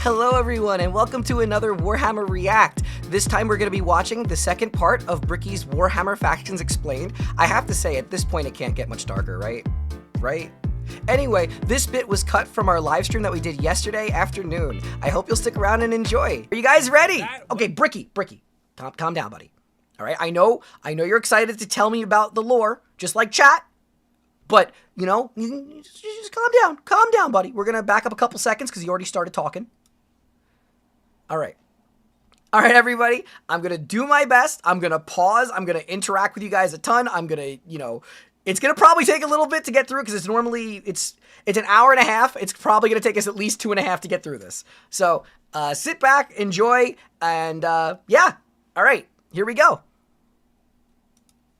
Hello everyone and welcome to another Warhammer React. This time we're going to be watching the second part of Bricky's Warhammer Factions Explained. I have to say, at this point it can't get much darker, right? Anyway, this bit was cut from our live stream that we did yesterday afternoon. I hope you'll stick around and enjoy. Are you guys ready? Okay, Bricky, calm down, buddy. All right, I know you're excited to tell me about the lore, just like chat. But, you know, you just calm down, buddy. We're going to back up a couple seconds because you already started talking. All right, everybody, I'm going to do my best. I'm going to pause. I'm going to interact with you guys a ton. I'm going to, you know, it's going to probably take a little bit to get through because it's normally, it's an hour and a half. It's probably going to take us at least 2.5 to get through this. So sit back, enjoy, and yeah. All right, here we go.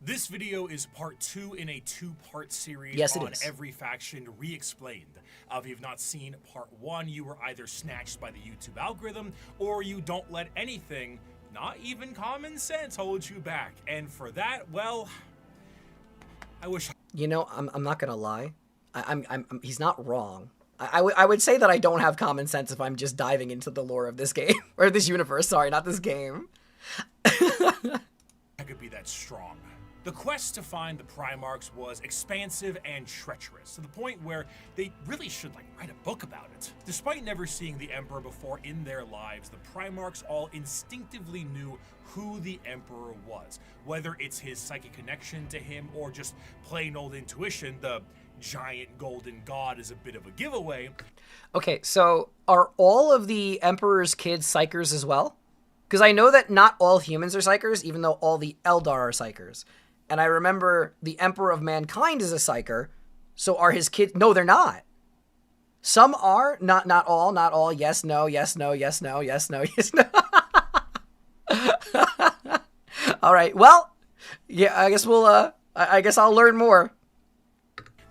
This video is part 2 in a 2-part series on Every Faction Re-Explained. If you've not seen part 1, you were either snatched by the YouTube algorithm, or you don't let anything, not even common sense, hold you back. And for that, well, I wish... You know, I'm not gonna lie. He's not wrong. I would say that I don't have common sense if I'm just diving into the lore of this game. Or this universe, sorry, not this game. I could be that strong. The quest to find the Primarchs was expansive and treacherous, to the point where they really should write a book about it. Despite never seeing the Emperor before in their lives, the Primarchs all instinctively knew who the Emperor was. Whether it's his psychic connection to him or just plain old intuition, the giant golden god is a bit of a giveaway. Okay, so are all of the Emperor's kids Psykers as well? Because I know that not all humans are Psykers, even though all the Eldar are Psykers. And I remember the Emperor of Mankind is a Psyker, so are his kids... No, they're not. Some are, not all. Yes, no, yes, no, yes, no, yes, no, yes, no. All right, well, yeah, I guess we'll, I guess I'll learn more.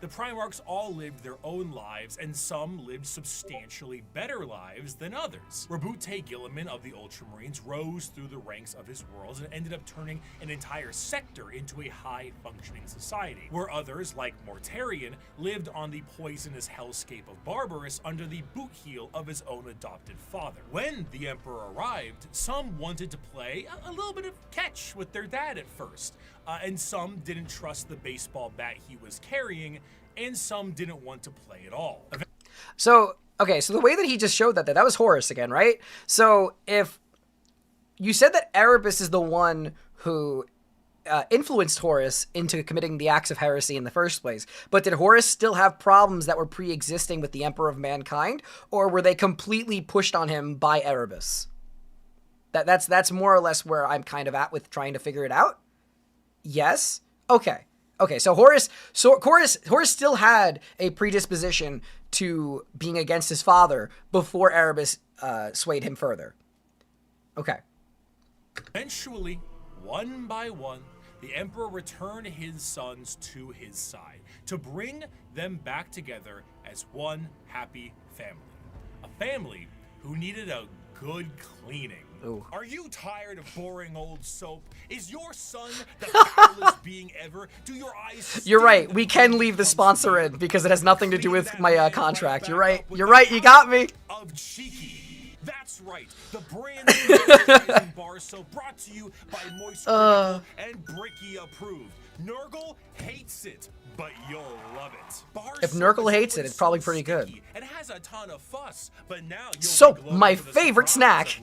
The Primarchs all lived their own lives, and some lived substantially better lives than others. Rabute Gilliman of the Ultramarines rose through the ranks of his worlds and ended up turning an entire sector into a high-functioning society, where others, like Mortarion, lived on the poisonous hellscape of Barbarous under the boot heel of his own adopted father. When the Emperor arrived, some wanted to play a little bit of catch with their dad at first, and some didn't trust the baseball bat he was carrying, and some didn't want to play at all. So, okay, so the way that he just showed that was Horus again, right? So, if you said that Erebus is the one who influenced Horus into committing the acts of heresy in the first place, but did Horus still have problems that were pre-existing with the Emperor of Mankind, or were they completely pushed on him by Erebus? That's more or less where I'm kind of at with trying to figure it out. Yes? Okay, so Horus still had a predisposition to being against his father before Erebus swayed him further. Okay. Eventually, one by one, the Emperor returned his sons to his side to bring them back together as one happy family. A family who needed a good cleaning. Ooh. Are you tired of boring old soap? Is your son the foulest being ever? Do your eyes... You're right. We can leave the sponsor in because it has nothing to do with my contract. You're right. You got me. Of Cheeky. That's right. The brand new moisturizing bar soap brought to you by Moist Critical and Bricky approved. Nurgle hates it, but you'll love it. If Nurgle hates it, it's probably pretty good. It has a ton of fuss, but now you'll soap, my favorite snack.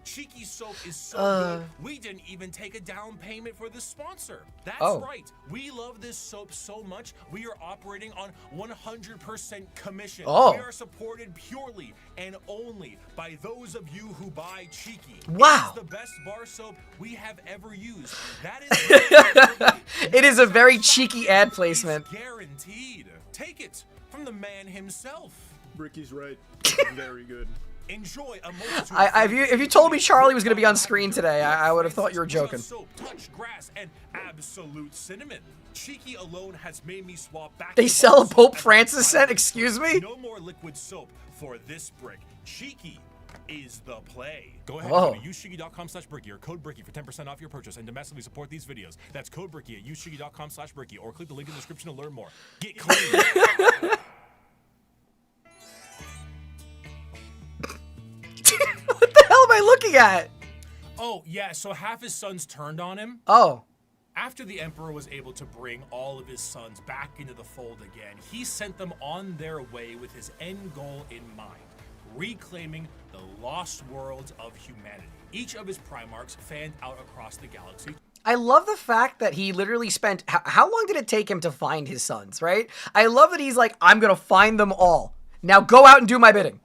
Cheeky soap is so good, we didn't even take a down payment for the sponsor. That's right. We love this soap so much, we are operating on 100% commission. We are supported purely and only by those of you who buy Cheeky. Wow. It's the best bar soap we have ever used. That is it is a very cheeky ad placement. Guaranteed. Take it from the man himself. Bricky's right. Very good. Enjoy a multitude if you told me Charlie was going to be on screen today, I would have thought you were joking. Soap, touch grass, and absolute cinnamon. Cheeky alone has made me swap back. They sell a Pope Francis scent, excuse me? No more liquid soap for this brick. Cheeky is the play. Go ahead and go to ushigi.com/Bricky or code Bricky for 10% off your purchase and domestically support these videos. That's code Bricky at ushigi.com/Bricky or click the link in the description to learn more. Get clean. I looking at? Oh, yeah, so half his sons turned on him. Oh. After the Emperor was able to bring all of his sons back into the fold again, he sent them on their way with his end goal in mind, reclaiming the lost worlds of humanity. Each of his Primarchs fanned out across the galaxy. I love the fact that he literally spent... How long did it take him to find his sons, right? I love that he's like, I'm going to find them all. Now go out and do my bidding.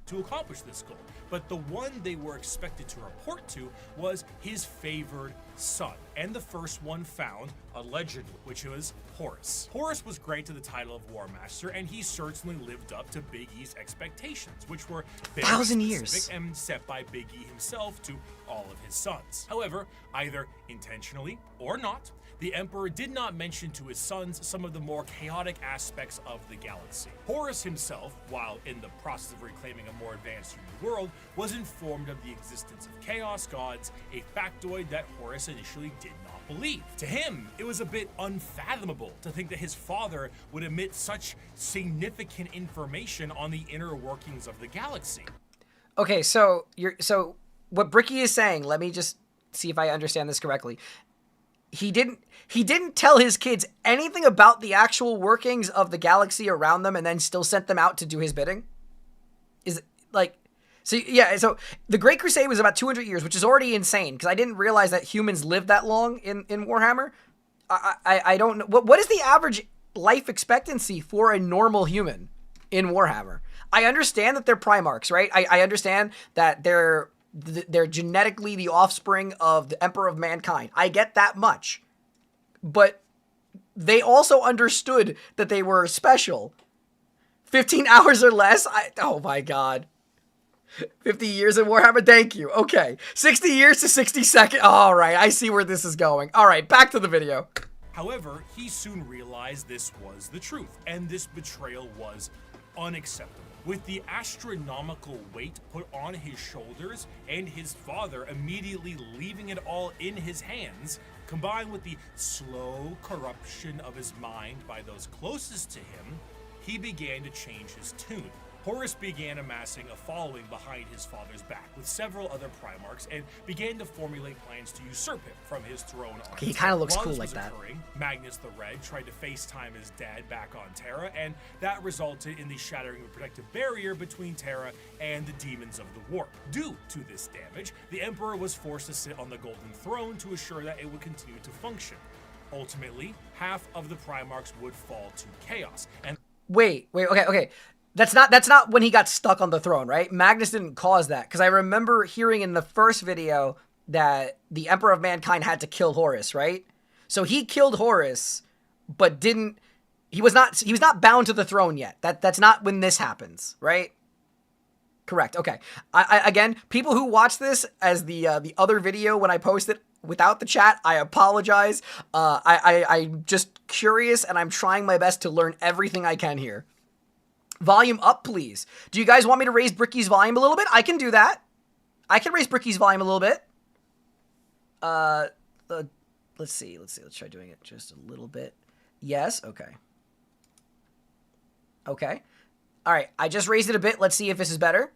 To accomplish this goal. But the one they were expected to report to was his favored son, and the first one found, allegedly, which was Horus. Horus was granted to the title of War Master, and he certainly lived up to Big E's expectations, which were very 1,000 specific years. and set by Big E himself to all of his sons. However, either intentionally or not, the Emperor did not mention to his sons some of the more chaotic aspects of the galaxy. Horus himself, while in the process of reclaiming a more advanced human world, was informed of the existence of chaos gods, a factoid that Horus initially did not believe. To him, it was a bit unfathomable to think that his father would emit such significant information on the inner workings of the galaxy. Okay, so what Bricky is saying, let me just see if I understand this correctly. He didn't tell his kids anything about the actual workings of the galaxy around them and then still sent them out to do his bidding? Is it like... So, yeah, so the Great Crusade was about 200 years, which is already insane, because I didn't realize that humans lived that long in Warhammer. I don't know. What is the average life expectancy for a normal human in Warhammer? I understand that they're Primarchs, right? I understand that they're genetically the offspring of the Emperor of Mankind. I get that much. But they also understood that they were special. 15 hours or less? Oh my god. 50 years in Warhammer? Thank you. Okay. 60 years to 60 seconds. All right. I see where this is going. All right. Back to the video. However, he soon realized this was the truth, and this betrayal was unacceptable. With the astronomical weight put on his shoulders and his father immediately leaving it all in his hands, combined with the slow corruption of his mind by those closest to him, he began to change his tune. Horus began amassing a following behind his father's back with several other Primarchs and began to formulate plans to usurp him from his throne on He kind of looks While cool this like was that. occurring, Magnus the Red tried to FaceTime his dad back on Terra, and that resulted in the shattering of a protective barrier between Terra and the demons of the warp. Due to this damage, the Emperor was forced to sit on the Golden Throne to assure that it would continue to function. Ultimately, half of the Primarchs would fall to chaos, and Wait, okay. That's not when he got stuck on the throne, right? Magnus didn't cause that, because I remember hearing in the first video that the Emperor of Mankind had to kill Horus, right? So he killed Horus, but he was not bound to the throne yet. That's not when this happens, right? Correct. Okay. I again, people who watch this as the other video when I post it without the chat, I apologize. I'm just curious, and I'm trying my best to learn everything I can here. Volume up, please. Do you guys want me to raise Bricky's volume a little bit? I can do that. I can raise Bricky's volume a little bit. Let's see. Let's try doing it just a little bit. Yes. Okay. Okay. All right. I just raised it a bit. Let's see if this is better.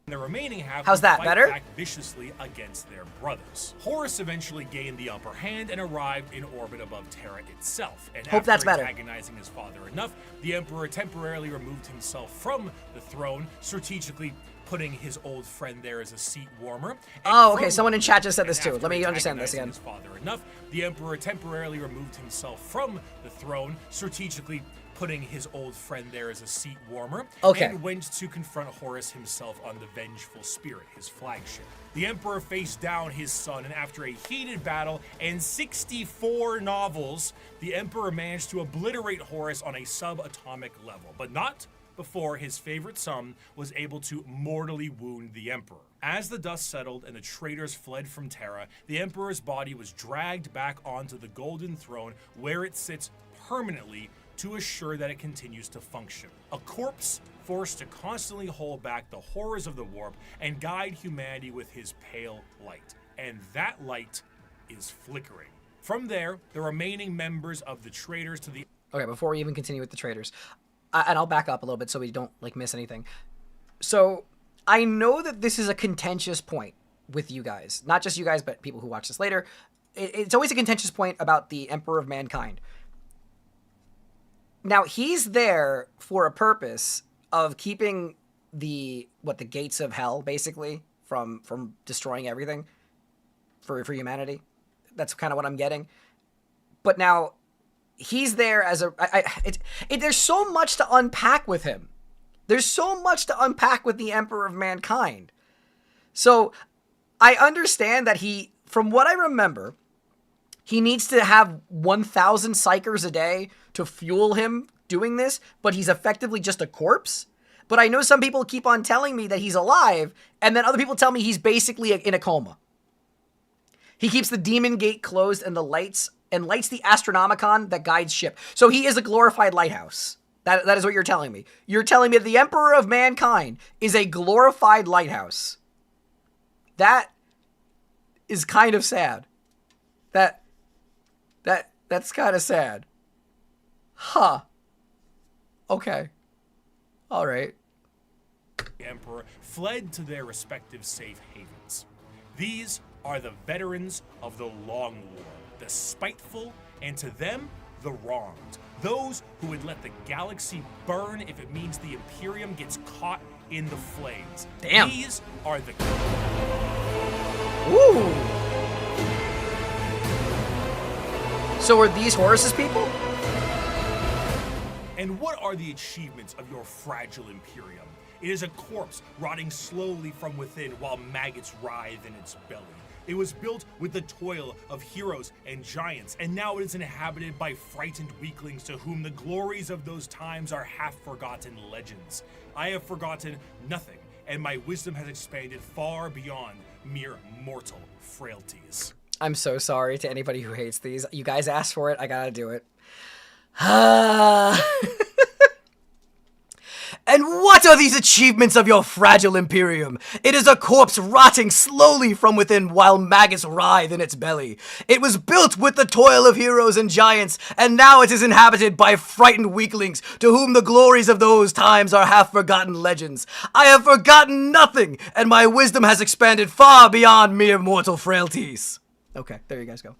the remaining half How's would that, fight better? back viciously against their brothers. Horus eventually gained the upper hand and arrived in orbit above Terra itself. And Hope after that's better. antagonizing his father enough, the Emperor temporarily removed himself from the throne, strategically putting his old friend there as a seat warmer. And Oh, okay. from- Someone in chat just said this and too. after Let me understand this antagonizing again. his father enough, the Emperor temporarily removed himself from the throne, strategically putting his old friend there as a seat warmer, Okay. and went to confront Horus himself on the Vengeful Spirit, his flagship. The Emperor faced down his son, and after a heated battle and 64 novels, the Emperor managed to obliterate Horus on a subatomic level, but not before his favorite son was able to mortally wound the Emperor. As the dust settled and the traitors fled from Terra, the Emperor's body was dragged back onto the Golden Throne, where it sits permanently to assure that it continues to function. A corpse forced to constantly hold back the horrors of the warp and guide humanity with his pale light. And that light is flickering. From there, the remaining members of the traitors to the Okay, before we even continue with the traders, and I'll back up a little bit so we don't like miss anything. So I know that this is a contentious point with you guys. Not just you guys, but people who watch this later. It's always a contentious point about the Emperor of Mankind. Now, he's there for a purpose of keeping the gates of hell, basically, from destroying everything for humanity. That's kind of what I'm getting. But now, he's there as there's so much to unpack with him. There's so much to unpack with the Emperor of Mankind. So, I understand that from what I remember, he needs to have 1,000 psychers a day to fuel him doing this, but he's effectively just a corpse. But I know some people keep on telling me that he's alive, and then other people tell me he's basically in a coma. He keeps the demon gate closed and lights the astronomicon that guides ship. So he is a glorified lighthouse. That is what you're telling me. You're telling me that the Emperor of Mankind is a glorified lighthouse. That is kind of sad. That's kind of sad. Huh. Okay. All right. The Emperor fled to their respective safe havens. These are the veterans of the Long War, the spiteful, and to them, the wronged. Those who would let the galaxy burn if it means the Imperium gets caught in the flames. Damn. These are the... Ooh. So are these Horus's people? And what are the achievements of your fragile Imperium? It is a corpse rotting slowly from within while maggots writhe in its belly. It was built with the toil of heroes and giants, and now it is inhabited by frightened weaklings to whom the glories of those times are half-forgotten legends. I have forgotten nothing, and my wisdom has expanded far beyond mere mortal frailties. I'm so sorry to anybody who hates these. You guys asked for it, I gotta do it. And what are these achievements of your fragile Imperium? It is a corpse rotting slowly from within while maggots writhe in its belly. It was built with the toil of heroes and giants, and now it is inhabited by frightened weaklings, to whom the glories of those times are half-forgotten legends. I have forgotten nothing, and my wisdom has expanded far beyond mere mortal frailties. Okay, there you guys go.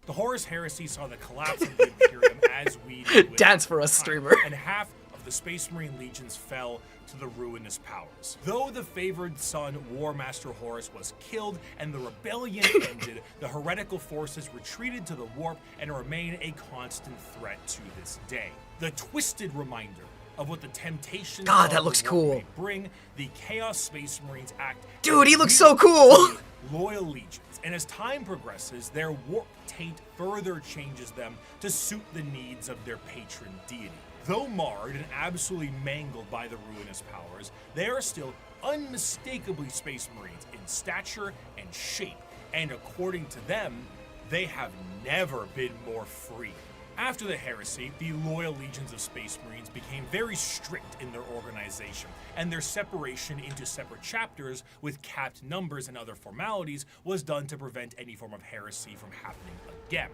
The Horus Heresy saw the collapse of the Imperium as we did. Dance for us, streamer. And half of the Space Marine legions fell to the ruinous powers. Though the favored son, War Master Horus, was killed and the rebellion ended, the heretical forces retreated to the warp and remain a constant threat to this day. The twisted reminder of what the temptations God, of that the looks warp cool. may bring, the Chaos Space Marines act. Dude, he looks so cool. Loyal legions, and as time progresses, their warp taint further changes them to suit the needs of their patron deity. Though marred and absolutely mangled by the ruinous powers, they are still unmistakably Space Marines in stature and shape, and according to them, they have never been more free. After the heresy, the loyal legions of Space Marines became very strict in their organization, and their separation into separate chapters with capped numbers and other formalities was done to prevent any form of heresy from happening again.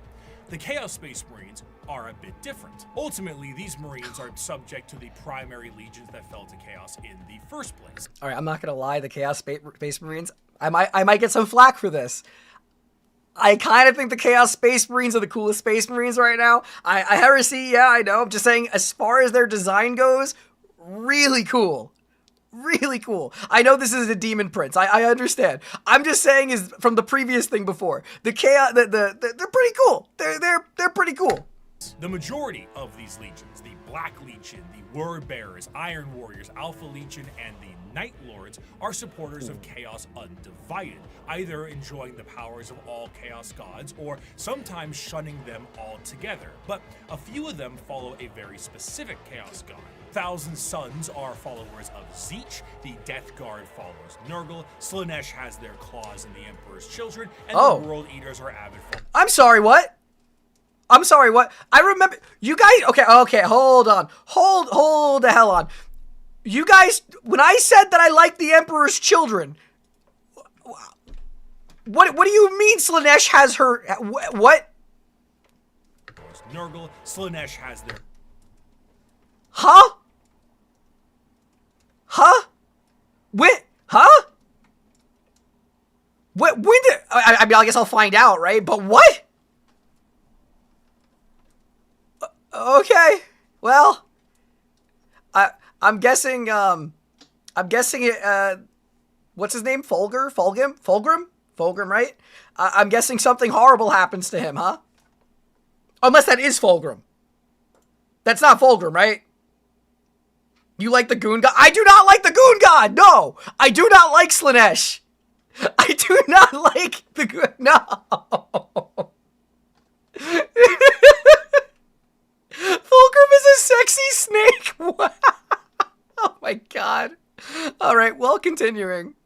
The Chaos Space Marines are a bit different. Ultimately, these Marines are subject to the primary legions that fell to Chaos in the first place. All right, I'm not gonna lie, the Chaos Space Marines, I might get some flack for this. I kind of think the Chaos Space Marines are the coolest Space Marines right now. I Heresy, yeah, I know. I'm just saying, as far as their design goes, really cool. Really cool. I know this is a Demon Prince. I understand. I'm just saying, is from the previous thing before, the Chaos, they're pretty cool. They're pretty cool. The majority of these legions, the Black Legion, the Word Bearers, Iron Warriors, Alpha Legion, and the Night Lords, are supporters of Chaos Undivided, either enjoying the powers of all Chaos gods or sometimes shunning them altogether. But a few of them follow a very specific Chaos god. Thousand Sons are followers of Zeech, the Death Guard follows Nurgle, Slaanesh has their claws in the Emperor's Children, and the World Eaters are avid followers. I'm sorry, what? I'm sorry, what? I remember, you guys, okay, hold on. Hold the hell on. You guys, when I said that I liked the Emperor's Children, what do you mean Slaanesh has her, what? Nurgle, Slaanesh has their... Huh? I mean, I guess I'll find out, right? But what? Okay. Well, I'm guessing it, what's his name? Fulgrim, right? I'm guessing something horrible happens to him, huh? Unless that is Fulgrim. That's not Fulgrim, right? You like the Goon God? I do not like the Goon God! No! I do not like Slaanesh! I do not like the Goon... No! Fulgrim is a sexy snake! Wow! Oh my god. Alright, well, continuing.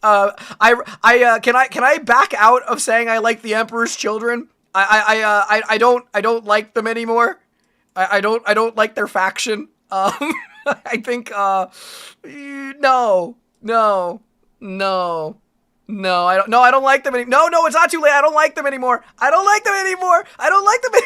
Can I back out of saying I like the Emperor's Children? I don't like them anymore. I don't like their faction. I think, no, I don't like them anymore. No, it's not too late. I don't like them anymore. I don't like them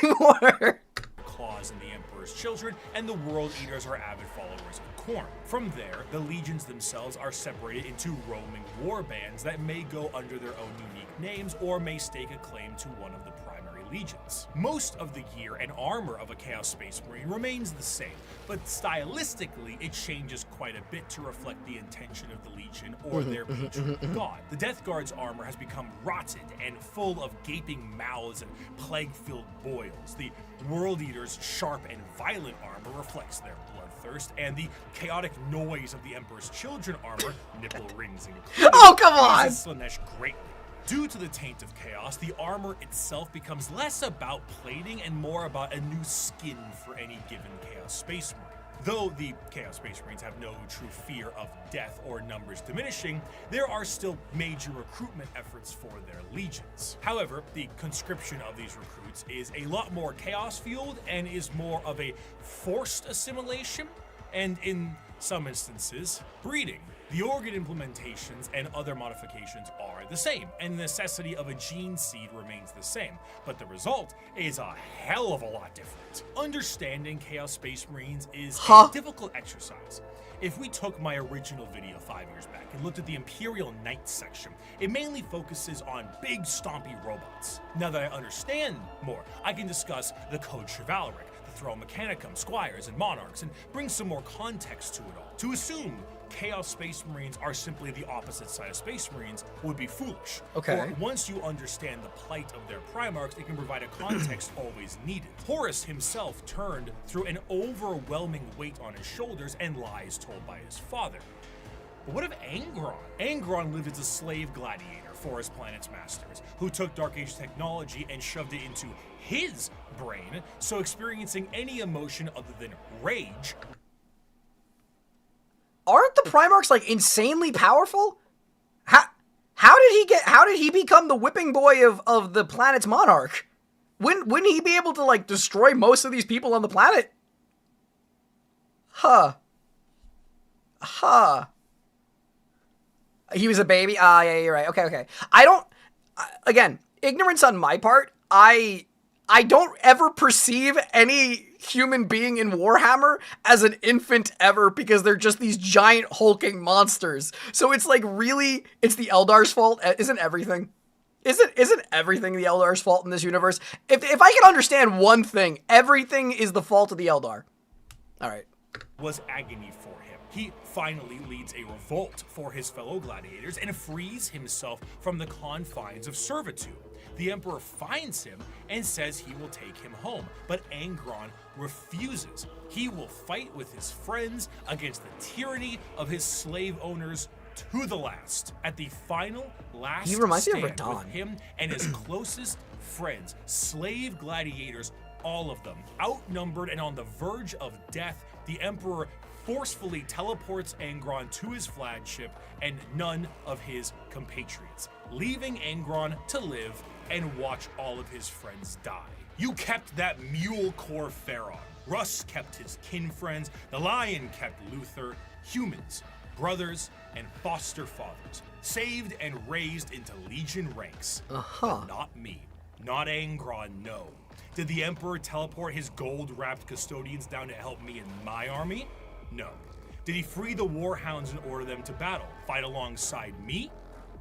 anymore. Claws in the Emperor's Children, and the World Eaters are avid followers of Khorne. From there, the legions themselves are separated into roaming war bands that may go under their own unique names or may stake a claim to one of the primary legions. Most of the gear and armor of a Chaos Space Marine remains the same, but stylistically it changes quite a bit to reflect the intention of the legion or their patron god. The Death Guard's armor has become rotted and full of gaping mouths and plague-filled boils. The World Eater's sharp and violent armor reflects their bloodthirst, and the chaotic noise of the Emperor's Children armor, nipple rings included, Oh, come on! Slaanesh greatly. Due to the taint of chaos, the armor itself becomes less about plating and more about a new skin for any given Chaos Space Marine. Though the Chaos Space Marines have no true fear of death or numbers diminishing, there are still major recruitment efforts for their legions. However, the conscription of these recruits is a lot more chaos-fueled and is more of a forced assimilation, and in some instances, breeding. The organ implementations and other modifications are the same, and the necessity of a gene seed remains the same, but the result is a hell of a lot different. Understanding Chaos Space Marines is a difficult exercise. If we took my original video 5 years back and looked at the Imperial Knights section, it mainly focuses on big stompy robots. Now that I understand more, I can discuss the Code Chivalric, the Throne Mechanicum, Squires, and Monarchs, and bring some more context to it all. To assume Chaos Space Marines are simply the opposite side of Space Marines would be foolish. Okay. For once you understand the plight of their Primarchs, it can provide a context always needed. Horus himself turned through an overwhelming weight on his shoulders and lies told by his father. But what of Angron? Angron lived as a slave gladiator for his planet's masters, who took Dark Age technology and shoved it into his brain, so experiencing any emotion other than rage. Aren't the Primarchs like insanely powerful? How did he become the whipping boy of the planet's monarch? Wouldn't he be able to like destroy most of these people on the planet? He was a baby? Ah, yeah, you're right. Okay. Again, ignorance on my part. I don't ever perceive any human being in Warhammer as an infant ever because they're just these giant hulking monsters. So it's like really, it's the Eldar's fault. Isn't everything? Isn't everything the Eldar's fault in this universe? If I can understand one thing, everything is the fault of the Eldar. All right. Was agony for him. He finally leads a revolt for his fellow gladiators and frees himself from the confines of servitude. The Emperor finds him and says he will take him home, but Angron refuses. He will fight with his friends against the tyranny of his slave owners to the last. At the last he reminds me of stand Radahn. with him and his closest friends, slave gladiators, all of them outnumbered and on the verge of death, the Emperor forcefully teleports Angron to his flagship and none of his compatriots, leaving Angron to live and watch all of his friends die. You kept that mule core Pharaon. Russ kept his kin friends. The Lion kept Luther. Humans, brothers, and foster fathers, saved and raised into Legion ranks. But not me. Not Angron, no. Did the Emperor teleport his gold-wrapped custodians down to help me in my army? No. Did he free the Warhounds and order them to battle, fight alongside me?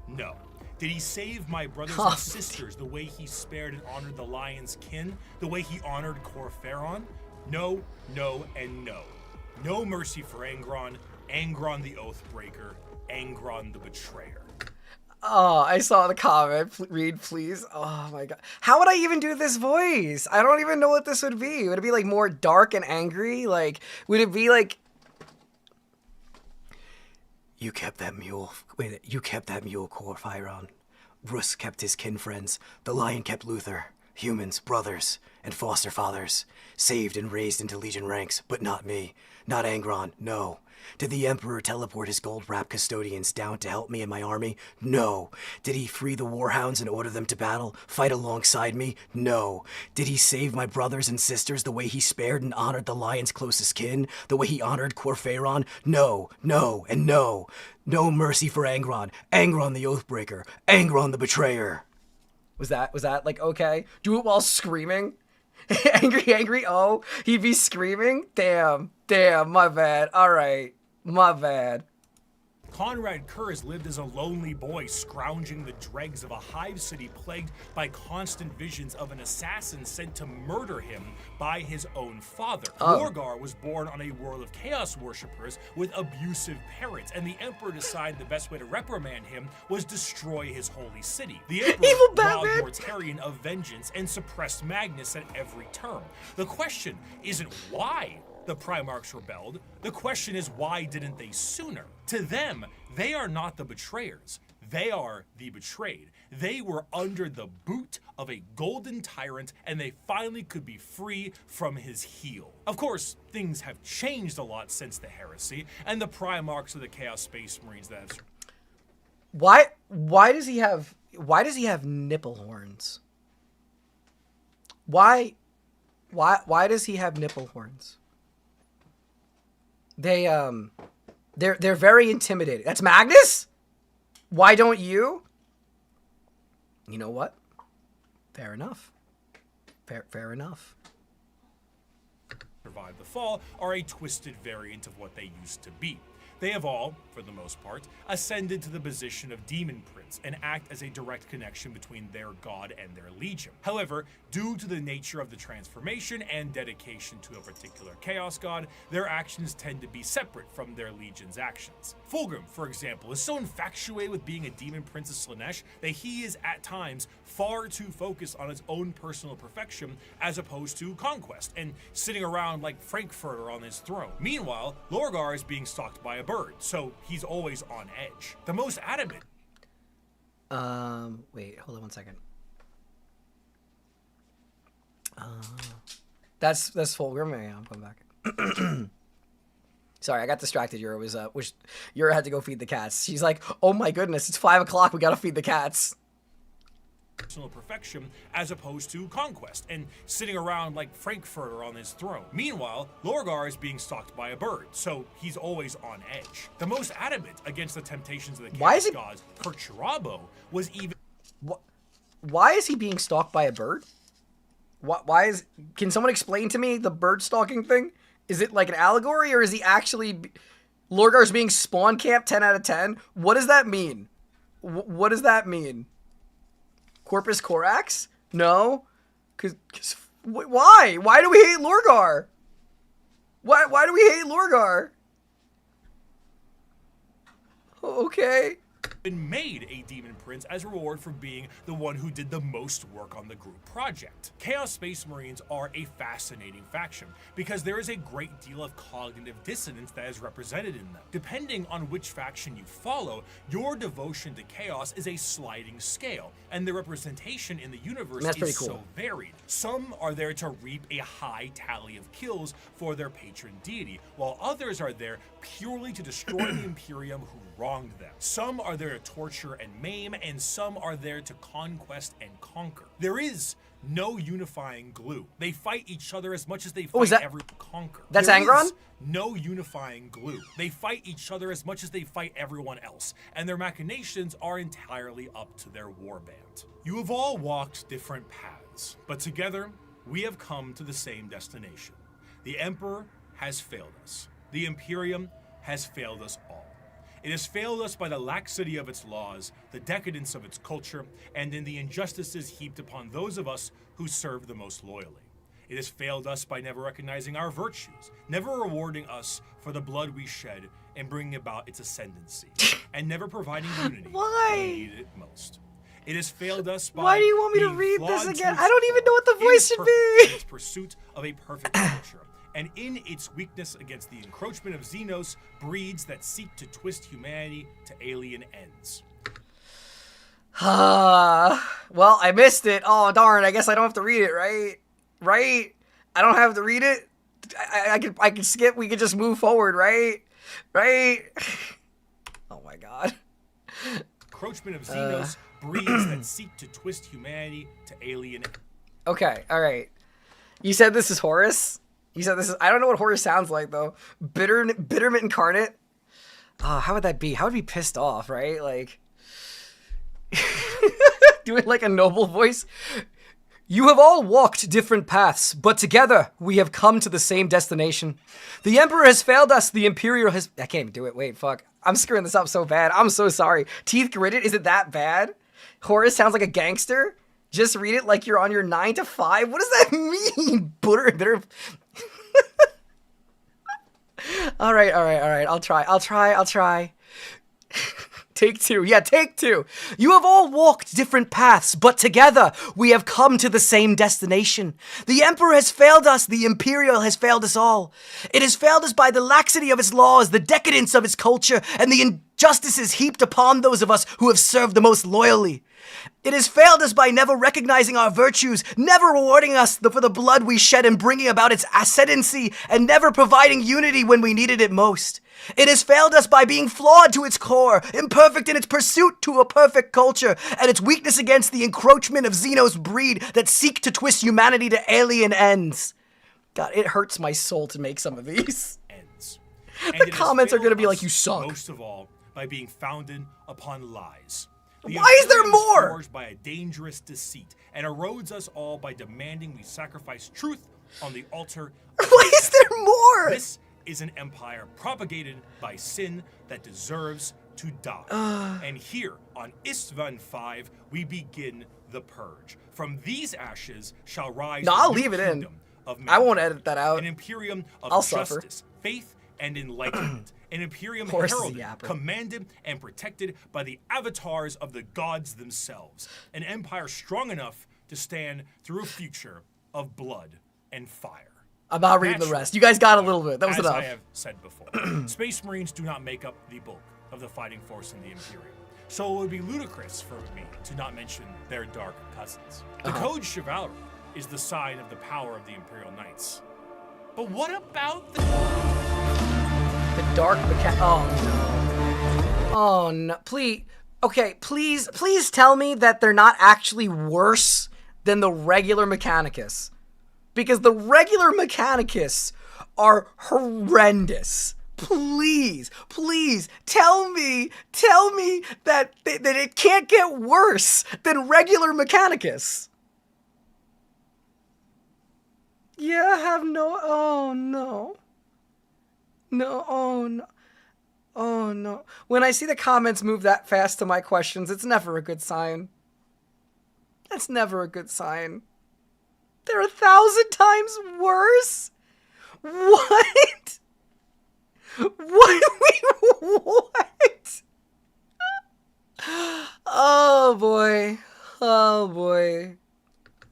No. Did he save my brothers and sisters the way he spared and honored the lion's kin? The way he honored Corferon? No, no, and no. No mercy for Angron, Angron the Oathbreaker, Angron the Betrayer. Oh, I saw the comment. Read, please. Oh my god. How would I even do this voice? I don't even know what this would be. Would it be like more dark and angry? Like, would it be like... You kept that mule. Wait, you kept that mule, Corfiron. Rus kept his kin friends. The lion kept Luther. Humans, brothers, and foster fathers. Saved and raised into Legion ranks, but not me. Not Angron, no. Did the Emperor teleport his gold-wrapped custodians down to help me and my army? No. Did he free the warhounds and order them to battle, fight alongside me? No. Did he save my brothers and sisters the way he spared and honored the lion's closest kin? The way he honored Corferon? No, no, and no. No mercy for Angron. Angron the Oathbreaker. Angron the Betrayer. Was that like okay? Do it while screaming? angry, oh, he'd be screaming? Damn, my bad. All right, my bad. Conrad Kurz lived as a lonely boy, scrounging the dregs of a hive city plagued by constant visions of an assassin sent to murder him by his own father. Lorgar was born on a world of chaos worshippers with abusive parents, and the Emperor decided the best way to reprimand him was destroy his holy city. The Emperor robbed Mortarion of vengeance and suppressed Magnus at every turn. The question isn't why the Primarchs rebelled. The question is, why didn't they sooner? To them, they are not the betrayers. They are the betrayed. They were under the boot of a golden tyrant, and they finally could be free from his heel. Of course, things have changed a lot since the heresy, and the Primarchs of the Chaos Space Marines that have... Why does he have nipple horns? Why does he have nipple horns? They're very intimidating. That's Magnus? Why don't you? You know what? Fair enough. Fair enough. Survive the fall are a twisted variant of what they used to be. They have all, for the most part, ascended to the position of Demon Prince and act as a direct connection between their god and their legion. However, due to the nature of the transformation and dedication to a particular chaos god, their actions tend to be separate from their legion's actions. Fulgrim, for example, is so infatuated with being a Demon Prince of Slaanesh that he is at times far too focused on his own personal perfection as opposed to conquest and sitting around like Frankfurter on his throne. Meanwhile, Lorgar is being stalked by a bird, so he's always on edge. The most adamant. Wait, hold on one second. That's Fulgrim. Yeah, I'm going back. Sorry, I got distracted. Yura had to go feed the cats. She's like, oh my goodness, it's 5 o'clock. We gotta feed the cats. Personal perfection as opposed to conquest and sitting around like Frankfurter on his throne. Meanwhile, Lorgar is being stalked by a bird, so he's always on edge. The most adamant against the temptations of the chaos gods, Perturabo, was even... Why is he being stalked by a bird? Can someone explain to me the bird stalking thing? Is it like an allegory, or is he actually... Lorgar's being spawn camped 10 out of 10? What does that mean? What does that mean? Corpus Corax? No? Cause why? Why do we hate Lorgar? Why do we hate Lorgar? Okay. Been made a Demon Prince as a reward for being the one who did the most work on the group project. Chaos Space Marines are a fascinating faction because there is a great deal of cognitive dissonance that is represented in them. Depending on which faction you follow, your devotion to chaos is a sliding scale, and the representation in the universe is so varied. Some are there to reap a high tally of kills for their patron deity, while others are there purely to destroy the Imperium who wronged them. Some are there to torture and maim, and some are there to conquest and conquer. There is no unifying glue. They fight each other as much as they fight everyone conquer. That's Angron? No unifying glue. They fight each other as much as they fight everyone else, and their machinations are entirely up to their warband. You have all walked different paths, but together we have come to the same destination. The Emperor has failed us. The Imperium has failed us all. It has failed us by the laxity of its laws, the decadence of its culture, and in the injustices heaped upon those of us who serve the most loyally. It has failed us by never recognizing our virtues, never rewarding us for the blood we shed and bringing about its ascendancy, and never providing unity when we needed it most. It has failed us by Why do you want me to being read flawed this to again? its I don't even know what the core, voice should imperfect in be. its pursuit of a perfect culture, and in its weakness against the encroachment of Xenos, breeds that seek to twist humanity to alien ends. Well, I missed it. Oh, darn. I guess I don't have to read it, right? Right? I don't have to read it? I can skip. We can just move forward, right? Right? Oh, my God. Encroachment of Xenos, breeds that seek to twist humanity to alien ends. Okay, all right. You said this is Horus? You said this is... I don't know what Horus sounds like, though. Bitterment incarnate? Oh, how would that be? How would it be pissed off, right? Like... doing like a noble voice. You have all walked different paths, but together we have come to the same destination. The Emperor has failed us, the Imperial has... I can't even do it. Wait, fuck. I'm screwing this up so bad. I'm so sorry. Teeth gritted? Is it that bad? Horus sounds like a gangster? Just read it like you're on your 9 to 5? What does that mean? Bitter. All right. I'll try. Take two. Yeah, take two. You have all walked different paths, but together we have come to the same destination. The Emperor has failed us. The Imperial has failed us all. It has failed us by the laxity of its laws, the decadence of its culture, and the injustices heaped upon those of us who have served the most loyally. It has failed us by never recognizing our virtues, never rewarding us for the blood we shed and bringing about its ascendancy, and never providing unity when we needed it most. It has failed us by being flawed to its core, imperfect in its pursuit to a perfect culture, and its weakness against the encroachment of Xenos breed that seek to twist humanity to alien ends. God, it hurts my soul to make some of these. Ends. The comments are going to be like, you suck. Most of all, by being founded upon lies. Why is there more? Forged by a dangerous deceit and erodes us all by demanding we sacrifice truth on the altar. Why is there more? This is an empire propagated by sin that deserves to die. And here on Istvan 5, we begin the purge. From these ashes shall rise. No, I'll a new leave it in. kingdom of I won't mankind, edit that out. An imperium of I'll justice, suffer. faith, and enlightenment. An imperium Horse is a heralded, yapper. commanded, and protected by the avatars of the gods themselves. An empire strong enough to stand through a future of blood and fire. I'm not reading the rest. You guys got a little bit. That was As enough. I have said before, Space Marines do not make up the bulk of the fighting force in the Imperium. So it would be ludicrous for me to not mention their dark cousins. The Code Chivalry is the sign of the power of the Imperial Knights. But what about the dark mechanic. Oh no. Oh no. Please. Okay, please tell me that they're not actually worse than the regular Mechanicus. Because the regular Mechanicus are horrendous. Please tell me that it can't get worse than regular Mechanicus. Yeah, I have no... Oh, no. No, oh, no. Oh, no. When I see the comments move that fast to my questions, it's never a good sign. That's never a good sign. They're 1,000 times worse? What? What? Oh, boy. Oh, boy.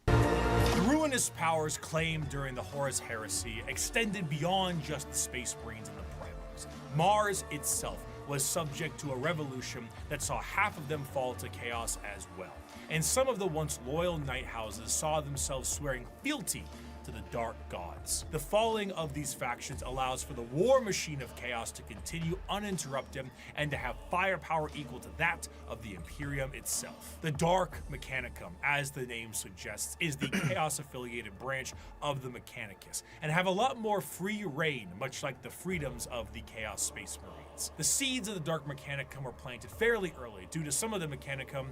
The ruinous powers claimed during the Horus Heresy extended beyond just the Space Marines and the Primarchs. Mars itself was subject to a revolution that saw half of them fall to chaos as well. And some of the once loyal knight houses saw themselves swearing fealty to the dark gods. The falling of these factions allows for the war machine of chaos to continue uninterrupted and to have firepower equal to that of the Imperium itself. The Dark Mechanicum, as the name suggests, is the chaos-affiliated branch of the Mechanicus, and have a lot more free reign, much like the freedoms of the Chaos Space Marines. The seeds of the Dark Mechanicum were planted fairly early due to some of the Mechanicum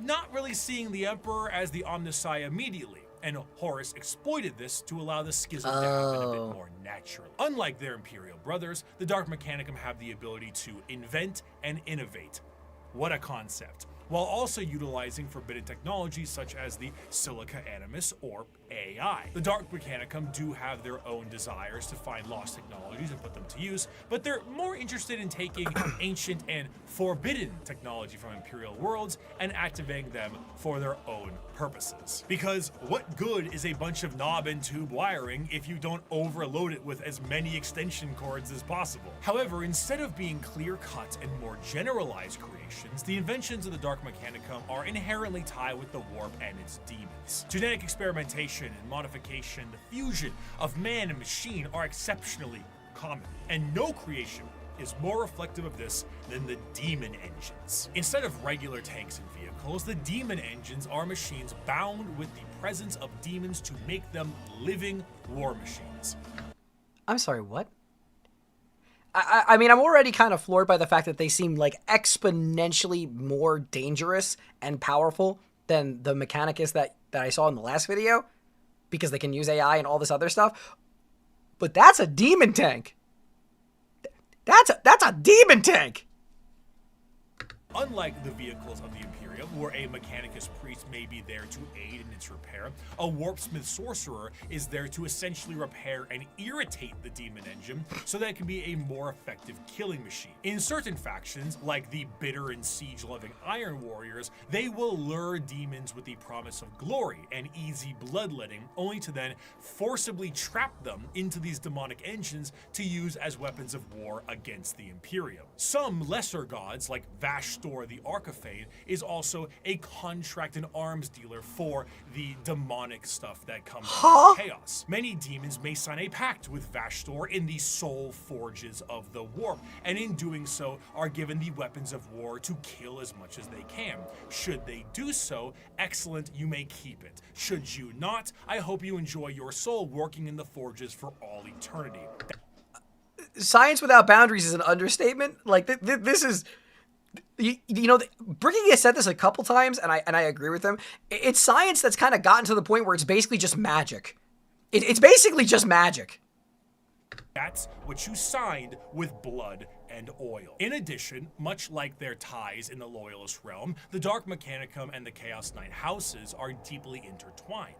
not really seeing the Emperor as the Omnissiah immediately, and Horus exploited this to allow the schism to happen a bit more naturally. Unlike their Imperial brothers, the Dark Mechanicum have the ability to invent and innovate. What a concept. While also utilizing forbidden technologies such as the Silica Animus or AI. The Dark Mechanicum do have their own desires to find lost technologies and put them to use, but they're more interested in taking ancient and forbidden technology from Imperial worlds and activating them for their own purposes. Because what good is a bunch of knob and tube wiring if you don't overload it with as many extension cords as possible? However, instead of being clear-cut and more generalized creations, the inventions of the Dark Mechanicum are inherently tied with the warp and its demons. Genetic experimentation and modification, the fusion of man and machine are exceptionally common, and no creation is more reflective of this than the demon engines. Instead of regular tanks and vehicles, the demon engines are machines bound with the presence of demons to make them living war machines. I'm sorry, what? I mean, I'm already kind of floored by the fact that they seem like exponentially more dangerous and powerful than the Mechanicus that I saw in the last video, because they can use AI and all this other stuff. But that's a demon tank. That's a demon tank. Unlike the vehicles of the Imperium, where a Mechanicus priest may be there to aid in its repair, a Warpsmith sorcerer is there to essentially repair and irritate the demon engine so that it can be a more effective killing machine. In certain factions, like the bitter and siege-loving Iron Warriors, they will lure demons with the promise of glory and easy bloodletting, only to then forcibly trap them into these demonic engines to use as weapons of war against the Imperium. Some lesser gods, like Vashtor the Archifane, is also a contract and arms dealer for the demonic stuff that comes from chaos. Many demons may sign a pact with Vashtor in the soul forges of the warp, and in doing so are given the weapons of war to kill as much as they can. Should they do so, excellent, you may keep it. Should you not, I hope you enjoy your soul working in the forges for all eternity. Science without boundaries is an understatement. Like, this is... You know, Bricky has said this a couple times, and I agree with him. It's science that's kind of gotten to the point where it's basically just magic. It's basically just magic. That's what you signed with blood and oil. In addition, much like their ties in the Loyalist realm, the Dark Mechanicum and the Chaos Knight houses are deeply intertwined.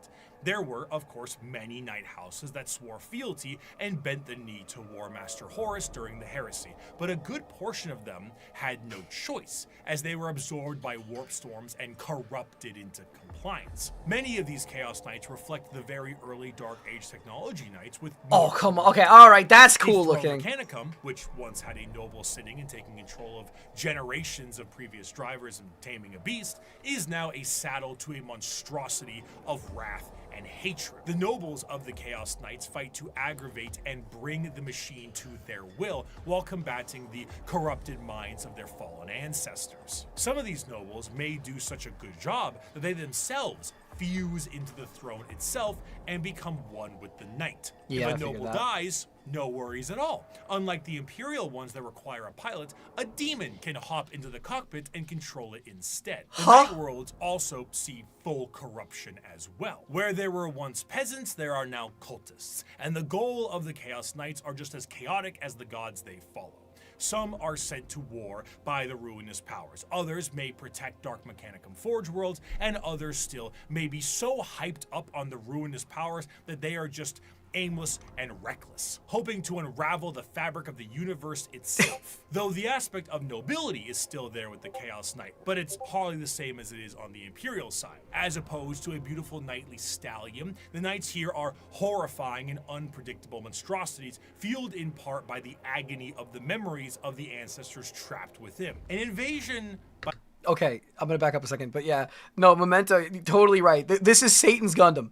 There were, of course, many Knight houses that swore fealty and bent the knee to War Master Horus during the heresy, but a good portion of them had no choice, as they were absorbed by warp storms and corrupted into compliance. Many of these Chaos Knights reflect the very early Dark Age technology Knights with... Oh, come on. Okay, alright, that's cool looking. Mechanicum, which once had a noble sitting and taking control of generations of previous drivers and taming a beast, is now a saddle to a monstrosity of wrath and hatred. The nobles of the Chaos Knights fight to aggravate and bring the machine to their will while combating the corrupted minds of their fallen ancestors. Some of these nobles may do such a good job that they themselves fuse into the throne itself and become one with the knight. Yeah, if a noble dies, no worries at all. Unlike the Imperial ones that require a pilot, a demon can hop into the cockpit and control it instead. The Night Worlds also see full corruption as well. Where there were once peasants, there are now cultists, and the goal of the Chaos Knights are just as chaotic as the gods they follow. Some are sent to war by the ruinous powers. Others may protect Dark Mechanicum Forge worlds, and others still may be so hyped up on the ruinous powers that they are just aimless and reckless, hoping to unravel the fabric of the universe itself. Though the aspect of nobility is still there with the Chaos Knight, but it's hardly the same as it is on the Imperial side. As opposed to a beautiful knightly stallion, the knights here are horrifying and unpredictable monstrosities, fueled in part by the agony of the memories of the ancestors trapped within. An invasion by... Okay, I'm gonna back up a second, but yeah. No, Memento, totally right. This is Satan's Gundam.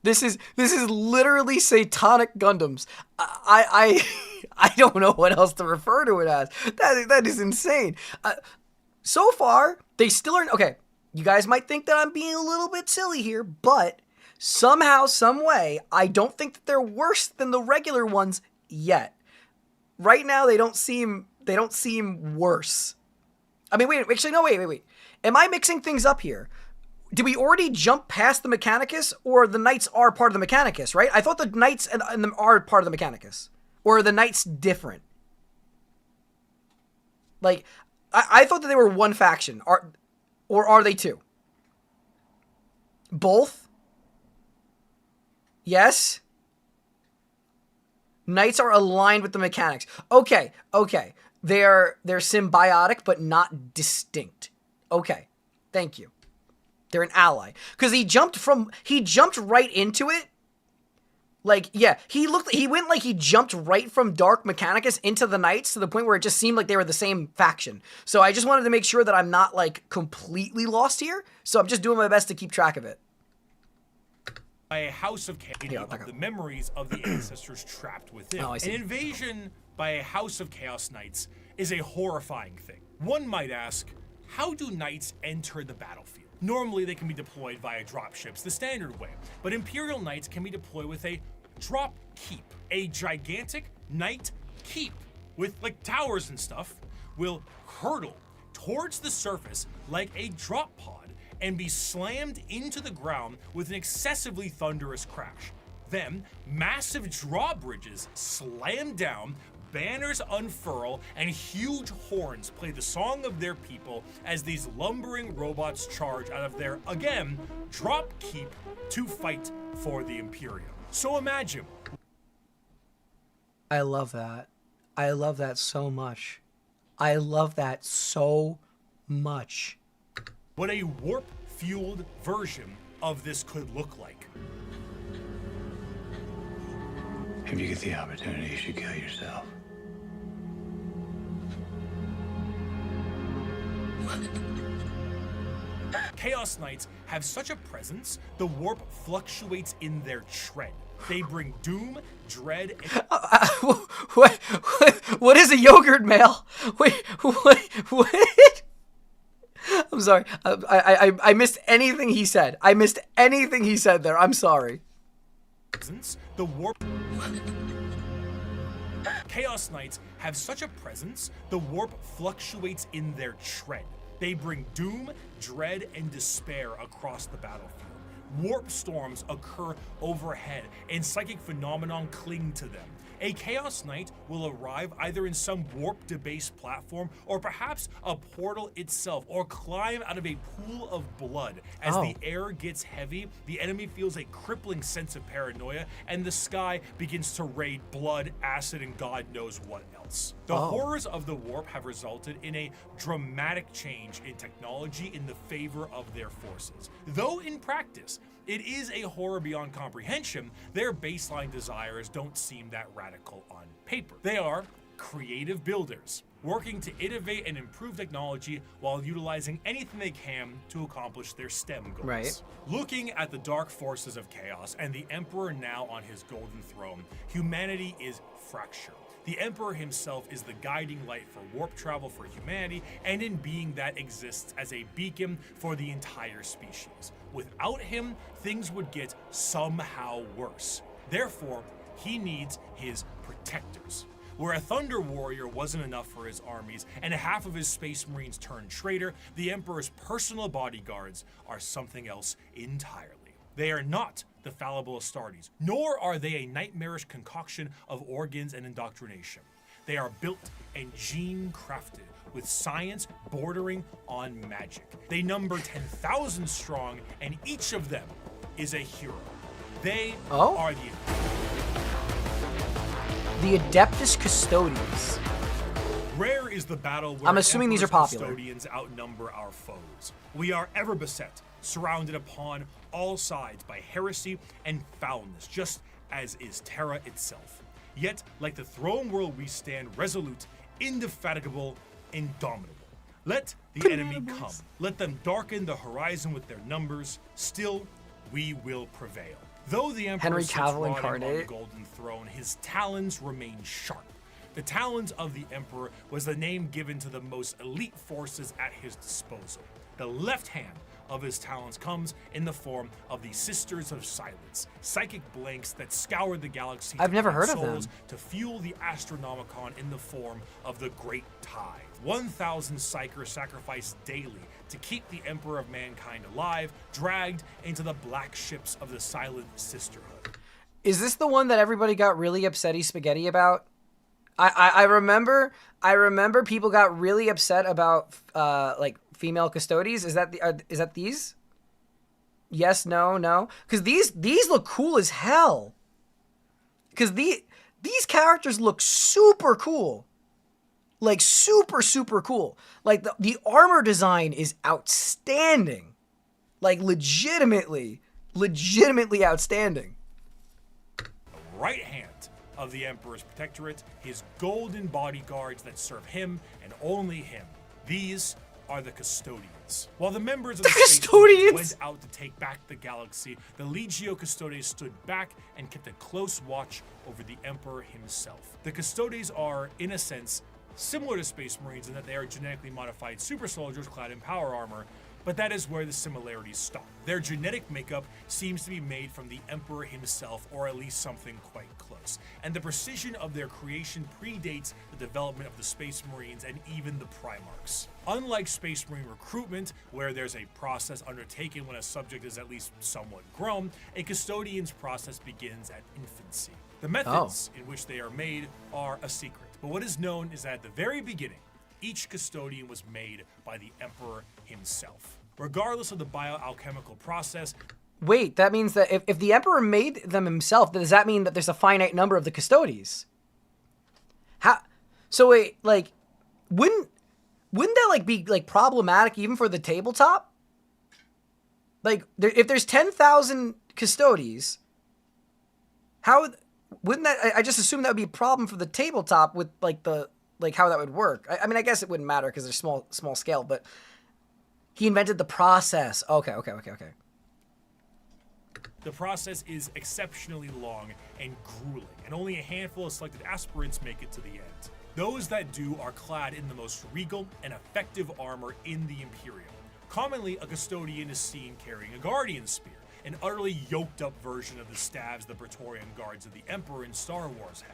This is literally satanic Gundams. I don't know what else to refer to it as. That is insane. So far, they still aren't... Okay, you guys might think that I'm being a little bit silly here, but somehow, some way, I don't think that they're worse than the regular ones yet. Right now, they don't seem worse. I mean, wait. Am I mixing things up here? did we already jump past the Mechanicus, or the Knights are part of the Mechanicus, right? I thought the Knights and them are part of the Mechanicus. Or are the Knights different? Like, I thought that they were one faction. Or are they two? Both? Yes? Knights are aligned with the mechanics. Okay. They're symbiotic, but not distinct. Okay. Thank you. They're an ally. Because he jumped right into it. Like, yeah, he went like he jumped right from Dark Mechanicus into the Knights to the point where it just seemed like they were the same faction. So I just wanted to make sure that I'm not, like, completely lost here. So I'm just doing my best to keep track of it. By a house of chaos, the memories of the ancestors trapped within. Oh, I see. An invasion by a house of Chaos Knights is a horrifying thing. One might ask, how do Knights enter the battlefield? Normally, they can be deployed via dropships the standard way, but Imperial Knights can be deployed with a drop keep. A gigantic Knight keep with, like, towers and stuff will hurtle towards the surface like a drop pod and be slammed into the ground with an excessively thunderous crash. Then, massive drawbridges slam down, banners unfurl, and huge horns play the song of their people as these lumbering robots charge out of their, again, drop keep to fight for the Imperium. So imagine. I love that. I love that so much. I love that so much. What a warp-fueled version of this could look like. If you get the opportunity, you should kill yourself. Chaos Knights have such a presence, the warp fluctuates in their tread. They bring doom, dread, and... What is a yogurt mail? Wait, what? I'm sorry. I missed anything he said. I missed anything he said there. I'm sorry. The warp... Chaos Knights have such a presence, the warp fluctuates in their tread. They bring doom, dread, and despair across the battlefield. Warp storms occur overhead, and psychic phenomenon cling to them. A Chaos Knight will arrive either in some warp-debased platform, or perhaps a portal itself, or climb out of a pool of blood. As the air gets heavy, the enemy feels a crippling sense of paranoia, and the sky begins to rain blood, acid, and God knows what else. The horrors of the warp have resulted in a dramatic change in technology in the favor of their forces. Though in practice, it is a horror beyond comprehension, their baseline desires don't seem that radical on paper. They are creative builders, working to innovate and improve technology while utilizing anything they can to accomplish their STEM goals. Right. Looking at the dark forces of chaos and the Emperor now on his golden throne, humanity is fractured. The Emperor himself is the guiding light for warp travel for humanity, and in being that exists as a beacon for the entire species. Without him, things would get somehow worse. Therefore, he needs his protectors. Where a Thunder Warrior wasn't enough for his armies, and half of his Space Marines turned traitor, the Emperor's personal bodyguards are something else entirely. They are not the fallible Astartes, nor are they a nightmarish concoction of organs and indoctrination. They are built and gene-crafted with science bordering on magic. They number 10,000 strong, and each of them is a hero. They are the Adeptus Custodians. Rare is the battle where I'm assuming these are popular. Custodians outnumber our foes. We are ever beset, surrounded upon all sides by heresy and foulness, just as is Terra itself. Yet, like the throne world, we stand resolute, indefatigable, indomitable. Let the enemy come. Let them darken the horizon with their numbers. Still, we will prevail. Though the Emperor Henry sits Cavill rotting on the incarnate. golden throne, his talons remain sharp. The Talons of the Emperor was the name given to the most elite forces at his disposal. The left hand of his talons comes in the form of the Sisters of Silence, psychic blanks that scour the galaxy. I've never heard of souls them. To fuel the Astronomicon in the form of the Great Tide. 1,000 psychers sacrificed daily to keep the Emperor of Mankind alive, dragged into the black ships of the Silent Sisterhood. Is this the one that everybody got really upsetty spaghetti about? I remember people got really upset about like female custodies. Is that these? Yes, no. Because these look cool as hell. Because these characters look super cool. Like super cool. Like the armor design is outstanding. Like legitimately outstanding. Right hand of the Emperor's Protectorate, his golden bodyguards that serve him and only him. These are the Custodians. While the members of the Custodians went out to take back the galaxy, the Legio Custodes stood back and kept a close watch over the Emperor himself. The Custodes are, in a sense, similar to Space Marines in that they are genetically modified super soldiers clad in power armor, but that is where the similarities stop. Their genetic makeup seems to be made from the Emperor himself, or at least something quite close. And the precision of their creation predates the development of the Space Marines and even the Primarchs. Unlike Space Marine recruitment, where there's a process undertaken when a subject is at least somewhat grown, a Custodian's process begins at infancy. The methods in which they are made are a secret, but what is known is that at the very beginning, each Custodian was made by the Emperor himself. Regardless of the bioalchemical process. Wait, that means that if the Emperor made them himself, does that mean that there's a finite number of the Custodes? How? So wait, like, wouldn't that like be like problematic even for the tabletop? Like, if there's 10,000 Custodes, how wouldn't that? I just assume that would be a problem for the tabletop with like how that would work. I mean, I guess it wouldn't matter because they're small scale, but he invented the process. Okay. The process is exceptionally long and grueling, and only a handful of selected aspirants make it to the end. Those that do are clad in the most regal and effective armor in the Imperium. Commonly, a Custodian is seen carrying a Guardian Spear, an utterly yoked up version of the stabs the Praetorian Guards of the Emperor in Star Wars had.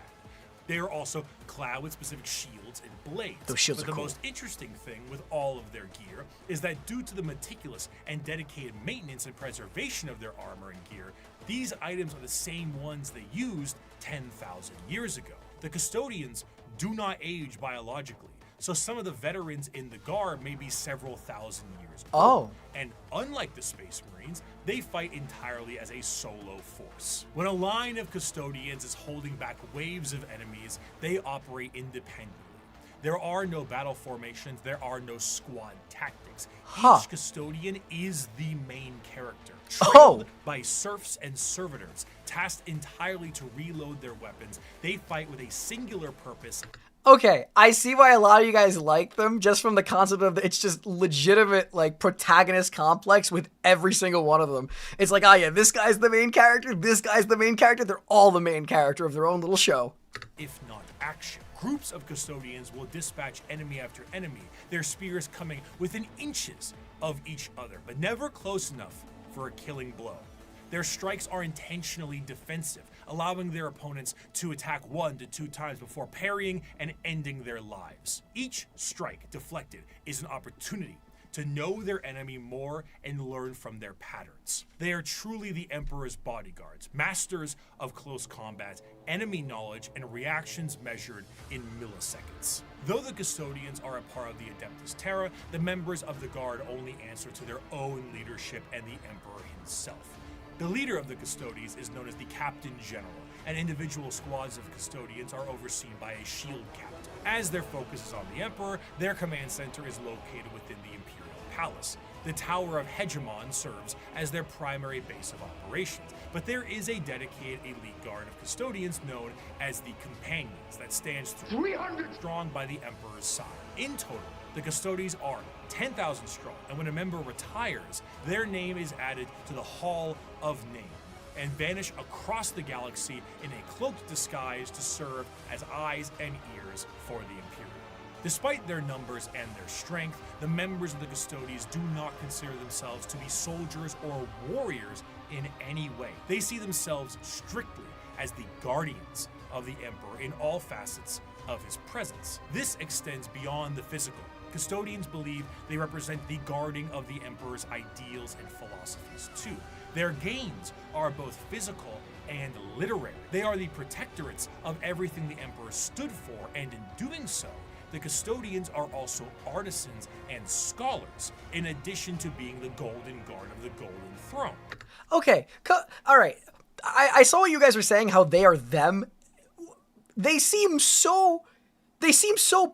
They are also clad with specific shields and blades. Those shields but are the cool. most interesting thing with all of their gear is that due to the meticulous and dedicated maintenance and preservation of their armor and gear, these items are the same ones they used 10,000 years ago. The Custodians do not age biologically, so some of the veterans in the Guard may be several thousand years old. And unlike the Space Marines, they fight entirely as a solo force. When a line of Custodians is holding back waves of enemies, they operate independently. There are no battle formations, there are no squad tactics. Each Custodian is the main character, trained by serfs and servitors, tasked entirely to reload their weapons. They fight with a singular purpose. Okay, I see why a lot of you guys like them, just from the concept of it's just legitimate, like, protagonist complex with every single one of them. It's like, oh yeah, this guy's the main character, this guy's the main character, they're all the main character of their own little show. If not action. Groups of Custodians will dispatch enemy after enemy, their spears coming within inches of each other, but never close enough for a killing blow. Their strikes are intentionally defensive, allowing their opponents to attack 1 to 2 times before parrying and ending their lives. Each strike deflected is an opportunity to know their enemy more and learn from their patterns. They are truly the Emperor's bodyguards, masters of close combat, enemy knowledge, and reactions measured in milliseconds. Though the Custodians are a part of the Adeptus Terra, the members of the Guard only answer to their own leadership and the Emperor himself. The leader of the Custodes is known as the Captain General, and individual squads of Custodians are overseen by a shield captain. As their focus is on the Emperor, their command center is located within the Imperial Palace. The Tower of Hegemon serves as their primary base of operations, but there is a dedicated elite guard of Custodians known as the Companions that stands 300 strong by the Emperor's side. In total, the Custodes are 10,000 strong, and when a member retires, their name is added to the Hall of Name and vanish across the galaxy in a cloaked disguise to serve as eyes and ears warriors for the Imperium. Despite their numbers and their strength, the members of the Custodians do not consider themselves to be soldiers or warriors in any way. They see themselves strictly as the guardians of the Emperor in all facets of his presence. This extends beyond the physical. Custodians believe they represent the guarding of the Emperor's ideals and philosophies too. Their gains are both physical and literary. They are the protectorates of everything the Emperor stood for, and in doing so, the Custodians are also artisans and scholars, in addition to being the Golden Guard of the Golden Throne. Okay, all right. I saw what you guys were saying, how they are them. They seem so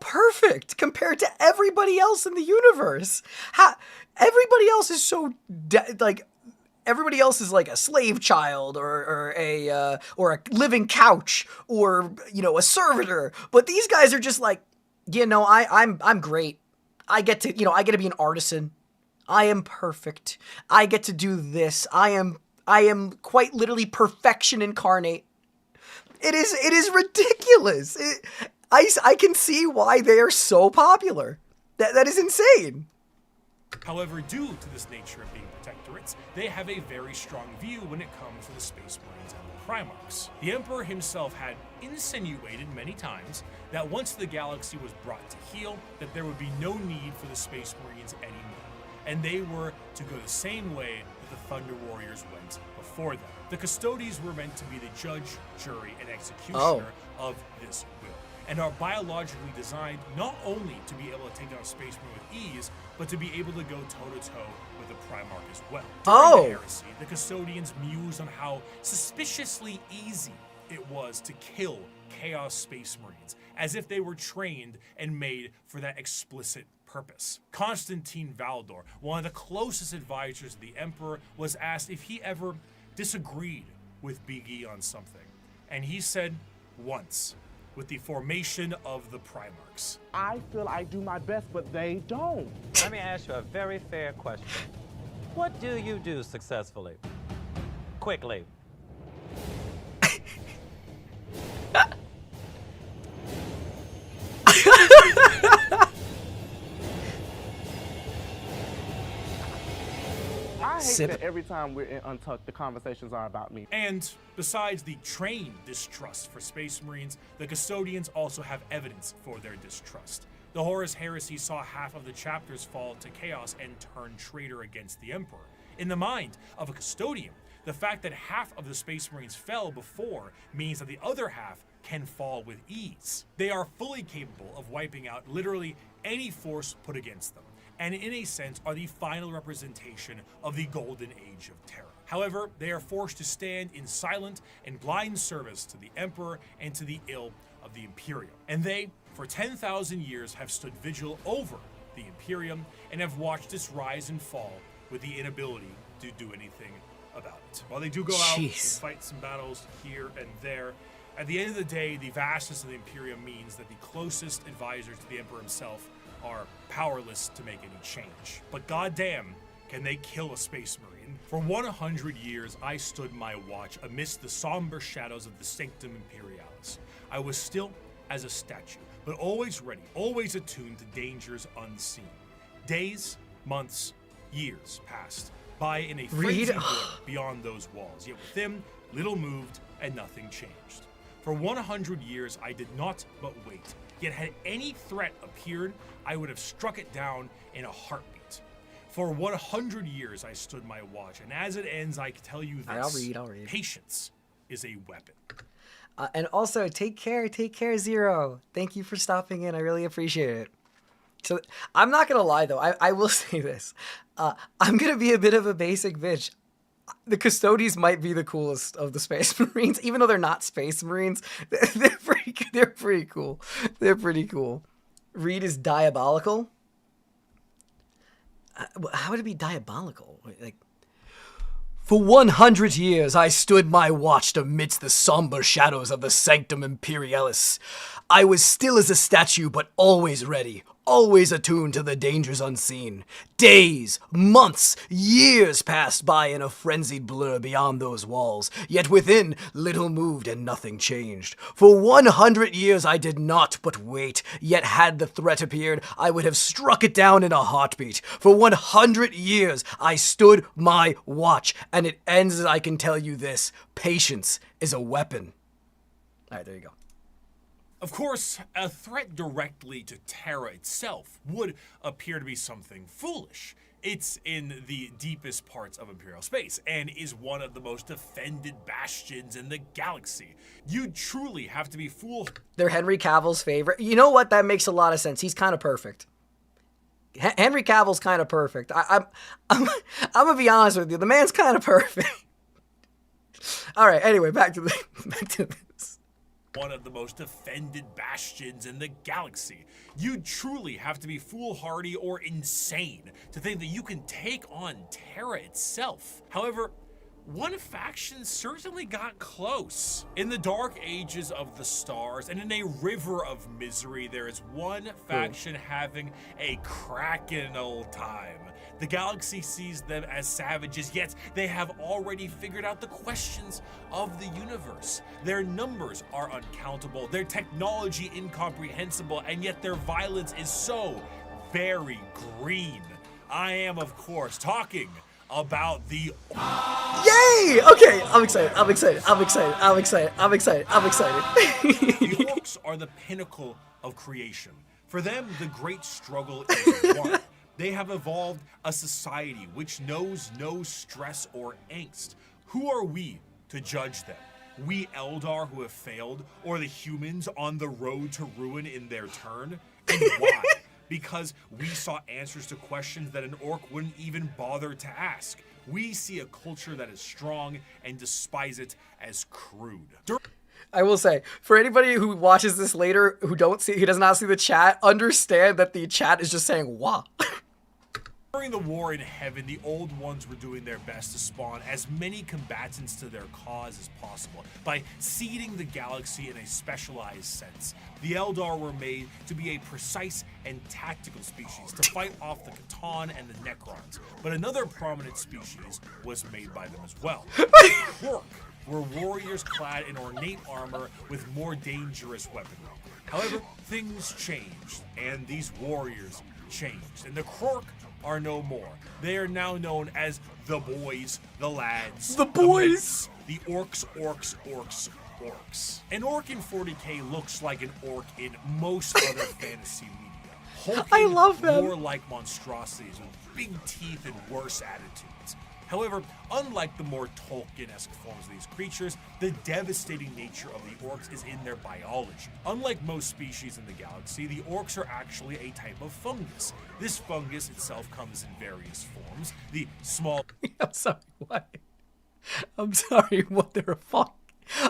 perfect compared to everybody else in the universe. Everybody else is so everybody else is like a slave child or a living couch or a servitor, but these guys are just like, I'm great. I get to be an artisan. I am perfect. I get to do this. I am quite literally perfection incarnate. It is ridiculous. I can see why they are so popular. That is insane. However, due to this nature of being protectorates, they have a very strong view when it comes to the Space Marines and the Primarchs. The Emperor himself had insinuated many times that once the galaxy was brought to heel, that there would be no need for the Space Marines anymore, and they were to go the same way that the Thunder Warriors went before them. The Custodians were meant to be the judge, jury, and executioner of this will, and are biologically designed not only to be able to take down a Space Marine with ease, but to be able to go toe-to-toe with the Primarch as well. During the heresy, the Custodians mused on how suspiciously easy it was to kill Chaos Space Marines, as if they were trained and made for that explicit purpose. Constantine Valdor, one of the closest advisors of the Emperor, was asked if he ever disagreed with Big E on something, and he said once, with the formation of the Primarchs. I feel I do my best, but they don't. Let me ask you a very fair question. What do you do successfully? Quickly. I hate that every time we're in Untucked, the conversations are about me. And besides the trained distrust for Space Marines, the Custodians also have evidence for their distrust. The Horus Heresy saw half of the chapters fall to chaos and turn traitor against the Emperor. In the mind of a Custodian, the fact that half of the Space Marines fell before means that the other half can fall with ease. They are fully capable of wiping out literally any force put against them, and in a sense are the final representation of the golden age of terror. However, they are forced to stand in silent and blind service to the Emperor and to the ill of the Imperium. And they, for 10,000 years, have stood vigil over the Imperium and have watched its rise and fall with the inability to do anything about it. While they do go out and fight some battles here and there, at the end of the day, the vastness of the Imperium means that the closest advisors to the Emperor himself are powerless to make any change. But goddamn, can they kill a Space Marine? For 100 years, I stood my watch amidst the somber shadows of the Sanctum Imperialis. I was still as a statue, but always ready, always attuned to dangers unseen. Days, months, years passed by in a frenzied blur beyond those walls, yet with them, little moved and nothing changed. For 100 years, I did not but wait. Yet had any threat appeared, I would have struck it down in a heartbeat. For 100 years I stood my watch, and as it ends, I can tell you this. I'll read. Patience is a weapon. And also, take care, Zero. Thank you for stopping in. I really appreciate it. So, I'm not going to lie, though. I will say this. I'm going to be a bit of a basic bitch. The Custodians might be the coolest of the Space Marines, even though they're not Space Marines. They're pretty cool. They're pretty cool. Reed is diabolical. How would it be diabolical? Like, for 100 years I stood my watch amidst the somber shadows of the Sanctum Imperialis. I was still as a statue, but always ready, always attuned to the dangers unseen. Days, months, years passed by in a frenzied blur beyond those walls, yet within little moved and nothing changed. For 100 years I did not but wait, yet had the threat appeared, I would have struck it down in a heartbeat. For 100 years I stood my watch, and it ends as I can tell you this: patience is a weapon. All right, there you go. Of course, a threat directly to Terra itself would appear to be something foolish. It's in the deepest parts of Imperial space and is one of the most defended bastions in the galaxy. You'd truly have to be fooled. They're Henry Cavill's favorite. You know what? That makes a lot of sense. He's kind of perfect. Henry Cavill's kind of perfect. I'm gonna be honest with you. The man's kind of perfect. All right. Anyway, back to this. One of the most defended bastions in the galaxy. You'd truly have to be foolhardy or insane to think that you can take on Terra itself. However, one faction certainly got close. In the dark ages of the stars and in a river of misery, there is one faction having a cracking old time. The galaxy sees them as savages, yet they have already figured out the questions of the universe. Their numbers are uncountable, their technology incomprehensible, and yet their violence is so very green. I am, of course, talking about the... Yay! Okay, I'm excited. The orcs are the pinnacle of creation. For them, the great struggle is won. They have evolved a society which knows no stress or angst. Who are we to judge them? We Eldar who have failed, or the humans on the road to ruin in their turn? And why? Because we saw answers to questions that an orc wouldn't even bother to ask. We see a culture that is strong and despise it as crude. I will say, for anybody who watches this later who does not see the chat, understand that the chat is just saying wah. During the war in heaven, the Old Ones were doing their best to spawn as many combatants to their cause as possible by seeding the galaxy in a specialized sense. The Eldar were made to be a precise and tactical species to fight off the Catan and the Necrons, but another prominent species was made by them as well. Orc were warriors clad in ornate armor with more dangerous weaponry. However, things changed, and these warriors changed, and the Krork are no more. They are now known as the boys, the lads, the boys, the orcs. An orc in 40k looks like an orc in most other fantasy media. Hulking, I love them. More like monstrosities with big teeth and worse attitudes. However, unlike the more Tolkien-esque forms of these creatures, the devastating nature of the orcs is in their biology. Unlike most species in the galaxy, the orcs are actually a type of fungus. This fungus itself comes in various forms. The small... I'm sorry, what? I'm sorry, what, they're a fuck?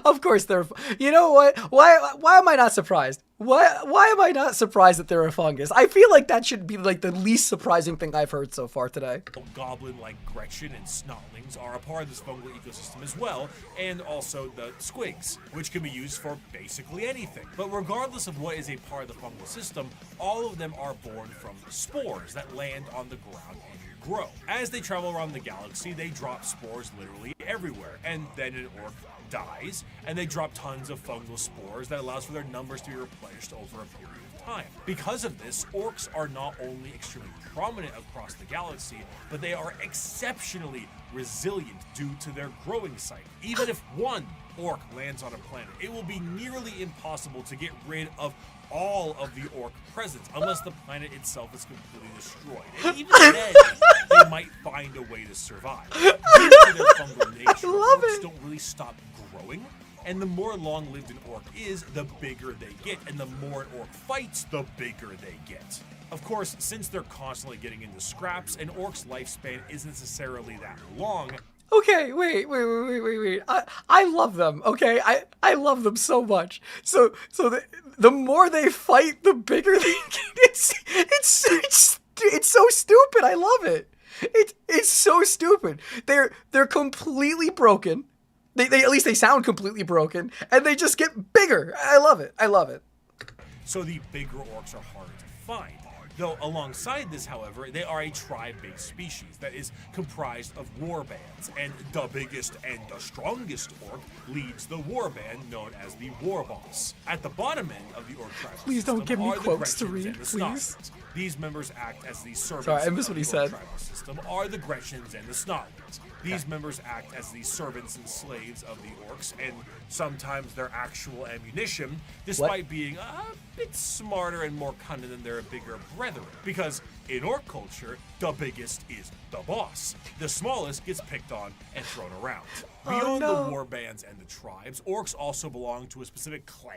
Of course they're... You know what? Why am I not surprised? Why am I not surprised that they're a fungus? I feel like that should be like the least surprising thing I've heard so far today. Goblin like Gretchen and Snotlings are a part of this fungal ecosystem as well, and also the squigs, which can be used for basically anything. But regardless of what is a part of the fungal system, all of them are born from spores that land on the ground and grow. As they travel around the galaxy, they drop spores literally everywhere, and then an orc dies, and they drop tons of fungal spores that allows for their numbers to be replenished over a period of time. Because of this, orcs are not only extremely prominent across the galaxy, but they are exceptionally resilient due to their growing cycle. Even if one orc lands on a planet, it will be nearly impossible to get rid of all of the orc presence unless the planet itself is completely destroyed. And even then, they might find a way to survive. Due to their fungal nature, orcs don't really stop growing, and the more long-lived an orc is, the bigger they get, and the more an orc fights, the bigger they get. Of course, since they're constantly getting into scraps, an orc's lifespan isn't necessarily that long. Okay, wait. I love them, okay? I love them so much. So the more they fight, the bigger they get. It's so stupid. I love it. It's so stupid. They're completely broken. They at least they sound completely broken, and they just get bigger. I love it. So the bigger orcs are harder to find. Though alongside this, however, they are a tribe-based species that is comprised of war bands, and the biggest and the strongest orc leads the war band known as the war boss. At the bottom end of the orc tribal Please don't system give me are the quotes to Gretchens read, and the please. Snotlings. These members act as the servants Sorry, I of missed what he the orc said. tribal system are the Gretchens and the Snotlings. These members act as the servants and slaves of the orcs, and sometimes their actual ammunition, despite being a bit smarter and more cunning than their bigger brethren. Because in orc culture, the biggest is the boss. The smallest gets picked on and thrown around. Beyond the war bands and the tribes, orcs also belong to a specific clan.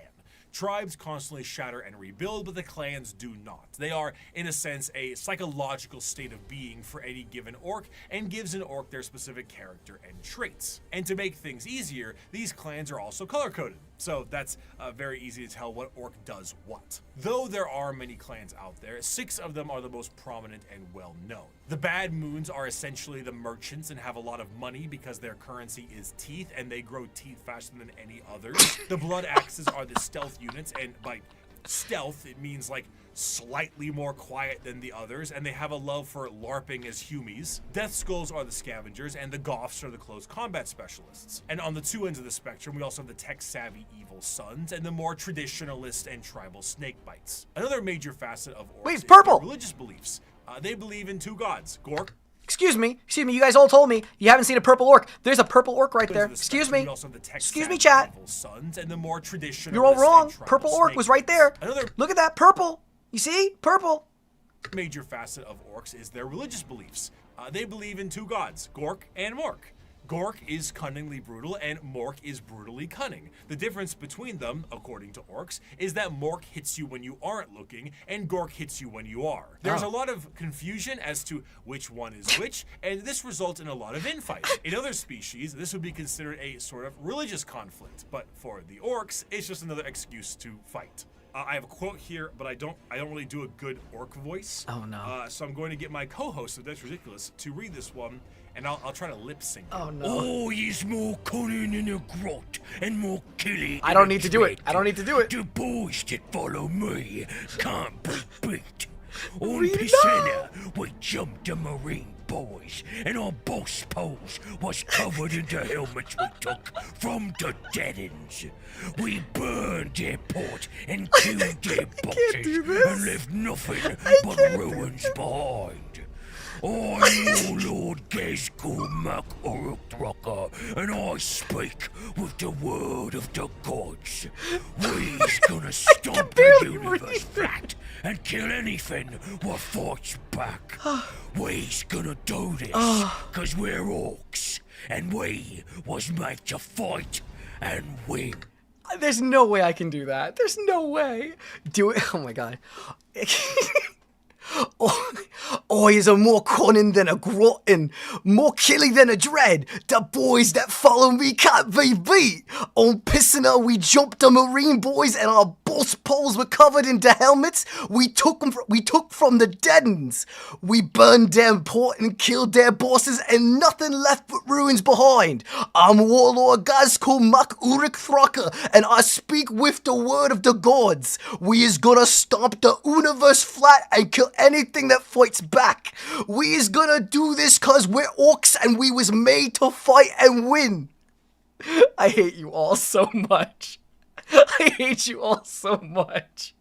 Tribes constantly shatter and rebuild, but the clans do not. They are, in a sense, a psychological state of being for any given orc, and gives an orc their specific character and traits. And to make things easier, these clans are also color-coded, so that's very easy to tell what orc does what. Though there are many clans out there, 6 of them are the most prominent and well-known. The Bad Moons are essentially the merchants and have a lot of money because their currency is teeth, and they grow teeth faster than any others. The Blood Axes are the stealth units, and by stealth, it means like slightly more quiet than the others, and they have a love for LARPing as humies. Death Skulls are the scavengers, and the Goths are the close combat specialists. And on the 2 ends of the spectrum, we also have the tech-savvy Evil Sons, and the more traditionalist and tribal Snakebites. Another major facet of orcs Wait, it's is their purple! religious beliefs. They believe in 2 gods, Gork. Excuse me, you guys all told me you haven't seen a purple orc. There's a purple orc right there. Excuse me. Excuse me, chat. Evil Sons, and the more traditional. You're all wrong. Purple orc was right there. Another Look at that, purple. You see? Purple. major facet of orcs is their religious beliefs. They believe in 2 gods, Gork and Mork. Gork is cunningly brutal, and Mork is brutally cunning. The difference between them, according to orcs, is that Mork hits you when you aren't looking, and Gork hits you when you are. There's a lot of confusion as to which one is which, and this results in a lot of infighting. In other species, this would be considered a sort of religious conflict, but for the orcs, it's just another excuse to fight. I have a quote here, but I don't really do a good orc voice. Oh, no. So I'm going to get my co-host of That's Ridiculous to read this one, and I'll try to lip sync it. Oh no. Oh, he's more cunning in a grot and more killing. I don't need to do it. I don't need to do it. The boys that follow me can't be beat. On Read it Pisana, we jumped the Marine boys, and our boss pose was covered in the helmets we took from the dead-ends. We burned their port and killed their bosses and left nothing but ruins behind. I'm your Lord Gezgul Mac Uruk-Drucker, and I speak with the word of the gods. We's gonna stomp the barely universe read. flat and kill anything what fights back. We's gonna do this, cause we're orcs, and we was made to fight and win. There's no way I can do that. There's no way. Do it. Oh my god. Oh, he's a more cunning than a glutton, more killing than a dread. The boys that follow me can't be beat. On Pisana, we jumped the Marine boys, and our boss poles were covered in the helmets. We took from the dead-ends. We burned their port and killed their bosses, and nothing left but ruins behind. I'm Warlord Gazkul Mak Uruk-Thrucker, and I speak with the word of the gods. We is gonna stomp the universe flat and kill anything that fights back. We is gonna do this cause we're orcs and we was made to fight and win. I hate you all so much. I hate you all so much.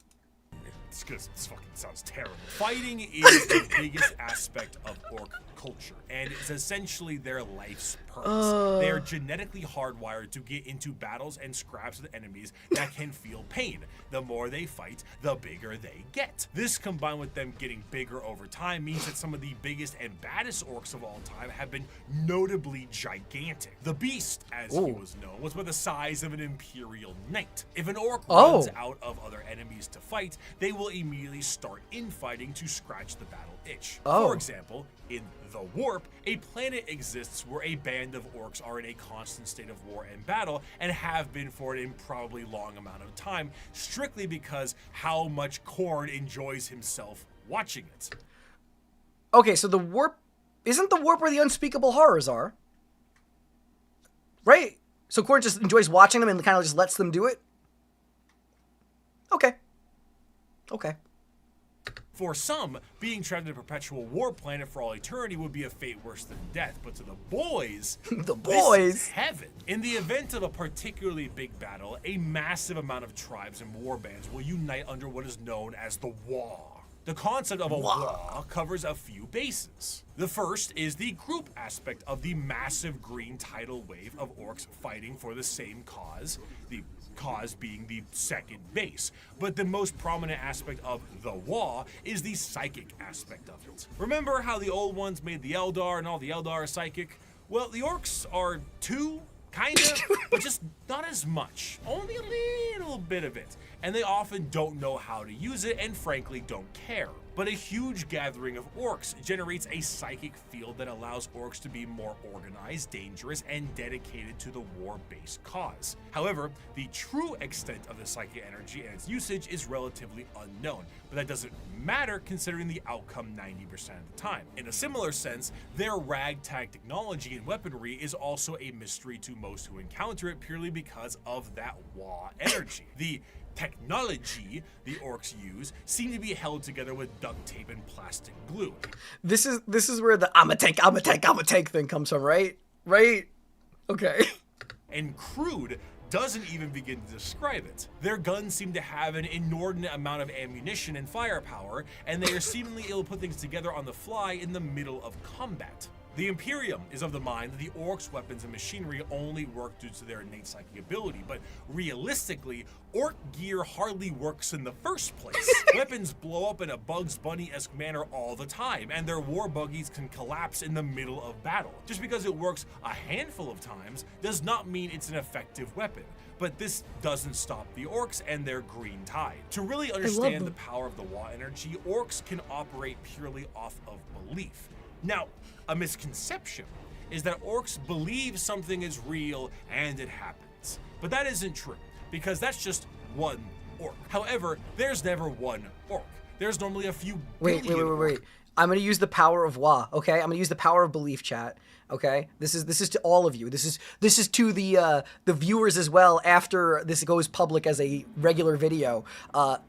It's because this fucking sounds terrible. Fighting is the biggest aspect of orc culture, and it's essentially their life's purpose. They are genetically hardwired to get into battles and scraps with enemies that can feel pain. The more they fight, the bigger they get. This, combined with them getting bigger over time, means that some of the biggest and baddest orcs of all time have been notably gigantic. The Beast, as he was known, was about the size of an Imperial Knight. If an orc runs out of other enemies to fight, they will immediately start infighting to scratch the battle itch. For example, in The Warp, a planet exists where a band of orcs are in a constant state of war and battle, and have been for an improbably long amount of time, strictly because how much Khorne enjoys himself watching it. Okay, so the warp isn't the warp where the unspeakable horrors are, right? So Khorne just enjoys watching them and kind of just lets them do it. Okay. For some, being trapped in a perpetual war planet for all eternity would be a fate worse than death, but to the boys, The this boys. is heaven. In the event of a particularly big battle, a massive amount of tribes and warbands will unite under what is known as the Wa. The concept of a Wa covers a few bases. The first is the group aspect of the massive green tidal wave of orcs fighting for the same cause, the cause being the second base. But the most prominent aspect of the Wa is the psychic aspect of it. Remember how the old ones made the Eldar and all the Eldar are psychic? Well, the orcs are too, kind of, but just not as much. Only a little bit of it. And they often don't know how to use it and frankly don't care. But a huge gathering of orcs generates a psychic field that allows orcs to be more organized, dangerous, and dedicated to the war-based cause. However, the true extent of the psychic energy and its usage is relatively unknown, but that doesn't matter considering the outcome 90% of the time. In a similar sense, their ragtag technology and weaponry is also a mystery to most who encounter it purely because of that Wa energy. The technology the orcs use seem to be held together with duct tape and plastic glue. This is where the I'm a tank thing comes from, right? Right? Okay. And crude doesn't even begin to describe it. Their guns seem to have an inordinate amount of ammunition and firepower, and they are seemingly able to put things together on the fly in the middle of combat. The Imperium is of the mind that the orcs' weapons and machinery only work due to their innate psychic ability, but realistically, orc gear hardly works in the first place. Weapons blow up in a Bugs Bunny-esque manner all the time, and their war buggies can collapse in the middle of battle. Just because it works a handful of times does not mean it's an effective weapon. But this doesn't stop the orcs and their green tide. To really understand the power of the Wa energy, orcs can operate purely off of belief. Now, a misconception is that orcs believe something is real and it happens. But that isn't true, because that's just one orc. However, there's never one orc. There's normally a few billion Wait. I'm gonna use the power of Wa, okay? I'm gonna use the power of belief, chat. Okay? This is to all of you. This is to the viewers as well after this goes public as a regular video.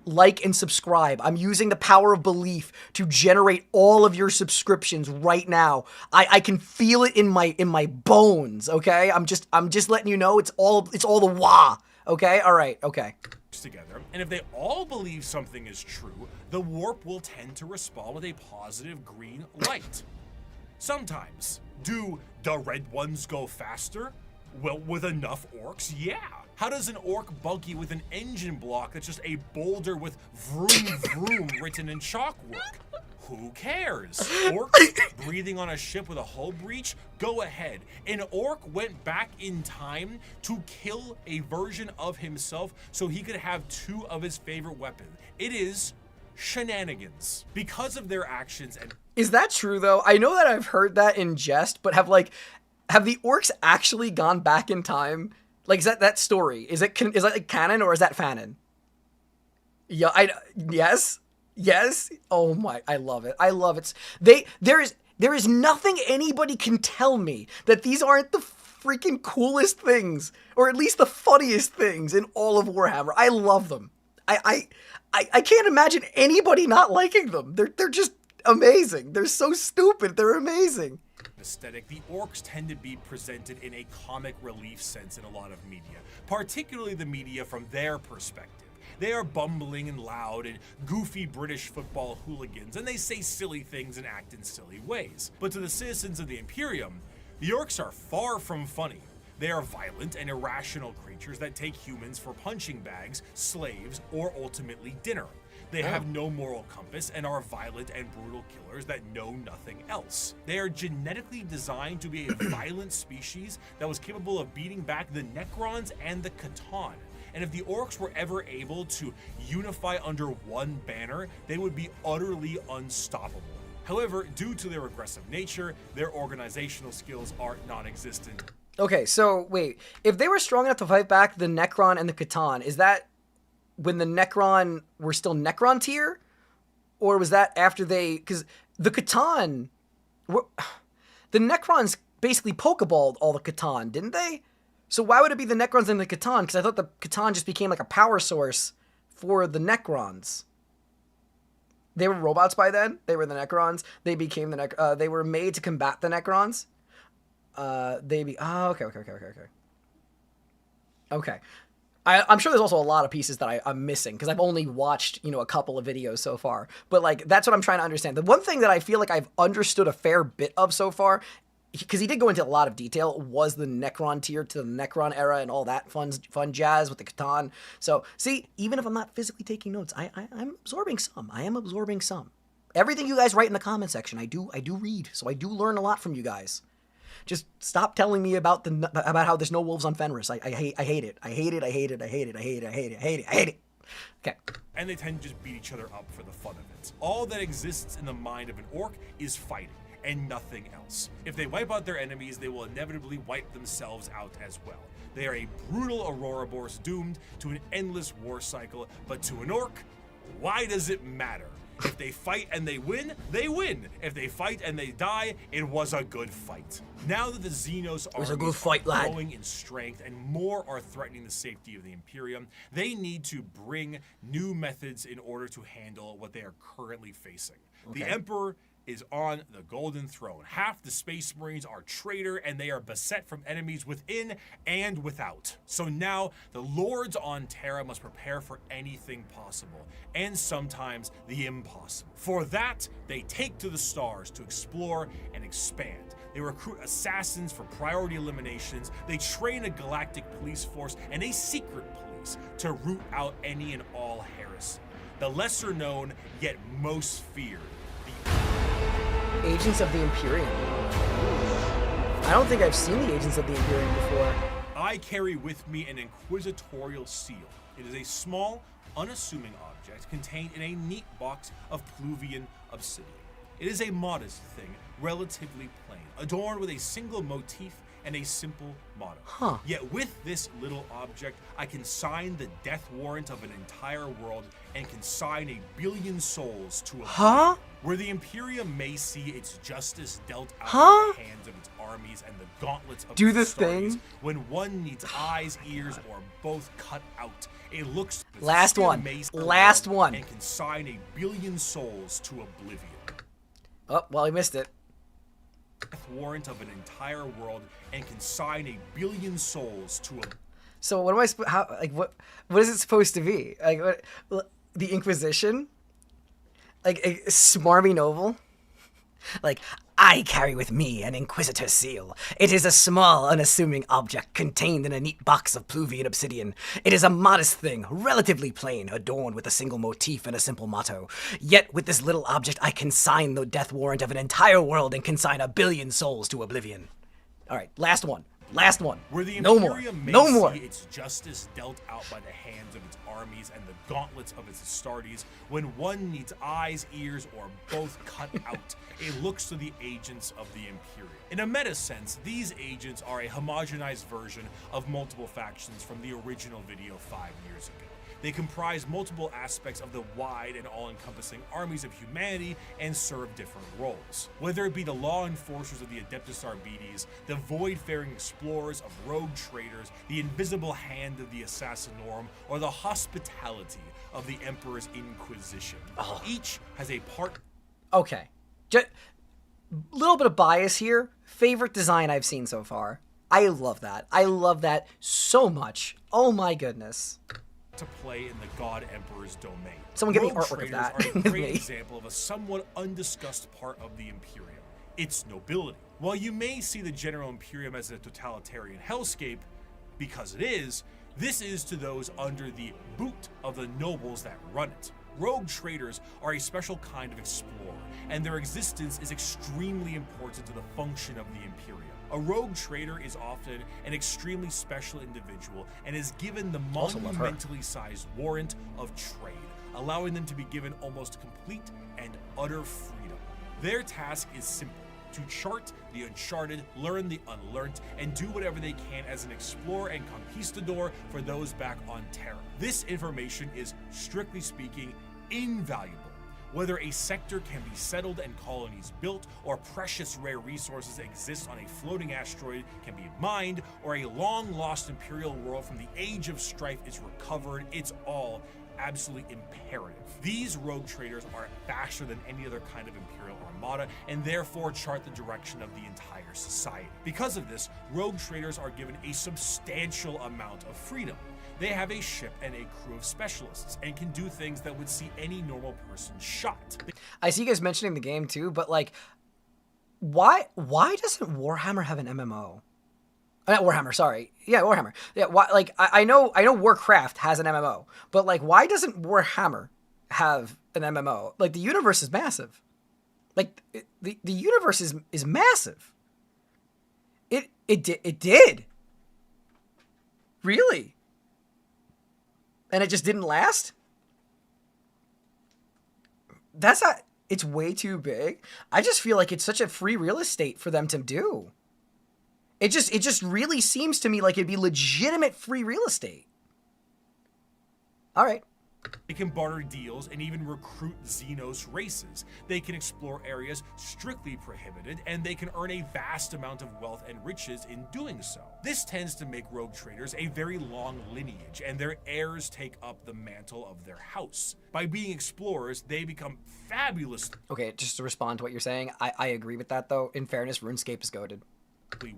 Like and subscribe. I'm using the power of belief to generate all of your subscriptions right now. I can feel it in my bones, okay? I'm just letting you know it's all the Wa. Okay? Alright, okay. Together, and if they all believe something is true, the warp will tend to respond with a positive green light. Sometimes. Do the red ones go faster? Well, with enough orcs, yeah. How does an orc buggy with an engine block that's just a boulder with vroom vroom written in chalk work? Who cares? Orcs breathing on a ship with a hull breach? Go ahead. An orc went back in time to kill a version of himself so he could have two of his favorite weapons. It is shenanigans. Because of their actions and... Is that true though? I know that I've heard that in jest, but have the orcs actually gone back in time? Like, is that story? Is that like canon or is that fanon? Yeah, yes. Oh my, I love it. I love it. There is nothing anybody can tell me that these aren't the freaking coolest things, or at least the funniest things in all of Warhammer. I love them. I can't imagine anybody not liking them. They're just amazing. They're so stupid. They're amazing. Aesthetic, the orcs tend to be presented in a comic relief sense in a lot of media, particularly the media from their perspective. They are bumbling and loud and goofy British football hooligans, and they say silly things and act in silly ways. But to the citizens of the Imperium, the orcs are far from funny. They are violent and irrational creatures that take humans for punching bags, slaves, or ultimately dinner. They have no moral compass and are violent and brutal killers that know nothing else. They are genetically designed to be a violent species that was capable of beating back the Necrons and the Catan. And if the orcs were ever able to unify under one banner, they would be utterly unstoppable. However, due to their aggressive nature, their organizational skills are non-existent. Okay, so wait. If they were strong enough to fight back the Necron and the Catan, is that when the Necron were still Necron tier? Or was that after they... Because the Catan... The Necrons basically Pokeballed all the Catan, didn't they? So why would it be the Necrons and the Catan? Because I thought the Catan just became like a power source for the Necrons. They were robots by then. They were the Necrons. They became the they were made to combat the Necrons. Okay. I'm sure there's also a lot of pieces that I'm missing because I've only watched, a couple of videos so far. But like, that's what I'm trying to understand. The one thing that I feel like I've understood a fair bit of so far, because he did go into a lot of detail, was the Necron tier to the Necron era and all that fun jazz with the Catan. So, see, even if I'm not physically taking notes, I'm absorbing some. I am absorbing some. Everything you guys write in the comment section, I do read. So I do learn a lot from you guys. Just stop telling me about how there's no wolves on Fenris. I hate it. I hate it. I hate it. I hate it. I hate it. I hate it. I hate it. I hate it. Okay. And they tend to just beat each other up for the fun of it. All that exists in the mind of an orc is fighting, and nothing else. If they wipe out their enemies, they will inevitably wipe themselves out as well. They are a brutal Ouroboros doomed to an endless war cycle, but to an orc, why does it matter? If they fight and they win, they win. If they fight and they die, it was a good fight. Now that the Xenos are growing in strength and more are threatening the safety of the Imperium, they need to bring new methods in order to handle what they are currently facing. Okay. The Emperor is on the Golden Throne. Half the Space Marines are traitor, and they are beset from enemies within and without. So now, the Lords on Terra must prepare for anything possible, and sometimes the impossible. For that, they take to the stars to explore and expand. They recruit assassins for priority eliminations, they train a galactic police force and a secret police to root out any and all heresy. The lesser known, yet most feared, Agents of the Imperium. I don't think I've seen the Agents of the Imperium before. I carry with me an inquisitorial seal. It is a small, unassuming object contained in a neat box of Pluvian obsidian. It is a modest thing, relatively plain, adorned with a single motif and a simple motto. Yet with this little object, I can sign the death warrant of an entire world and can sign 1 billion souls to a where the Imperium may see its justice dealt out by the hands of its armies and the gauntlets of its Astartes. When one needs eyes, ears, or both cut out, it looks last one and can sign 1 billion souls to oblivion. Oh, well, he missed it. Warrant of an entire world and can sign 1 billion souls to a. So what am I what is it supposed to be? Like what, the Inquisition? Like a smarmy noble? Like, I carry with me an Inquisitor seal. It is a small, unassuming object contained in a neat box of Pluvian obsidian. It is a modest thing, relatively plain, adorned with a single motif and a simple motto. Yet with this little object, I can sign the death warrant of an entire world and consign 1 billion souls to oblivion. All right, last one. Where the no Imperium more. May see its justice dealt out by the hands of its armies and the gauntlets of its Astartes, when one needs eyes, ears, or both cut out, it looks to the agents of the Imperium. In a meta sense, these agents are a homogenized version of multiple factions from the original video 5 years ago. They comprise multiple aspects of the wide and all-encompassing armies of humanity and serve different roles. Whether it be the law enforcers of the Adeptus Arbites, the void-faring explorers of rogue traders, the invisible hand of the Assassinorum, or the hospitality of the Emperor's Inquisition. Each has a part... Okay. Just a little bit of bias here. Favorite design I've seen so far. I love that. I love that so much. Oh my goodness. To play in the God Emperor's domain. Someone give me Rogue artwork of that. Traders are a great example of a somewhat undiscussed part of the Imperium, its nobility. While you may see the General Imperium as a totalitarian hellscape, because it is, this is to those under the boot of the nobles that run it. Rogue traders are a special kind of explorer, and their existence is extremely important to the function of the Imperium. A rogue trader is often an extremely special individual and is given the monumentally sized warrant of trade, allowing them to be given almost complete and utter freedom. Their task is simple: to chart the uncharted, learn the unlearned, and do whatever they can as an explorer and conquistador for those back on Terra. This information is, strictly speaking, invaluable. Whether a sector can be settled and colonies built, or precious rare resources exist on a floating asteroid can be mined, or a long-lost Imperial world from the Age of Strife is recovered, it's all absolutely imperative. These rogue traders are faster than any other kind of Imperial armada and therefore chart the direction of the entire society. Because of this, rogue traders are given a substantial amount of freedom. They have a ship and a crew of specialists and can do things that would see any normal person shot. I see you guys mentioning the game too, but like, why doesn't Warhammer have an MMO? Not Warhammer, sorry. Yeah, Warhammer. Yeah, why? Like, I know Warcraft has an MMO, but like, why doesn't Warhammer have an MMO? Like, the universe is massive. Like, the universe is massive. It did. Really? And it just didn't last? That's not... It's way too big. I just feel like it's such a free real estate for them to do. It just really seems to me like it'd be legitimate free real estate. All right. They can barter deals and even recruit Xenos races. They can explore areas strictly prohibited, and they can earn a vast amount of wealth and riches in doing so. This tends to make rogue traders a very long lineage, and their heirs take up the mantle of their house. By being explorers, they become fabulous. Okay, just to respond to what you're saying, I agree with that, though. In fairness, RuneScape is goated.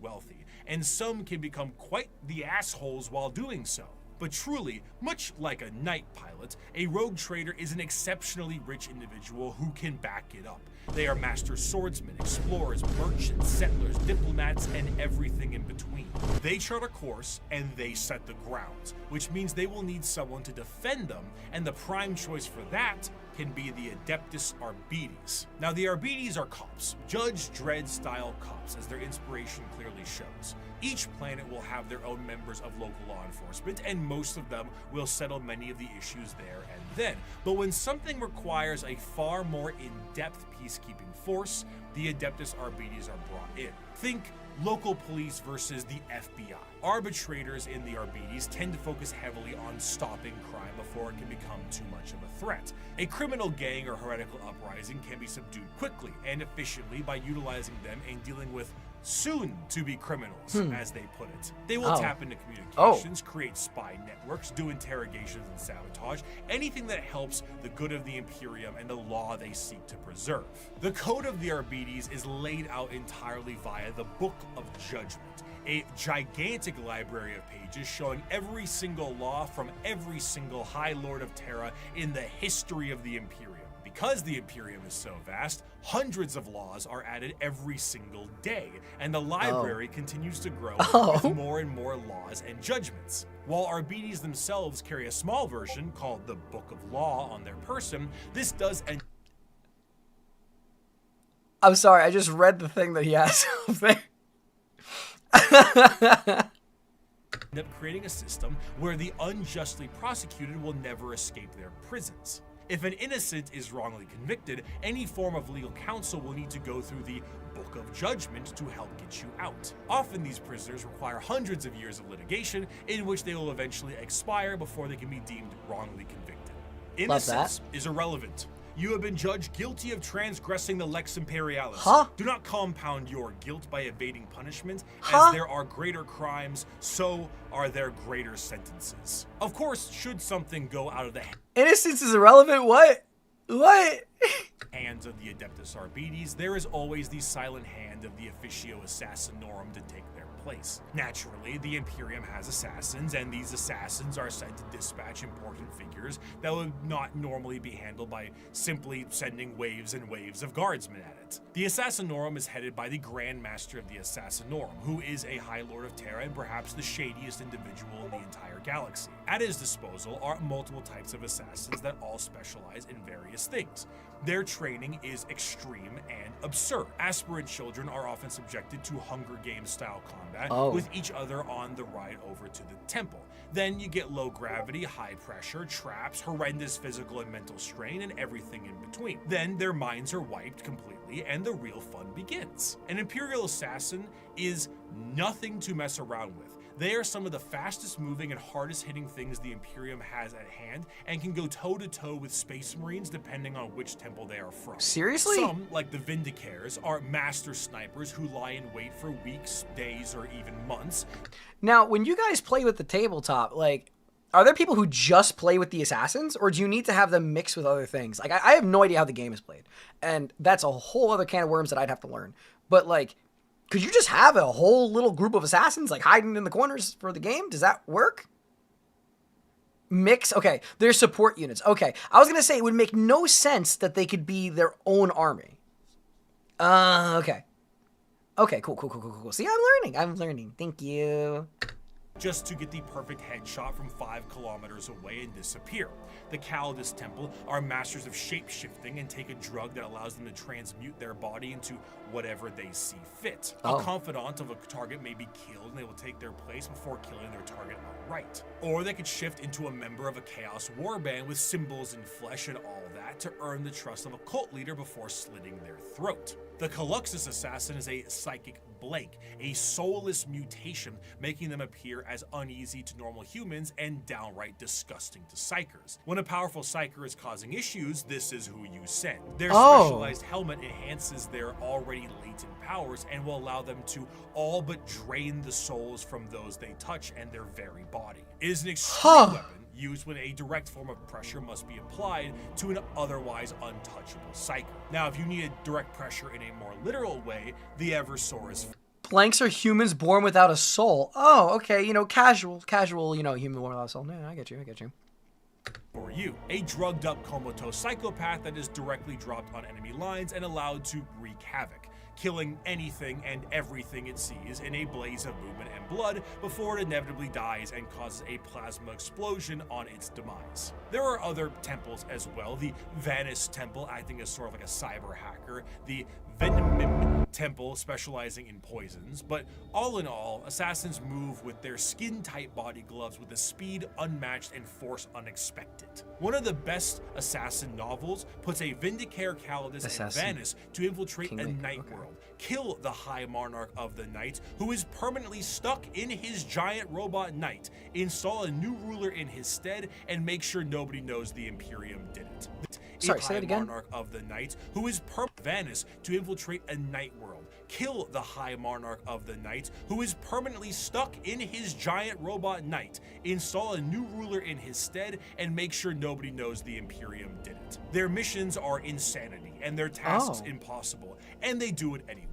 Wealthy, and some can become quite the assholes while doing so. But truly, much like a night pilot, a rogue trader is an exceptionally rich individual who can back it up. They are master swordsmen, explorers, merchants, settlers, diplomats, and everything in between. They chart a course and they set the grounds, which means they will need someone to defend them, and the prime choice for that can be the Adeptus Arbites. Now, the Arbites are cops, Judge Dredd style cops, as their inspiration clearly shows. Each planet will have their own members of local law enforcement, and most of them will settle many of the issues there and then. But when something requires a far more in-depth peacekeeping force, the Adeptus Arbites are brought in. Think local police versus the FBI. Arbitrators in the Arbites tend to focus heavily on stopping crime before it can become too much of a threat. A criminal gang or heretical uprising can be subdued quickly and efficiently by utilizing them and dealing with soon-to-be criminals, as they put it. They will tap into communications, create spy networks, do interrogations and sabotage, anything that helps the good of the Imperium and the law they seek to preserve. The Code of the Arbites is laid out entirely via the Book of Judgment, a gigantic library of pages showing every single law from every single High Lord of Terra in the history of the Imperium. Because the Imperium is so vast, hundreds of laws are added every single day, and the library continues to grow with more and more laws and judgments. While Arbites themselves carry a small version called the Book of Law on their person, this does I'm sorry, I just read the thing that he has up there. end up creating a system where the unjustly prosecuted will never escape their prisons. If an innocent is wrongly convicted, any form of legal counsel will need to go through the Book of Judgment to help get you out. Often these prisoners require hundreds of years of litigation, in which they will eventually expire before they can be deemed wrongly convicted. Innocence is irrelevant. You have been judged guilty of transgressing the Lex Imperialis. Do not compound your guilt by evading punishment, as there are greater crimes, so are there greater sentences. Of course, should something go out of the Innocence is irrelevant? What? hands of the Adeptus Arbites, there is always the silent hand of the Officio Assassinorum to take their place. Naturally, the Imperium has assassins, and these assassins are sent to dispatch important figures that would not normally be handled by simply sending waves and waves of guardsmen at it. The Assassinorum is headed by the Grand Master of the Assassinorum, who is a High Lord of Terra and perhaps the shadiest individual in the entire galaxy. At his disposal are multiple types of assassins that all specialize in various things. Their training is extreme and absurd. Aspirant children are often subjected to Hunger Games style combat with each other on the ride over to the temple. Then you get low gravity, high pressure, traps, horrendous physical and mental strain, and everything in between. Then their minds are wiped completely and the real fun begins. An Imperial assassin is nothing to mess around with. They are some of the fastest moving and hardest hitting things the Imperium has at hand and can go toe to toe with Space Marines depending on which temple they are from. Seriously? Some, like the Vindicares, are master snipers who lie in wait for weeks, days, or even months. Now, when you guys play with the tabletop, like, are there people who just play with the assassins, or do you need to have them mix with other things? Like, I have no idea how the game is played, and that's a whole other can of worms that I'd have to learn. But, like, could you just have a whole little group of assassins, like, hiding in the corners for the game? Does that work? Mix? Okay, they're support units. Okay, I was going to say it would make no sense that they could be their own army. Okay. Okay, cool. See, I'm learning. Thank you. Just to get the perfect headshot from 5 kilometers away and disappear. The Calidus Temple are masters of shape-shifting and take a drug that allows them to transmute their body into whatever they see fit. A confidant of a target may be killed and they will take their place before killing their target outright. Or they could shift into a member of a Chaos Warband with symbols and flesh and all that to earn the trust of a cult leader before slitting their throat. The Caluxus Assassin is a psychic blank, a soulless mutation, making them appear as uneasy to normal humans and downright disgusting to psychers. When a powerful psyker is causing issues, this is who you send. Their specialized helmet enhances their already latent powers and will allow them to all but drain the souls from those they touch and their very body. It is an extreme weapon used when a direct form of pressure must be applied to an otherwise untouchable psyker. Now, if you need a direct pressure in a more literal way, the Eversaurus. Blanks are humans born without a soul. Oh, okay, you know, casual, you know, human born without a soul. Yeah, I get you. For you, a drugged up comatose psychopath that is directly dropped on enemy lines and allowed to wreak havoc, killing anything and everything it sees in a blaze of movement and blood before it inevitably dies and causes a plasma explosion on its demise. There are other temples as well, the Vanus Temple acting as sort of like a cyber hacker, the Venomim Temple specializing in poisons, but all in all, assassins move with their skin-tight body gloves with a speed unmatched and force unexpected. One of the best assassin novels puts a Vindicare Calidus and Vanus to infiltrate a night world, kill the High Monarch of the Night, who is permanently stuck in his giant robot knight, install a new ruler in his stead, and make sure nobody knows the Imperium did it. Sorry, say it again. Monarch of the Night, who is Vanus to infiltrate a night world, kill the High Monarch of the Night, who is permanently stuck in his giant robot knight, install a new ruler in his stead, and make sure nobody knows the Imperium did it. Their missions are insanity, and their tasks impossible, and they do it anyway.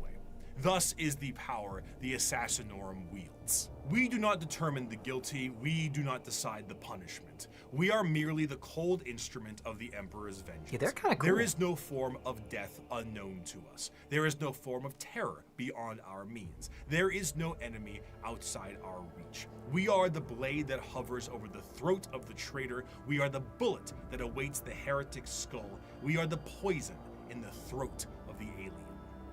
Thus is the power the Assassinorum wields. We do not determine the guilty, we do not decide the punishment. We are merely the cold instrument of the Emperor's vengeance. Yeah, they're kind of cool. There is no form of death unknown to us. There is no form of terror beyond our means. There is no enemy outside our reach. We are the blade that hovers over the throat of the traitor. We are the bullet that awaits the heretic's skull. We are the poison in the throat of the alien.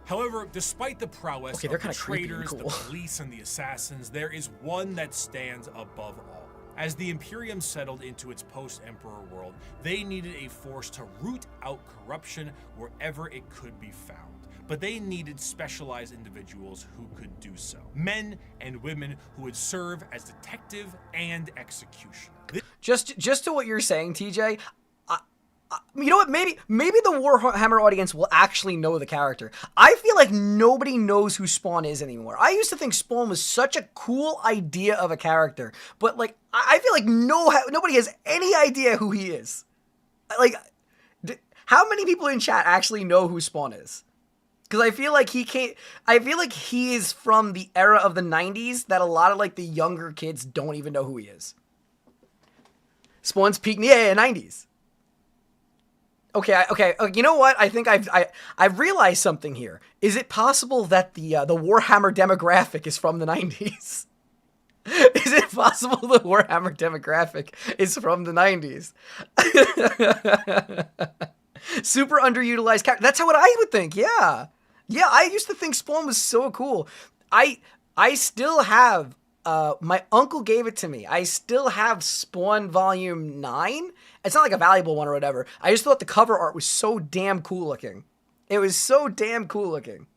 However, despite the prowess of the traitors, the police, and the assassins, there is one that stands above all. As the Imperium settled into its post-Emperor world, they needed a force to root out corruption wherever it could be found. But they needed specialized individuals who could do so. Men and women who would serve as detective and executioner. Just to what you're saying, TJ, you know what? Maybe the Warhammer audience will actually know the character. I feel like nobody knows who Spawn is anymore. I used to think Spawn was such a cool idea of a character, but like I feel like nobody has any idea who he is. Like, how many people in chat actually know who Spawn is? Because I feel like he is from the era of the 90s that a lot of like the younger kids don't even know who he is. Spawn's peak, yeah, 90s. Okay, you know what? I think I've realized something here. Is it possible that the Warhammer demographic is from the 90s? Is it possible the Warhammer demographic is from the 90s? Super underutilized character. That's what I would think. Yeah, I used to think Spawn was so cool. I still have. My uncle gave it to me. I still have Spawn Volume 9. It's not like a valuable one or whatever. I just thought the cover art was so damn cool looking. It was so damn cool looking.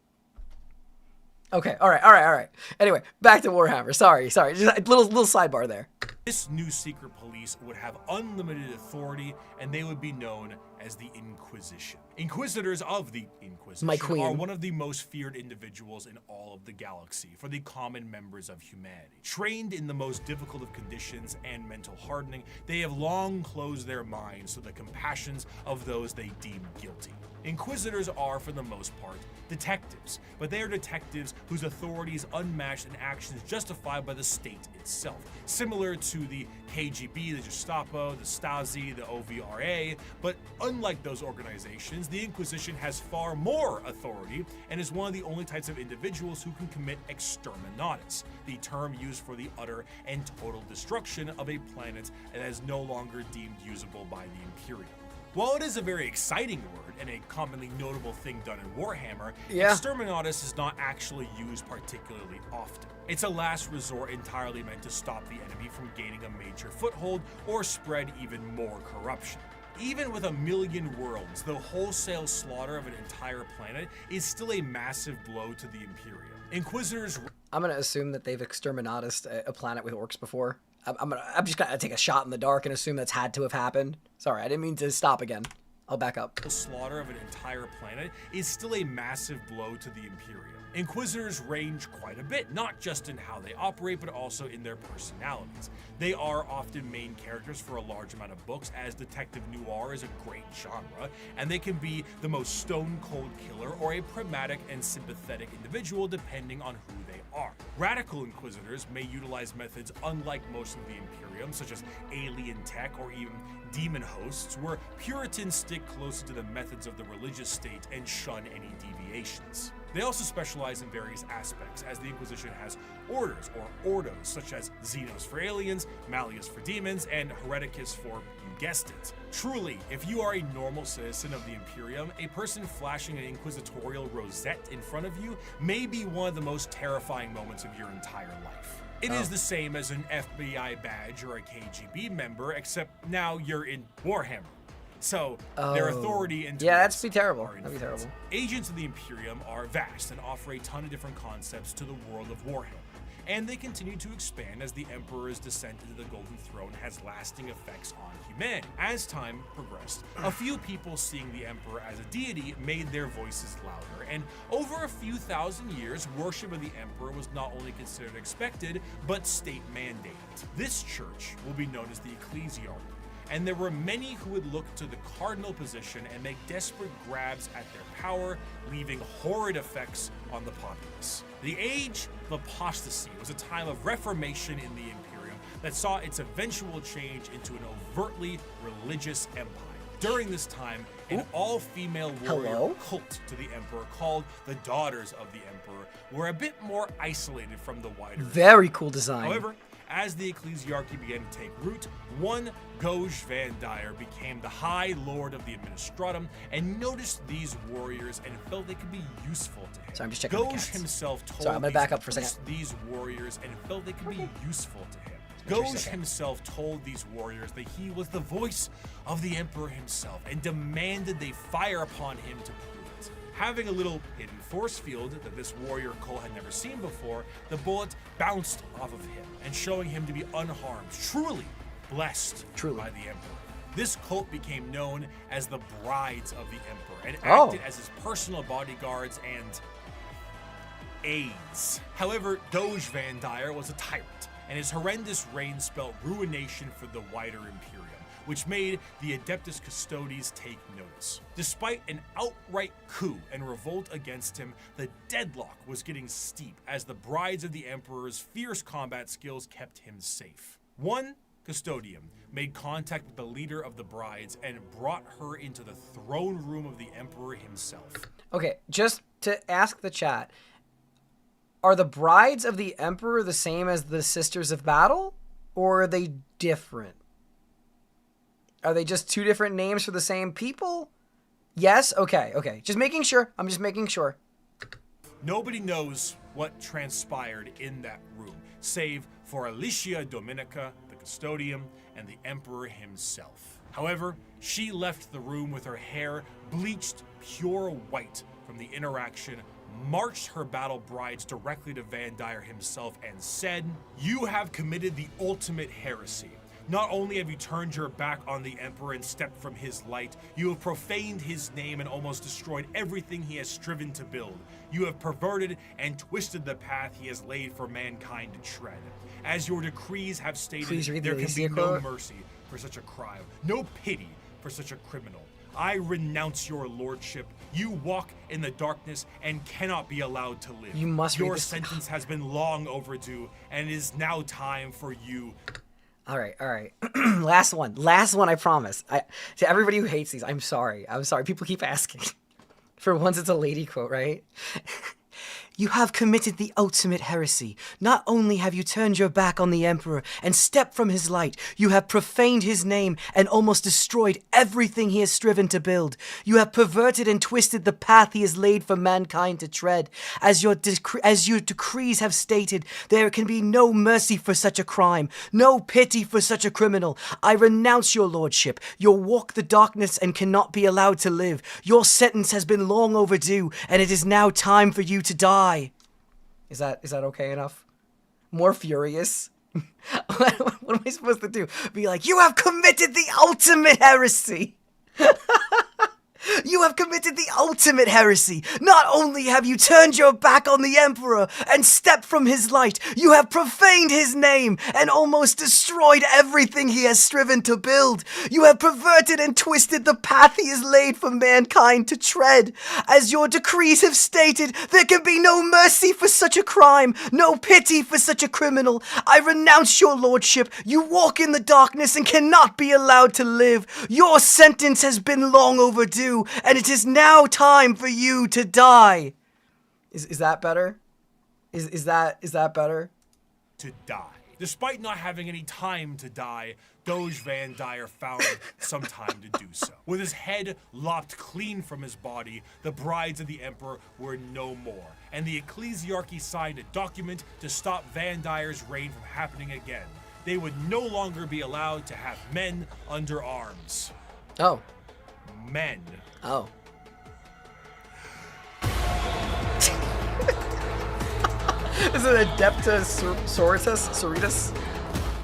Okay, all right. Anyway, back to Warhammer. Sorry. Just a little sidebar there. This new secret police would have unlimited authority, and they would be known as the Inquisition. Inquisitors of the Inquisition My queen. are one of the most feared individuals in all of the galaxy for the common members of humanity. Trained in the most difficult of conditions and mental hardening, they have long closed their minds to the compassions of those they deem guilty. Inquisitors are, for the most part, detectives, but they are detectives whose authority is unmatched and actions justified by the state itself. Similar to the KGB, the Gestapo, the Stasi, the OVRA, but unlike those organizations, the Inquisition has far more authority and is one of the only types of individuals who can commit exterminatus, the term used for the utter and total destruction of a planet that is no longer deemed usable by the Imperium. While it is a very exciting word and a commonly notable thing done in Warhammer, exterminatus is not actually used particularly often. It's a last resort entirely meant to stop the enemy from gaining a major foothold or spread even more corruption. Even with 1 million worlds, the wholesale slaughter of an entire planet is still a massive blow to the Imperium. Inquisitors... I'm gonna assume that they've exterminatus a planet with orcs before. I'm just gonna take a shot in the dark and assume that's had to have happened. Sorry, I didn't mean to stop again. I'll back up. The slaughter of an entire planet is still a massive blow to the Imperium. Inquisitors range quite a bit, not just in how they operate, but also in their personalities. They are often main characters for a large amount of books, as detective noir is a great genre, and they can be the most stone-cold killer or a pragmatic and sympathetic individual depending on who they are. Radical Inquisitors may utilize methods unlike most of the Imperium, such as alien tech or even demon hosts, where Puritans stick closer to the methods of the religious state and shun any deviations. They also specialize in various aspects, as the Inquisition has orders or ordos, such as Xenos for aliens, Malleus for demons, and Hereticus for, you guessed it. Truly, if you are a normal citizen of the Imperium, a person flashing an inquisitorial rosette in front of you may be one of the most terrifying moments of your entire life. It is the same as an FBI badge or a KGB member, except now you're in Warhammer. So, their authority and that'd be terrible. are That'd be terrible. Agents of the Imperium are vast and offer a ton of different concepts to the world of Warhammer, and they continue to expand as the Emperor's descent into the Golden Throne has lasting effects on humanity. As time progressed, a few people seeing the Emperor as a deity made their voices louder, and over a few thousand years, worship of the Emperor was not only considered expected, but state mandated. This church will be known as the Ecclesiarchy, and there were many who would look to the cardinal position and make desperate grabs at their power, leaving horrid effects on the populace. The Age of Apostasy was a time of reformation in the Imperium that saw its eventual change into an overtly religious empire. During this time, an all-female warrior cult to the Emperor called the Daughters of the Emperor were a bit more isolated from the wider. Very cool design. However, as the Ecclesiarchy began to take root, one Goj Van Dyer became the High Lord of the Administratum and noticed these warriors and felt they could be useful to him. Sorry, I'm just checking the Goj cats. himself told Sorry, I'm gonna back up for a second. these warriors and felt they could be useful to him. Wait for a Goj second. himself told these warriors that he was the voice of the Emperor himself and demanded they fire upon him to prove it. Having a little hidden force field that this warrior cult had never seen before, the bullet bounced off of him and showing him to be unharmed, truly blessed by the Emperor. This cult became known as the Brides of the Emperor and acted as his personal bodyguards and aides. However, Goj Van Dyer was a tyrant, and his horrendous reign spelled ruination for the wider Imperium, which made the Adeptus Custodes take notice. Despite an outright coup and revolt against him, the deadlock was getting steep as the Brides of the Emperor's fierce combat skills kept him safe. One custodian made contact with the leader of the Brides and brought her into the throne room of the Emperor himself. Okay, just to ask the chat, are the Brides of the Emperor the same as the Sisters of Battle, or are they different? Are they just two different names for the same people? Yes? Okay. Just making sure. I'm just making sure. Nobody knows what transpired in that room, save for Alicia Dominica, the custodian, and the Emperor himself. However, she left the room with her hair bleached pure white from the interaction, marched her battle brides directly to Van Dyer himself and said, "You have committed the ultimate heresy. Not only have you turned your back on the Emperor and stepped from his light, you have profaned his name and almost destroyed everything he has striven to build. You have perverted and twisted the path he has laid for mankind to tread. As your decrees have stated, there can be no mercy for such a crime, no pity for such a criminal. I renounce your lordship. You walk in the darkness and cannot be allowed to live. You must Your sentence has been long overdue, and it is now time for you. All right. Last one, I promise. To everybody who hates these, I'm sorry. People keep asking. For once, it's a lady quote, right? You have committed the ultimate heresy. Not only have you turned your back on the Emperor and stepped from his light, you have profaned his name and almost destroyed everything he has striven to build. You have perverted and twisted the path he has laid for mankind to tread. As your decrees have stated, there can be no mercy for such a crime, no pity for such a criminal. I renounce your lordship. You walk the darkness and cannot be allowed to live. Your sentence has been long overdue, and it is now time for you to die. Is that okay enough? More furious? What am I supposed to do? Be like, you have committed the ultimate heresy! You have committed the ultimate heresy. Not only have you turned your back on the Emperor and stepped from his light, you have profaned his name and almost destroyed everything he has striven to build. You have perverted and twisted the path he has laid for mankind to tread. As your decrees have stated, there can be no mercy for such a crime, no pity for such a criminal. I renounce your lordship. You walk in the darkness and cannot be allowed to live. Your sentence has been long overdue, and it is now time for you to die. Is that better? Is that better? To die. Despite not having any time to die, Doge Van Dyer found some time to do so. With his head lopped clean from his body, the brides of the Emperor were no more, and the ecclesiarchy signed a document to stop Van Dyer's reign from happening again. They would no longer be allowed to have men under arms. Oh. Men. Oh. Is it Adeptus Sororitas?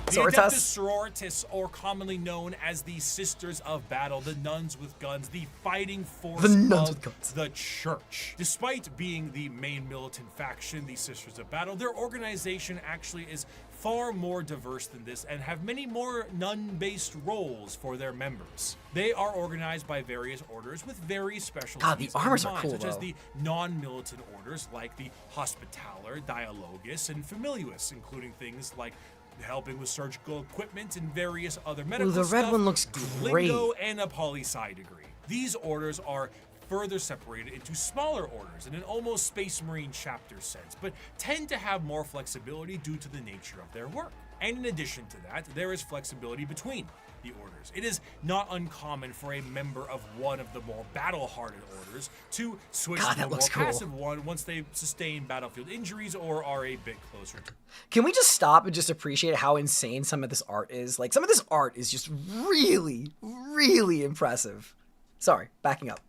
The Adeptus Sororitas, or commonly known as the Sisters of Battle, the nuns with guns, the fighting force of the church. Despite being the main militant faction, the Sisters of Battle, their organization actually is far more diverse than this and have many more nun-based roles for their members. They are organized by various orders with very special the armors are cool, such though. as the non-militant orders like the Hospitaller, Dialogus, and Familius, including things like helping with surgical equipment and various other medical stuff. The red one looks great. Lingo and a poli-sci degree. These orders are further separated into smaller orders in an almost Space Marine chapter sense, but tend to have more flexibility due to the nature of their work. And in addition to that, there is flexibility between the orders. It is not uncommon for a member of one of the more battle-hardened orders to switch to a more passive one once they sustain battlefield injuries or are a bit closer to. Can we just stop and just appreciate how insane some of this art is? Like, some of this art is just really, really impressive. Sorry, backing up.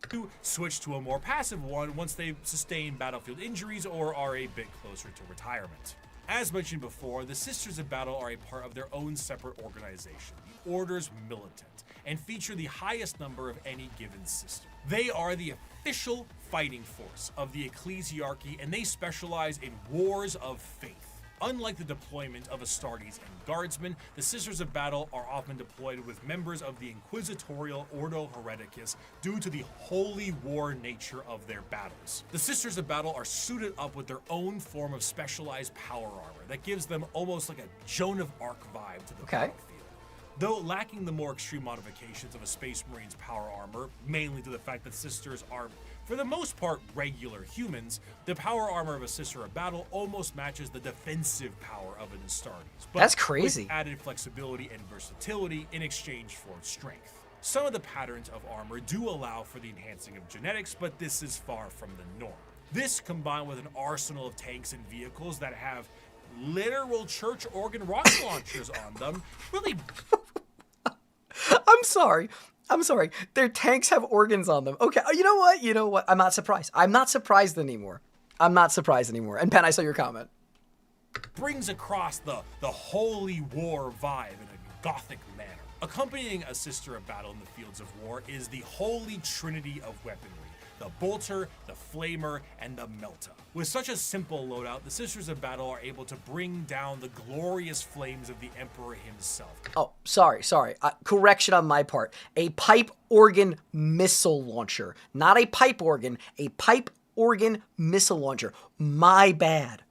To switch to a more passive one once they sustain battlefield injuries or are a bit closer to retirement. As mentioned before, the Sisters of Battle are a part of their own separate organization, the Order's Militant, and feature the highest number of any given system. They are the official fighting force of the ecclesiarchy, and they specialize in wars of faith. Unlike the deployment of Astartes and Guardsmen, the Sisters of Battle are often deployed with members of the Inquisitorial Ordo Hereticus due to the holy war nature of their battles. The Sisters of Battle are suited up with their own form of specialized power armor that gives them almost like a Joan of Arc vibe to the battlefield. Though lacking the more extreme modifications of a Space Marine's power armor, mainly to the fact that Sisters are, for the most part, regular humans, the power armor of a Sister of Battle almost matches the defensive power of an Astartes. But that's crazy. With added flexibility and versatility in exchange for its strength. Some of the patterns of armor do allow for the enhancing of genetics, but this is far from the norm. This, combined with an arsenal of tanks and vehicles that have literal church organ rocket launchers on them, really... I'm sorry. Their tanks have organs on them. Okay, you know what? I'm not surprised. I'm not surprised anymore. And Pen, I saw your comment. brings across the holy war vibe in a gothic manner. Accompanying a sister of battle in the fields of war is the holy trinity of weaponry: the bolter, the flamer, and the melta. With such a simple loadout, the Sisters of Battle are able to bring down the glorious flames of the Emperor himself. Oh, sorry. Correction on my part. A pipe organ missile launcher. Not a pipe organ, a pipe organ missile launcher. My bad.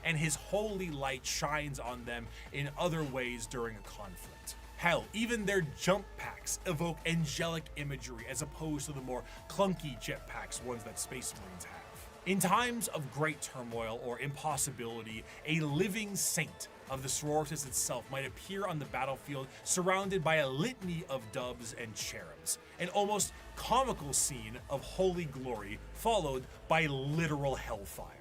And his holy light shines on them in other ways during a conflict. Hell, even their jump packs evoke angelic imagery as opposed to the more clunky jetpacks ones that Space Marines have. In times of great turmoil or impossibility, a living saint of the sororitas itself might appear on the battlefield surrounded by a litany of doves and cherubs, an almost comical scene of holy glory followed by literal hellfire.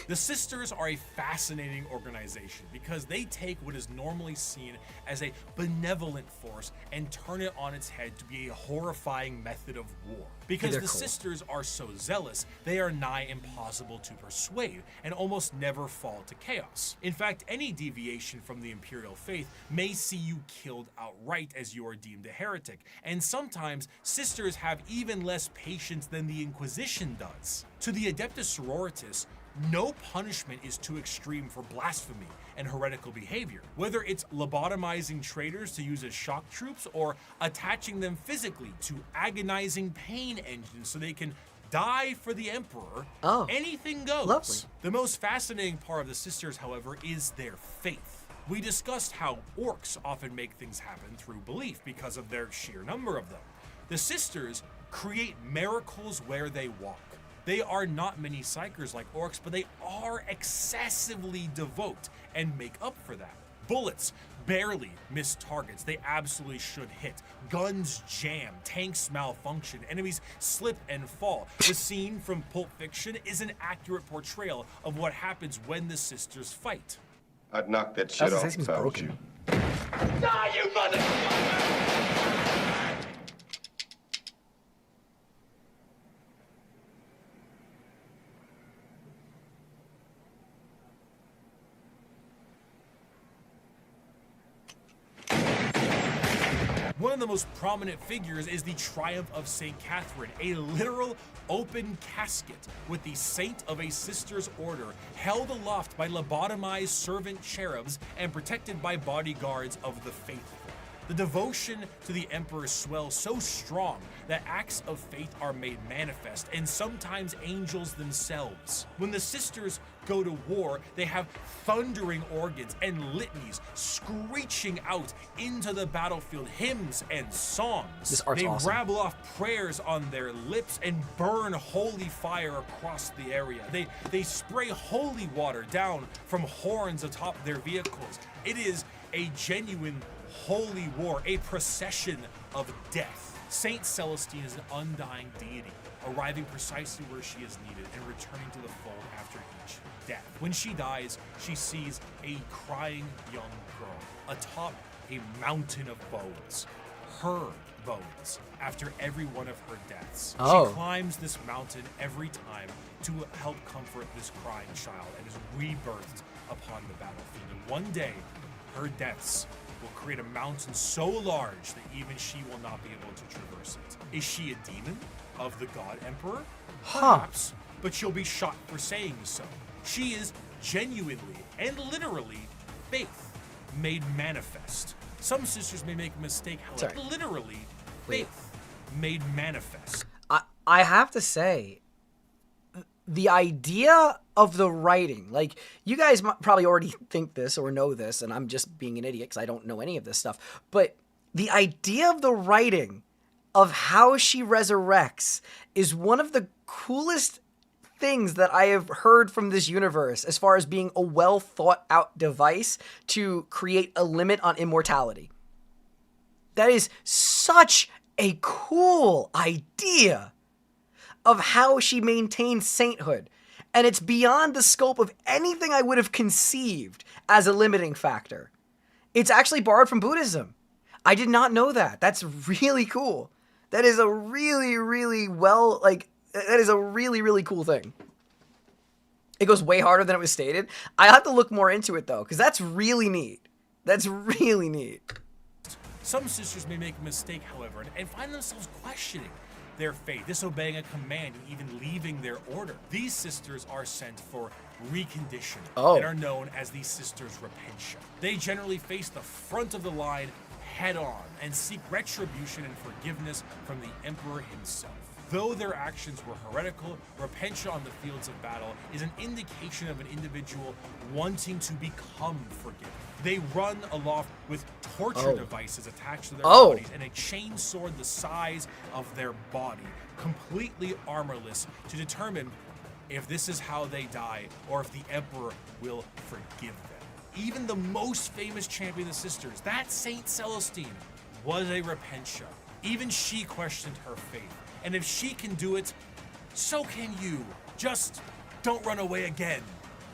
The Sisters are a fascinating organization because they take what is normally seen as a benevolent force and turn it on its head to be a horrifying method of war. Because the Sisters are so zealous, they are nigh impossible to persuade and almost never fall to chaos. In fact, any deviation from the Imperial faith may see you killed outright as you are deemed a heretic, and sometimes Sisters have even less patience than the Inquisition does. To the Adeptus Sororitas, no punishment is too extreme for blasphemy and heretical behavior. Whether it's lobotomizing traitors to use as shock troops or attaching them physically to agonizing pain engines so they can die for the Emperor, anything goes. Lovely. The most fascinating part of the Sisters, however, is their faith. We discussed how orcs often make things happen through belief because of their sheer number of them. The Sisters create miracles where they walk. They are not many psychers like orcs, but they are excessively devout and make up for that. Bullets barely miss targets they absolutely should hit. Guns jam, tanks malfunction, enemies slip and fall. The scene from Pulp Fiction is an accurate portrayal of what happens when the Sisters fight. I'd knock that shit off if I was you. Die, you motherfucker! One of the most prominent figures is the Triumph of St. Catherine, a literal open casket with the saint of a sister's order held aloft by lobotomized servant cherubs and protected by bodyguards of the faithful. The devotion to the Emperor swells so strong that acts of faith are made manifest, and sometimes angels themselves. When the Sisters go to war, they have thundering organs and litanies screeching out into the battlefield, hymns and songs. They rabble off prayers on their lips and burn holy fire across the area. They spray holy water down from horns atop their vehicles. It is a genuine holy war, a procession of death. Saint Celestine is an undying deity, arriving precisely where she is needed and returning to the fold after each death. When she dies, she sees a crying young girl atop a mountain of bones, her bones, after every one of her deaths. She climbs this mountain every time to help comfort this crying child and is rebirthed upon the battlefield. And one day, her deaths will create a mountain so large that even she will not be able to traverse it. Is she a demon of the God Emperor? Perhaps, but she'll be shot for saying so. She is genuinely and literally faith made manifest. Some sisters may make a mistake, however, literally faith made manifest. I have to say, the idea of the writing, like, you guys probably already think this or know this, and I'm just being an idiot because I don't know any of this stuff, but the idea of the writing of how she resurrects is one of the coolest things that I have heard from this universe as far as being a well thought out device to create a limit on immortality. That is such a cool idea of how she maintains sainthood. And it's beyond the scope of anything I would have conceived as a limiting factor. It's actually borrowed from Buddhism. I did not know that. That's really cool. That is a really, really really cool thing. It goes way harder than it was stated. I have to look more into it, though, because that's really neat. That's really neat. Some sisters may make a mistake, however, and find themselves questioning their faith, disobeying a command, and even leaving their order. These sisters are sent for reconditioning and are known as the Sisters Repentia. They generally face the front of the line head-on and seek retribution and forgiveness from the Emperor himself. Though their actions were heretical, repentia on the fields of battle is an indication of an individual wanting to become forgiven. They run aloft with torture devices attached to their bodies and a chain sword the size of their body, completely armorless, to determine if this is how they die or if the Emperor will forgive them. Even the most famous champion of the sisters, that Saint Celestine, was a repentia. Even she questioned her faith. And if she can do it, so can you. Just don't run away again.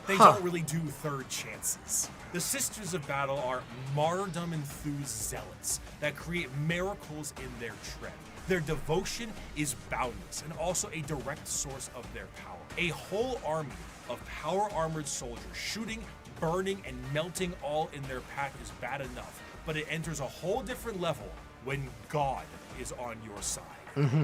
They don't really do third chances. The Sisters of Battle are martyrdom-enthused zealots that create miracles in their tread. Their devotion is boundless and also a direct source of their power. A whole army of power-armored soldiers shooting, burning, and melting all in their path is bad enough, but it enters a whole different level when God is on your side.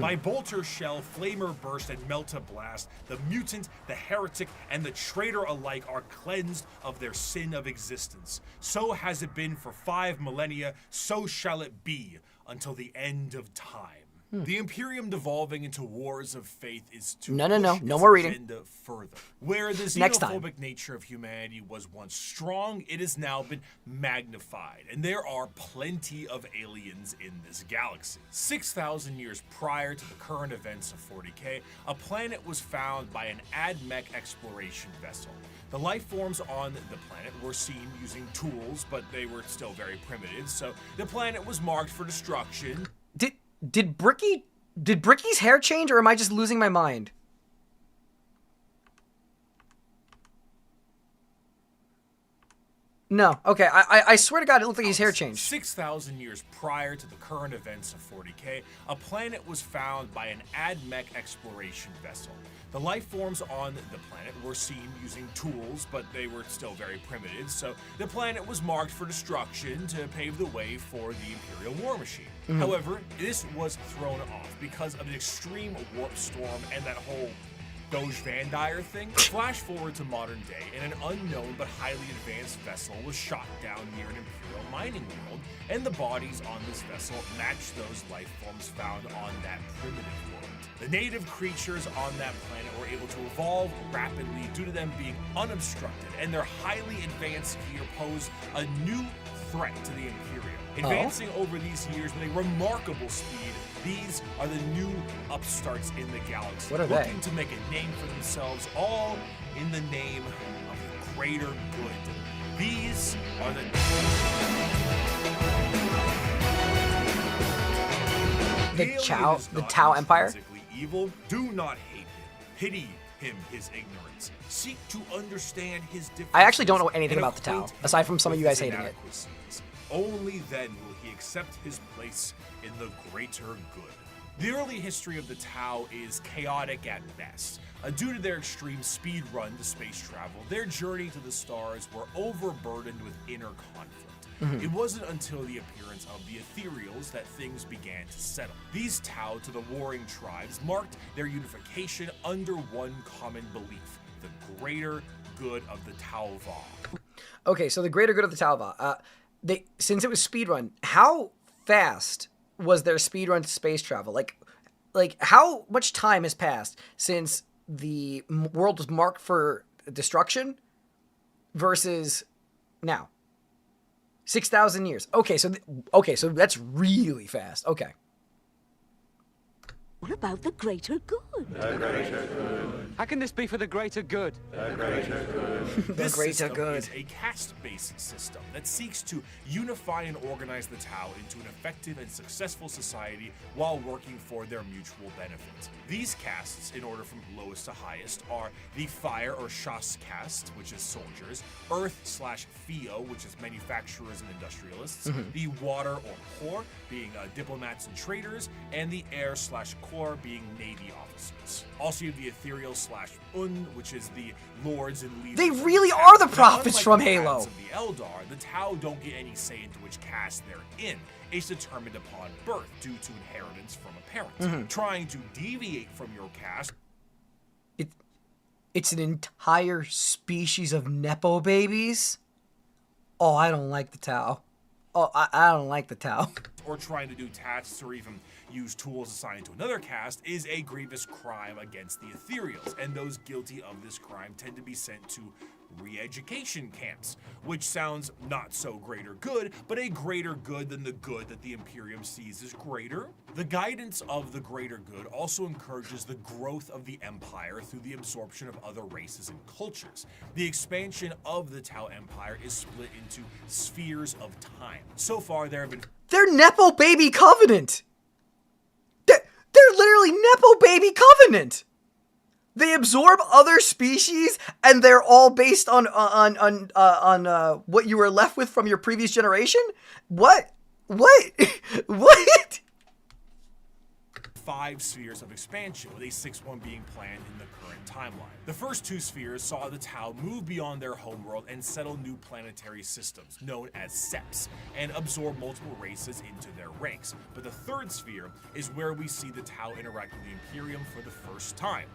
By bolter shell, flamer burst, and melta blast, the mutant, the heretic, and the traitor alike are cleansed of their sin of existence. So has it been for 5 millennia, so shall it be until the end of time. The Imperium devolving into wars of faith is to push no more reading. agenda further. Where the xenophobic nature of humanity was once strong, it has now been magnified, and there are plenty of aliens in this galaxy. 6,000 years prior to the current events of 40k, a planet was found by an AdMech exploration vessel. The life forms on the planet were seen using tools, but they were still very primitive, so the planet was marked for destruction. Did Bricky's hair change, or am I just losing my mind? No. Okay, I swear to God, it looked like his hair changed. 6,000 years prior to the current events of 40k, a planet was found by an AdMech exploration vessel. The life forms on the planet were seen using tools, but they were still very primitive, so the planet was marked for destruction to pave the way for the Imperial war machine. However, this was thrown off because of an extreme warp storm and that whole Doge Van Dyer thing. Flash forward to modern day, and an unknown but highly advanced vessel was shot down near an Imperial mining world, and the bodies on this vessel matched those life forms found on that primitive world. The native creatures on that planet were able to evolve rapidly due to them being unobstructed, and their highly advanced gear posed a new threat to the Imperium. Advancing over these years with a remarkable speed, these are the new upstarts in the galaxy. What are looking they? to make a name for themselves, all in the name of the greater good. These are the Tau Empire? Physically evil. Do not hate him. Pity him, his ignorance. Seek to understand his differences. I actually don't know anything about the Tau, aside from some of you guys hating it. Only then will he accept his place in the greater good. The early history of the Tau is chaotic at best. Due to their extreme speed run to space travel, their journey to the stars were overburdened with inner conflict. It wasn't until the appearance of the Ethereals that things began to settle. These Tau to the warring tribes marked their unification under one common belief, the greater good of the Tau Va. Okay, so the greater good of the Tau Va. Since it was speedrun, how fast was their speedrun to space travel? Like how much time has passed since the world was marked for destruction versus now? 6,000 years. Okay, so that's really fast. Okay. What about the greater good? The greater good. How can this be for the greater good? The greater good. This system is a caste-based system that seeks to unify and organize the Tau into an effective and successful society while working for their mutual benefit. These castes, in order from lowest to highest, are the Fire or Shas caste, which is soldiers, Earth/Theo, which is manufacturers and industrialists, the Water or Poor, being diplomats and traders, and the Air/Core, floor being Navy officers. Also, you have the Ethereal / Un, which is the lords and leaders. They of really the are the Tau. prophets Now, from unlike the Halo. Paths of the Eldar, the Tau don't get any say into which caste they're in. It's determined upon birth due to inheritance from a parent. Trying to deviate from your caste. It's an entire species of Nepo babies? Oh, I don't like the Tau. Oh, I don't like the Tau. Or trying to do tasks or even use tools assigned to another caste is a grievous crime against the Ethereals, and those guilty of this crime tend to be sent to re-education camps, which sounds not so great or good, but a greater good than the good that the Imperium sees as greater. The guidance of the greater good also encourages the growth of the Empire through the absorption of other races and cultures. The expansion of the Tau Empire is split into spheres of time. So far, there have been... They're Nepo Baby Covenant! They're literally Nepo Baby Covenant! They absorb other species, and they're all based on what you were left with from your previous generation? What? What? 5 spheres of expansion, with a 6th one being planned in the current timeline. The first 2 spheres saw the Tau move beyond their homeworld and settle new planetary systems, known as SEPs, and absorb multiple races into their ranks. But the 3rd sphere is where we see the Tau interact with the Imperium for the first time,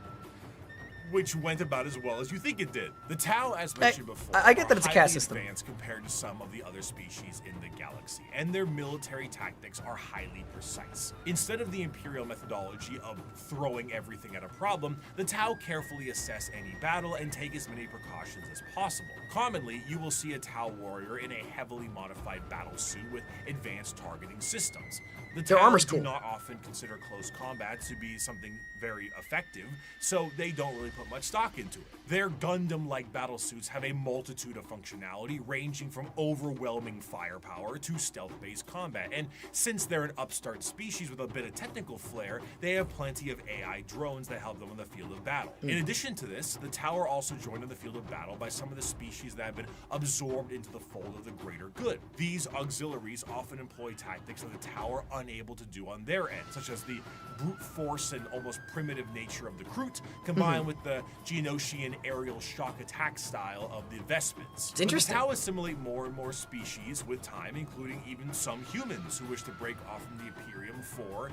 which went about as well as you think it did. The Tau, as mentioned before, I get that it's a caste highly system. advanced compared to some of the other species in the galaxy, and their military tactics are highly precise. Instead of the Imperial methodology of throwing everything at a problem, the Tau carefully assess any battle and take as many precautions as possible. Commonly, you will see a Tau warrior in a heavily modified battle suit with advanced targeting systems. The Their Tau armor's do cool. not often consider close combat to be something very effective, so they don't really put much stock into it. Their Gundam-like battlesuits have a multitude of functionality, ranging from overwhelming firepower to stealth-based combat, and since they're an upstart species with a bit of technical flair, they have plenty of AI drones that help them on the field of battle. In addition to this, the Tau are also joined in the field of battle by some of the species that have been absorbed into the fold of the greater good. These auxiliaries often employ tactics that the Tau are unable to do on their end, such as the brute force and almost primitive nature of the Kroot, combined with the Geonosian aerial shock attack style of the Vespens. It's interesting. The Tau assimilate more and more species with time, including even some humans who wish to break off from the Imperium for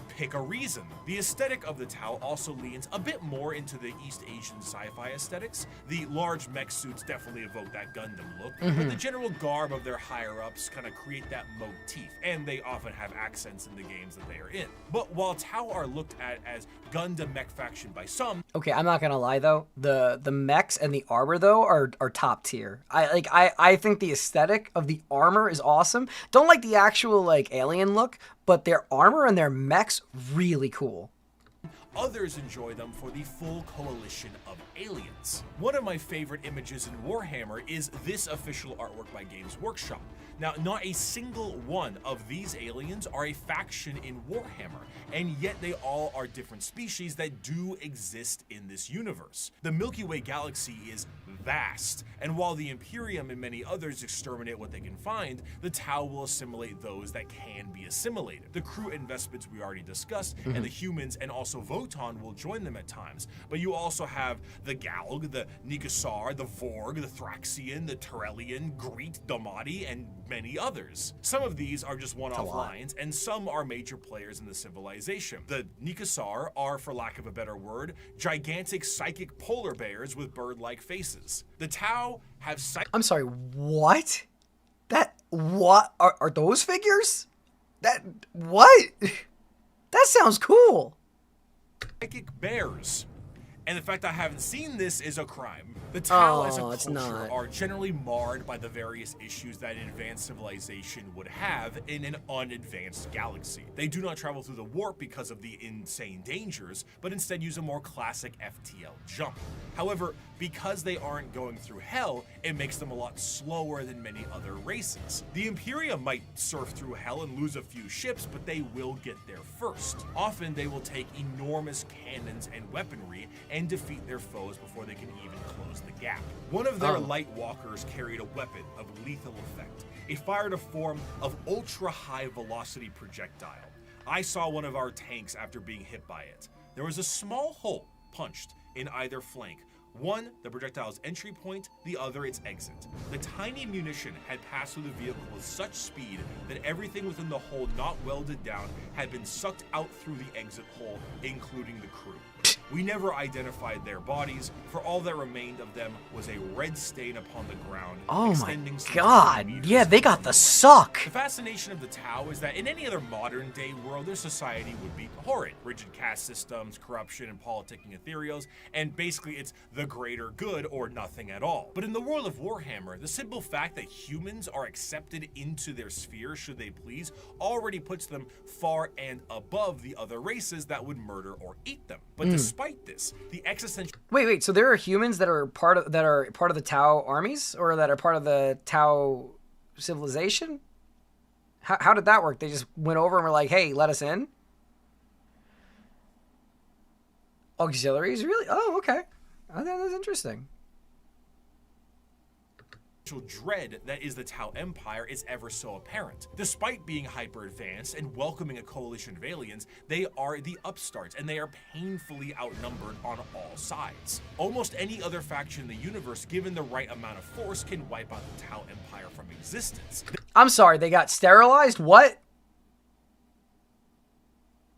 pick a reason. The aesthetic of the Tau also leans a bit more into the East Asian sci-fi aesthetics. The large mech suits definitely evoke that Gundam look, but the general garb of their higher-ups kind of create that motif, and they often have accents in the games that they are in. But while Tau are looked at as Gundam mech faction by some, Okay, I'm not gonna lie though. The mechs and the armor though are top tier. I think the aesthetic of the armor is awesome. Don't like the actual like alien look, but their armor and their mechs really cool. others enjoy them for the full coalition of aliens. One of my favorite images in Warhammer is this official artwork by Games Workshop. Now, not a single one of these aliens are a faction in Warhammer, and yet they all are different species that do exist in this universe. The Milky Way galaxy is vast, and while the Imperium and many others exterminate what they can find, the Tau will assimilate those that can be assimilated. The Kroot and Vespens we already discussed, and the humans and also Votan will join them at times, but you also have the Galg, the Nigasar, the Vorg, the Thraxian, the Turellian, Greet, Domati, and many others. Some of these are just one-off lines, and some are major players in the civilization. The Nigasar are, for lack of a better word, gigantic psychic polar bears with bird-like faces. The Tau have I'm sorry, what? What? Are those figures? What? That sounds cool. psychic bears. And the fact I haven't seen this is a crime. The Tau as a it's culture not. are generally marred by the various issues that an advanced civilization would have in an unadvanced galaxy. They do not travel through the warp because of the insane dangers, but instead use a more classic FTL jump. However, because they aren't going through hell, it makes them a lot slower than many other races. The Imperium might surf through hell and lose a few ships, but they will get there first. Often they will take enormous cannons and weaponry and defeat their foes before they can even close the gap. One of their light walkers carried a weapon of lethal effect. It fired a form of ultra-high velocity projectile. I saw one of our tanks after being hit by it. There was a small hole punched in either flank. One, the projectile's entry point, the other its exit. The tiny munition had passed through the vehicle with such speed that everything within the hole not welded down had been sucked out through the exit hole, including the crew. We never identified their bodies, for all that remained of them was a red stain upon the ground. Oh my god, yeah, they got the suck. The fascination of the Tau is that in any other modern day world, their society would be horrid. Rigid caste systems, corruption, and politicking ethereals, and basically it's the greater good or nothing at all. But in the world of Warhammer, the simple fact that humans are accepted into their sphere should they please already puts them far and above the other races that would murder or eat them. But despite this, the existential— Wait, so there are humans that are part of the Tau armies, or that are part of the Tau civilization? How did that work? They just went over and were like, "Hey, let us in." Auxiliaries, really? Oh, okay. I think that's interesting. dread that is the Tau Empire is ever so apparent. Despite being hyper-advanced and welcoming a coalition of aliens, they are the upstarts, and they are painfully outnumbered on all sides. Almost any other faction in the universe, given the right amount of force, can wipe out the Tau Empire from existence. I'm sorry, they got sterilized? What?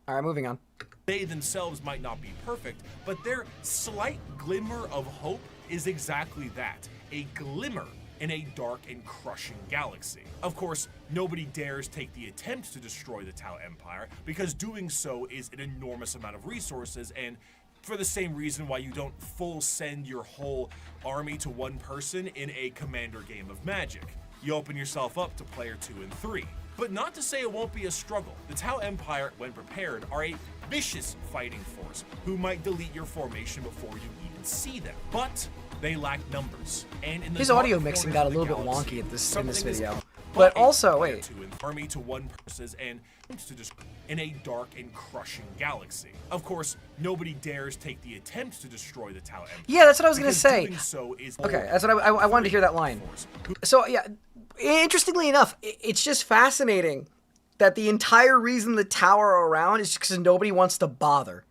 Alright, moving on. They themselves might not be perfect, but their slight glimmer of hope is exactly that, a glimmer in a dark and crushing galaxy. Of course, nobody dares take the attempt to destroy the Tau Empire, because doing so is an enormous amount of resources, and for the same reason why you don't full send your whole army to one person in a commander game of Magic. You open yourself up to player 2 and 3. But not to say it won't be a struggle. The Tau Empire, when prepared, are a vicious fighting force who might delete your formation before you even see them. But they lack numbers. And in the his audio mixing got a little bit wonky at this in this video. But also, wait. Army to one person and to just in a dark and crushing galaxy. Of course, nobody dares take the attempt to destroy the Tau Empire. Yeah, that's what I was gonna say. Doing so is okay, that's what I wanted to hear that line. So yeah, interestingly enough, it's just fascinating that the entire reason the Tau are around is because nobody wants to bother.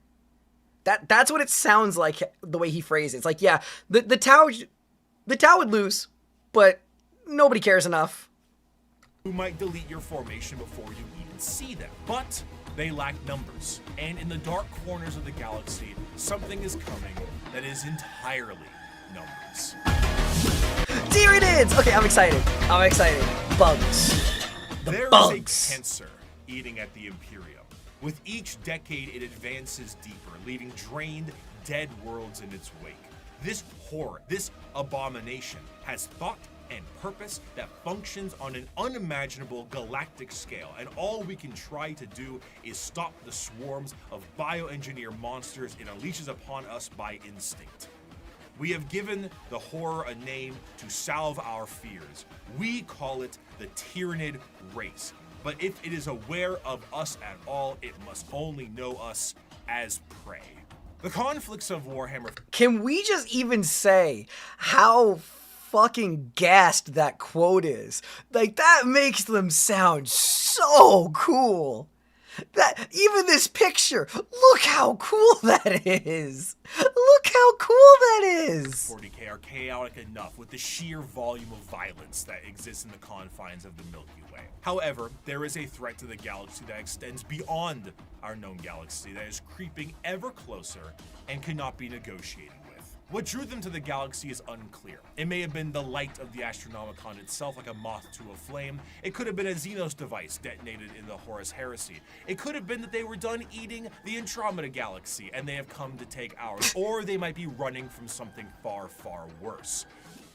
That's what it sounds like, the way he phrased it. It's like, yeah, the Tau would lose, but nobody cares enough. Who might delete your formation before you even see them. But they lack numbers. And in the dark corners of the galaxy, something is coming that is entirely numbers. Tyranids! Okay, I'm excited. I'm excited. Bugs. There is a cancer eating at the Imperium. With each decade, it advances deeper, leaving drained, dead worlds in its wake. This horror, this abomination, has thought and purpose that functions on an unimaginable galactic scale, and all we can try to do is stop the swarms of bioengineer monsters it unleashes upon us by instinct. We have given the horror a name to salve our fears. We call it the Tyranid race. But if it is aware of us at all, it must only know us as prey. The conflicts of Warhammer... Can we just even say how fucking gassed that quote is? Like, that makes them sound so cool. That even this picture, look how cool that is. Look how cool that is. 40k are chaotic enough with the sheer volume of violence that exists in the confines of the Milky Way. However, there is a threat to the galaxy that extends beyond our known galaxy that is creeping ever closer and cannot be negotiated with. What drew them to the galaxy is unclear. It may have been the light of the Astronomicon itself, like a moth to a flame. It could have been a Xenos device detonated in the Horus Heresy. It could have been that they were done eating the Andromeda Galaxy and they have come to take ours. Or they might be running from something far, far worse.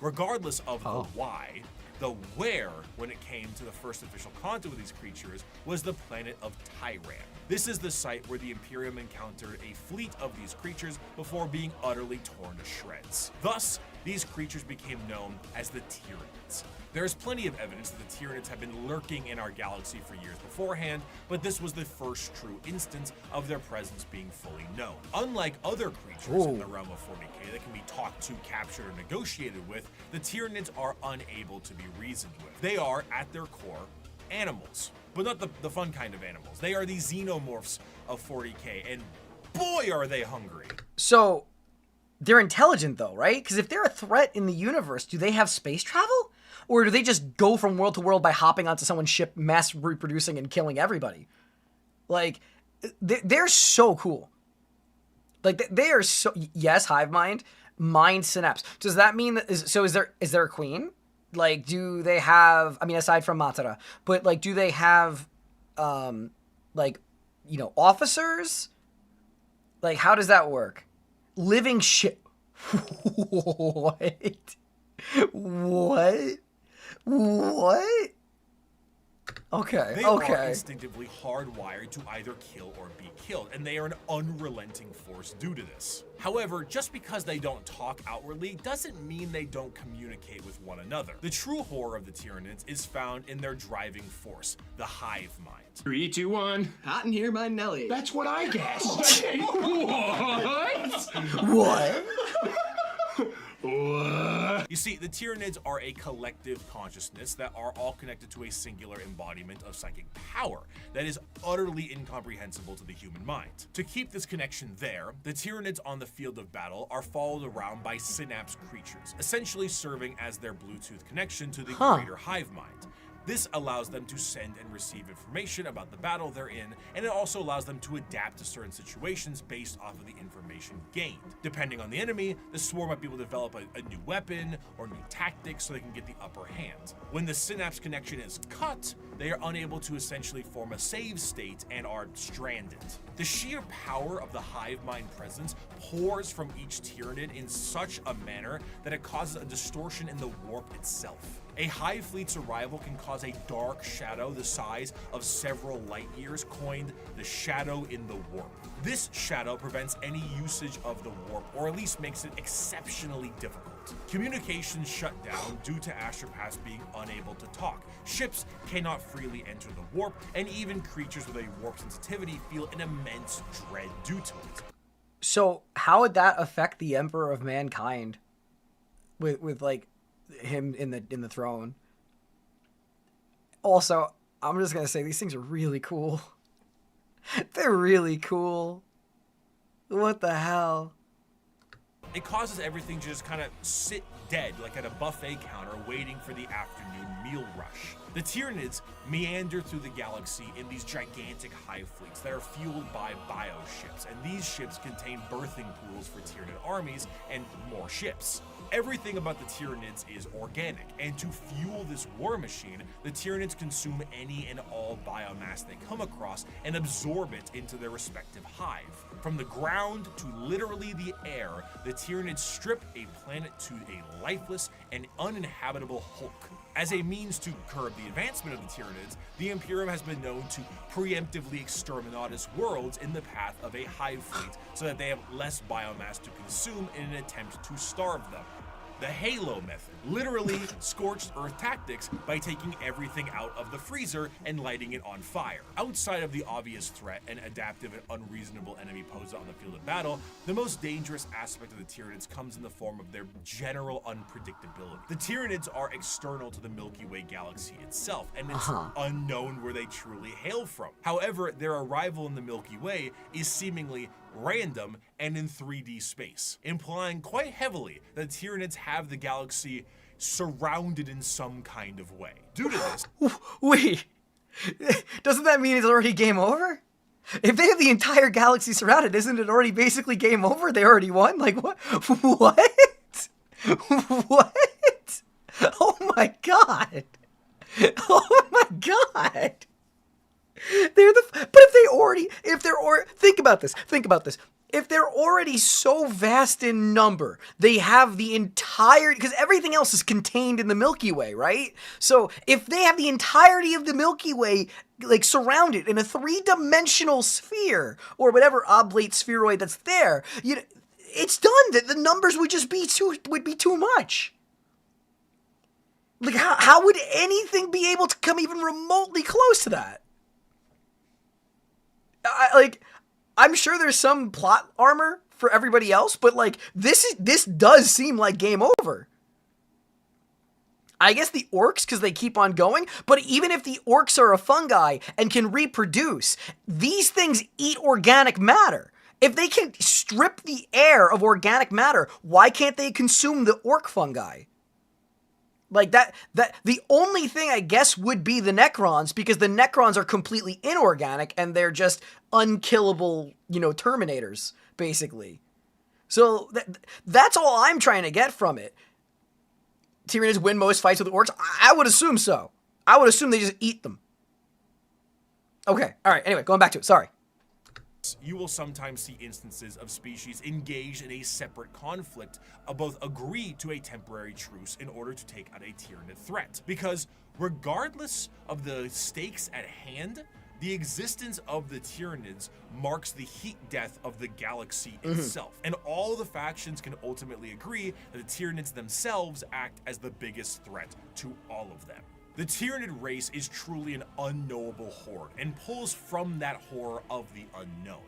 Regardless of the why, the where, when it came to the first official contact with these creatures, was the planet of Tyran. This is the site where the Imperium encountered a fleet of these creatures before being utterly torn to shreds. Thus, these creatures became known as the Tyranids. There is plenty of evidence that the Tyranids have been lurking in our galaxy for years beforehand, but this was the first true instance of their presence being fully known. Unlike other creatures in the realm of 40k that can be talked to, captured, or negotiated with, the Tyranids are unable to be reasoned with. They are, at their core, animals, but not the fun kind of animals. They are the xenomorphs of 40k, and boy are they hungry. So they're intelligent though, right? Because if they're a threat in the universe, do they have space travel? Or do they just go from world to world by hopping onto someone's ship, mass reproducing and killing everybody? Like, they're so cool. Like, they are so... Yes, hive mind synapse. Does that mean that... Is there a queen? Like, do they have... I mean, aside from Matara. But, like, do they have, like, you know, officers? Like, how does that work? Living shit... What? What? Okay, they are instinctively hardwired to either kill or be killed, and they are an unrelenting force due to this. However, just because they don't talk outwardly doesn't mean they don't communicate with one another. The true horror of the Tyranids is found in their driving force, the hive mind. 3, 2, 1. Hot in here, my Nelly. That's what I guessed. What? You see, the Tyranids are a collective consciousness that are all connected to a singular embodiment of psychic power that is utterly incomprehensible to the human mind. To keep this connection there, the Tyranids on the field of battle are followed around by synapse creatures, essentially serving as their Bluetooth connection to the greater hive mind. This allows them to send and receive information about the battle they're in, and it also allows them to adapt to certain situations based off of the information gained. Depending on the enemy, the swarm might be able to develop a new weapon or new tactics so they can get the upper hand. When the synapse connection is cut, they are unable to essentially form a save state and are stranded. The sheer power of the hive mind presence pours from each Tyranid in such a manner that it causes a distortion in the warp itself. A hive fleet's arrival can cause a dark shadow the size of several light years, coined the shadow in the warp. This shadow prevents any usage of the warp, or at least makes it exceptionally difficult. Communications shut down due to astropaths being unable to talk. Ships cannot freely enter the warp, and even creatures with a warp sensitivity feel an immense dread due to it. So how would that affect the Emperor of Mankind with like him in the throne? Also, I'm just gonna say these things are really cool. They're really cool. What the hell? It causes everything to just kind of sit dead, like at a buffet counter waiting for the afternoon meal rush. The Tyranids meander through the galaxy in these gigantic hive fleets that are fueled by bioships, and these ships contain birthing pools for Tyranid armies and more ships. Everything about the Tyranids is organic, and to fuel this war machine, the Tyranids consume any and all biomass they come across and absorb it into their respective hive. From the ground to literally the air, the Tyranids strip a planet to a lifeless and uninhabitable hulk. As a means to curb the advancement of the Tyranids, the Imperium has been known to preemptively exterminatus worlds in the path of a hive fleet so that they have less biomass to consume in an attempt to starve them. The Halo method, literally scorched earth tactics by taking everything out of the freezer and lighting it on fire. Outside of the obvious threat and adaptive and unreasonable enemy posed on the field of battle, the most dangerous aspect of the Tyranids comes in the form of their general unpredictability. The Tyranids are external to the Milky Way galaxy itself, and it's unknown where they truly hail from. However, their arrival in the Milky Way is seemingly random and in 3D space, implying quite heavily that Tyranids have the galaxy surrounded in some kind of way. Due to this... Wait, doesn't that mean it's already game over? If they have the entire galaxy surrounded, isn't it already basically game over? They already won? Like, what? What? What? Oh my god. Oh my god. Think about this. If they're already so vast in number, they have the entire, because everything else is contained in the Milky Way, right? So if they have the entirety of the Milky Way, like, surrounded in a 3-dimensional sphere, or whatever oblate spheroid that's there, it's done. The numbers would just be too much. Like, how would anything be able to come even remotely close to that? I'm sure there's some plot armor for everybody else, but like this does seem like game over. I guess the orcs, because they keep on going, but even if the orcs are a fungi and can reproduce, these things eat organic matter. If they can strip the air of organic matter, why can't they consume the orc fungi? Like that the only thing I guess would be the Necrons, because the Necrons are completely inorganic and they're just unkillable, Terminators, basically. So that's all I'm trying to get from it. Tyranids win most fights with orcs? I would assume so. I would assume they just eat them. Okay, all right, anyway, going back to it, sorry. You will sometimes see instances of species engaged in a separate conflict, both agree to a temporary truce in order to take out a Tyranid threat. Because regardless of the stakes at hand, the existence of the Tyranids marks the heat death of the galaxy itself. And all the factions can ultimately agree that the Tyranids themselves act as the biggest threat to all of them. The Tyranid race is truly an unknowable horde and pulls from that horror of the unknown.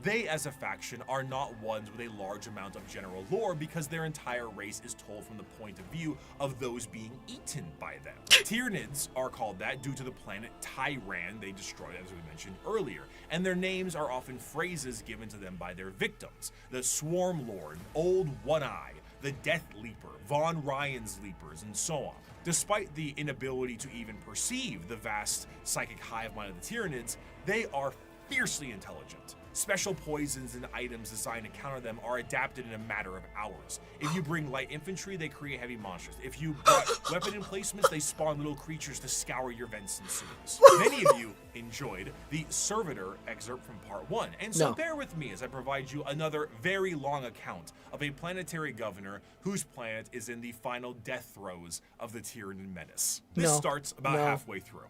They, as a faction, are not ones with a large amount of general lore because their entire race is told from the point of view of those being eaten by them. Tyranids are called that due to the planet Tyran they destroyed, as we mentioned earlier, and their names are often phrases given to them by their victims. The Swarm Lord, Old One-Eye, the Death Leaper, Von Ryan's Leapers, and so on. Despite the inability to even perceive the vast psychic hive mind of the Tyranids, they are fiercely intelligent. Special poisons and items designed to counter them are adapted in a matter of hours. If you bring light infantry, they create heavy monsters. If you brought weapon emplacements, they spawn little creatures to scour your vents and sewers. Many of you enjoyed the Servitor excerpt from part 1, and so bear with me as I provide you another very long account of a planetary governor whose planet is in the final death throes of the Tyranid menace. This starts about halfway through.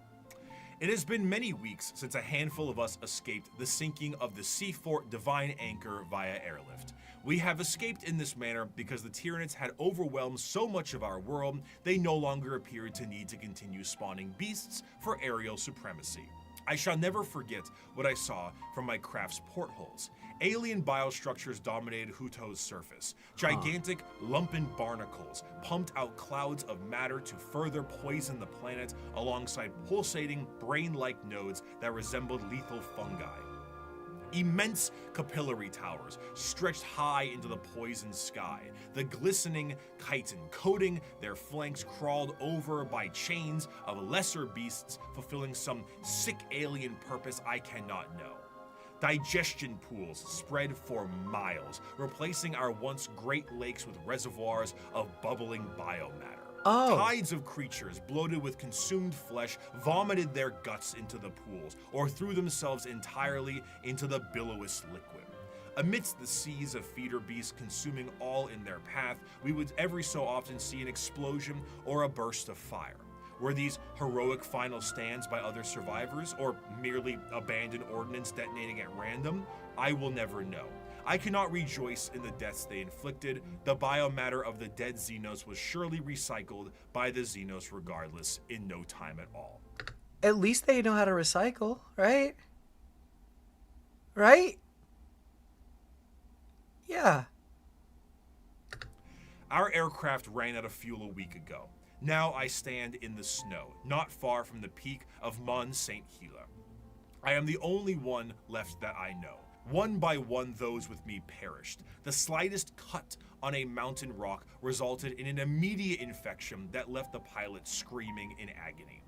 It has been many weeks since a handful of us escaped the sinking of the Sea Fort Divine Anchor via airlift. We have escaped in this manner because the Tyranids had overwhelmed so much of our world, they no longer appeared to need to continue spawning beasts for aerial supremacy. I shall never forget what I saw from my craft's portholes. Alien biostructures dominated Huto's surface. Gigantic, lumpen barnacles pumped out clouds of matter to further poison the planet alongside pulsating, brain-like nodes that resembled lethal fungi. Immense capillary towers stretched high into the poisoned sky. The glistening chitin coating their flanks crawled over by chains of lesser beasts fulfilling some sick alien purpose I cannot know. Digestion pools spread for miles, replacing our once great lakes with reservoirs of bubbling biomatter. Tides of creatures bloated with consumed flesh vomited their guts into the pools or threw themselves entirely into the billowous liquid. Amidst the seas of feeder beasts consuming all in their path, we would every so often see an explosion or a burst of fire. Were these heroic final stands by other survivors, or merely abandoned ordnance detonating at random? I will never know. I cannot rejoice in the deaths they inflicted. The biomatter of the dead Xenos was surely recycled by the Xenos regardless in no time at all. At least they know how to recycle, right? Right? Yeah. Our aircraft ran out of fuel a week ago. Now I stand in the snow, not far from the peak of Mont Saint Hela. I am the only one left that I know. One by one, those with me perished. The slightest cut on a mountain rock resulted in an immediate infection that left the pilot screaming in agony.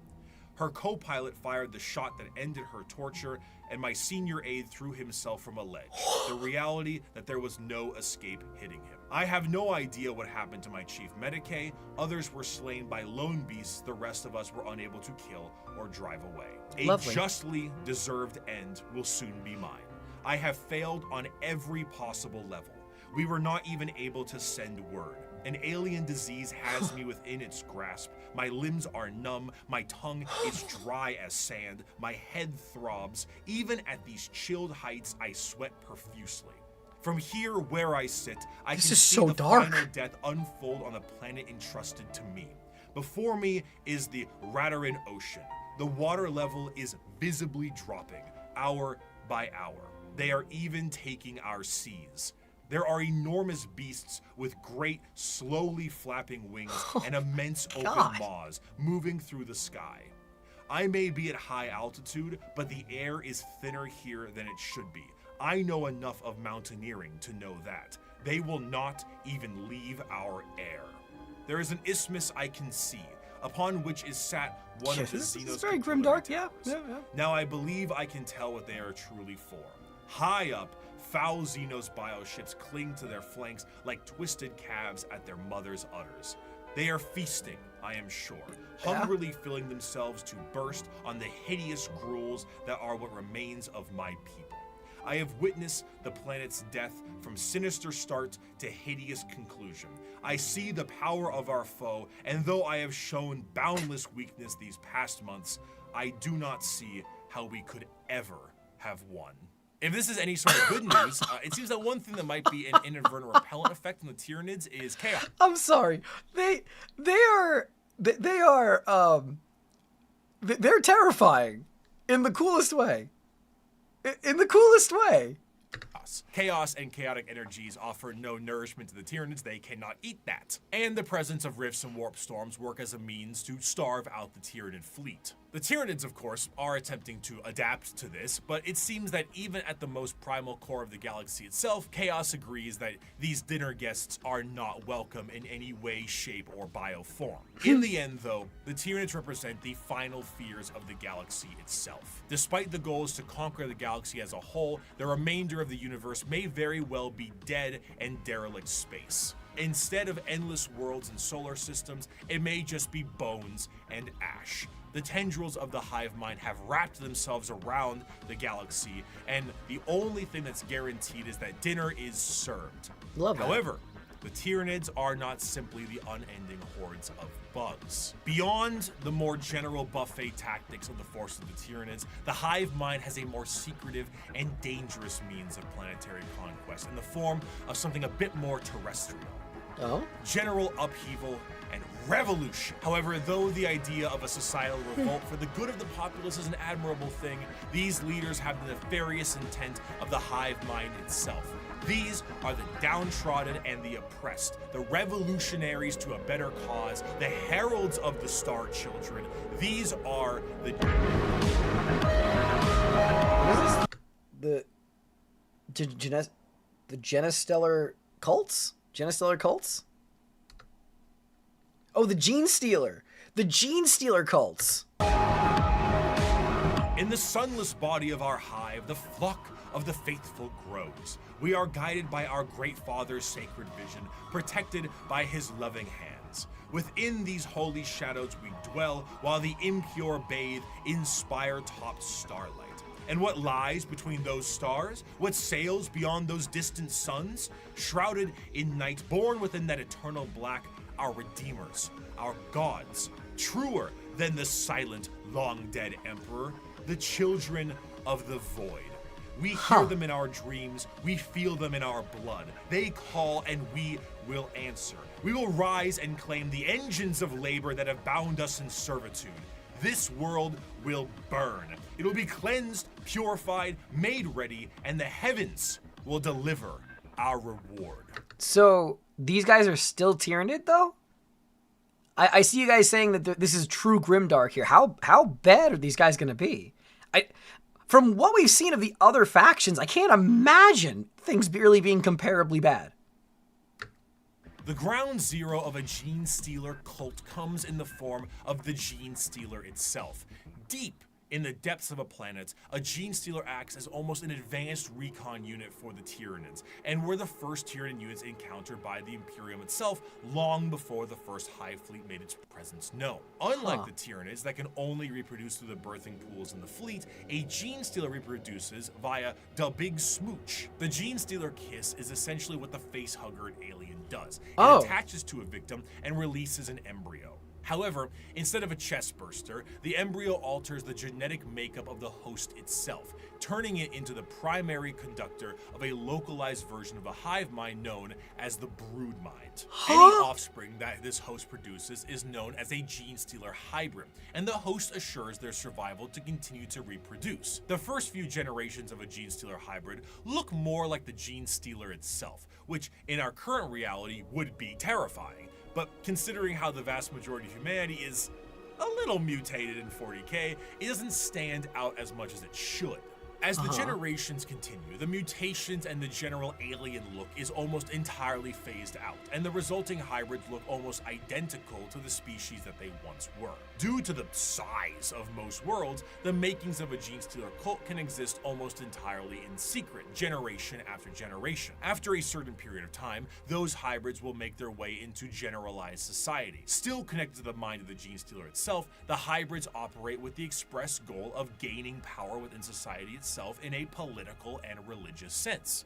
Her co-pilot fired the shot that ended her torture, and my senior aide threw himself from a ledge, the reality that there was no escape hitting him. I have no idea what happened to my chief medicae. Others were slain by lone beasts the rest of us were unable to kill or drive away. A justly deserved end will soon be mine. I have failed on every possible level. We were not even able to send word. An alien disease has me within its grasp. My limbs are numb, my tongue is dry as sand, my head throbs. Even at these chilled heights, I sweat profusely. From here where I sit, I can see the final death unfold on the planet entrusted to me. Before me is the Radarin Ocean. The water level is visibly dropping, hour by hour. They are even taking our seas. There are enormous beasts with great, slowly flapping wings and immense open maws moving through the sky. I may be at high altitude, but the air is thinner here than it should be. I know enough of mountaineering to know that. They will not even leave our air. There is an isthmus I can see, upon which is sat one of the Xenos. It's very grimdark, yeah. Now I believe I can tell what they are truly for. High up, foul Xenos bioships cling to their flanks like twisted calves at their mother's udders. They are feasting, I am sure, hungrily filling themselves to burst on the hideous gruels that are what remains of my people. I have witnessed the planet's death from sinister start to hideous conclusion. I see the power of our foe, and though I have shown boundless weakness these past months, I do not see how we could ever have won. If this is any sort of good news, it seems that one thing that might be an inadvertent repellent effect on the Tyranids is chaos. I'm sorry. They're terrifying in the coolest way. In the coolest way. Chaos and chaotic energies offer no nourishment to the Tyranids. They cannot eat that. And the presence of rifts and warp storms work as a means to starve out the Tyranid fleet. The Tyranids, of course, are attempting to adapt to this, but it seems that even at the most primal core of the galaxy itself, Chaos agrees that these dinner guests are not welcome in any way, shape, or bioform. In the end, though, the Tyranids represent the final fears of the galaxy itself. Despite the goals to conquer the galaxy as a whole, the remainder of the universe may very well be dead and derelict space. Instead of endless worlds and solar systems, it may just be bones and ash. The tendrils of the hive mind have wrapped themselves around the galaxy, and the only thing that's guaranteed is that dinner is served. However, the Tyranids are not simply the unending hordes of bugs. Beyond the more general buffet tactics of the force of the Tyranids, the hive mind has a more secretive and dangerous means of planetary conquest in the form of something a bit more terrestrial. General upheaval and revolution. However, though the idea of a societal revolt for the good of the populace is an admirable thing, these leaders have the nefarious intent of the hive mind itself. These are the downtrodden and the oppressed, the revolutionaries to a better cause, the heralds of the Star Children. These are the... The Genestellar cults? Genestellar cults? Oh, the Gene Stealer. The Gene Stealer cults. In the sunless body of our hive, the flock of the faithful grows. We are guided by our great Father's sacred vision, protected by his loving hands. Within these holy shadows we dwell, while the impure bathe in spire-topped starlight. And what lies between those stars? What sails beyond those distant suns? Shrouded in night, born within that eternal black, our redeemers, our gods, truer than the silent, long-dead emperor, the children of the void. We hear them in our dreams, we feel them in our blood. They call and we will answer. We will rise and claim the engines of labor that have bound us in servitude. This world will burn. It will be cleansed, purified, made ready, and the heavens will deliver our reward. So, these guys are still Tyranid, though? I see you guys saying that this is true grimdark here. How bad are these guys going to be? From what we've seen of the other factions, I can't imagine things really being comparably bad. The ground zero of a Gene Stealer cult comes in the form of the Gene Stealer itself. Deep in the depths of a planet, a Gene Stealer acts as almost an advanced recon unit for the Tyranids, and were the first Tyranid units encountered by the Imperium itself long before the first Hive Fleet made its presence known. Unlike the Tyranids that can only reproduce through the birthing pools in the fleet, a Gene Stealer reproduces via the Big Smooch. The Gene Stealer kiss is essentially what the facehugger alien does. It attaches to a victim and releases an embryo. However, instead of a chest burster, the embryo alters the genetic makeup of the host itself, turning it into the primary conductor of a localized version of a hive mind known as the brood mind. Any offspring that this host produces is known as a gene stealer hybrid, and the host assures their survival to continue to reproduce. The first few generations of a gene stealer hybrid look more like the gene stealer itself, which in our current reality would be terrifying. But considering how the vast majority of humanity is a little mutated in 40k, it doesn't stand out as much as it should. As the generations continue, the mutations and the general alien look is almost entirely phased out, and the resulting hybrids look almost identical to the species that they once were. Due to the size of most worlds, the makings of a gene stealer cult can exist almost entirely in secret, generation after generation. After a certain period of time, those hybrids will make their way into generalized society. Still connected to the mind of the gene stealer itself, the hybrids operate with the express goal of gaining power within society itself in a political and religious sense.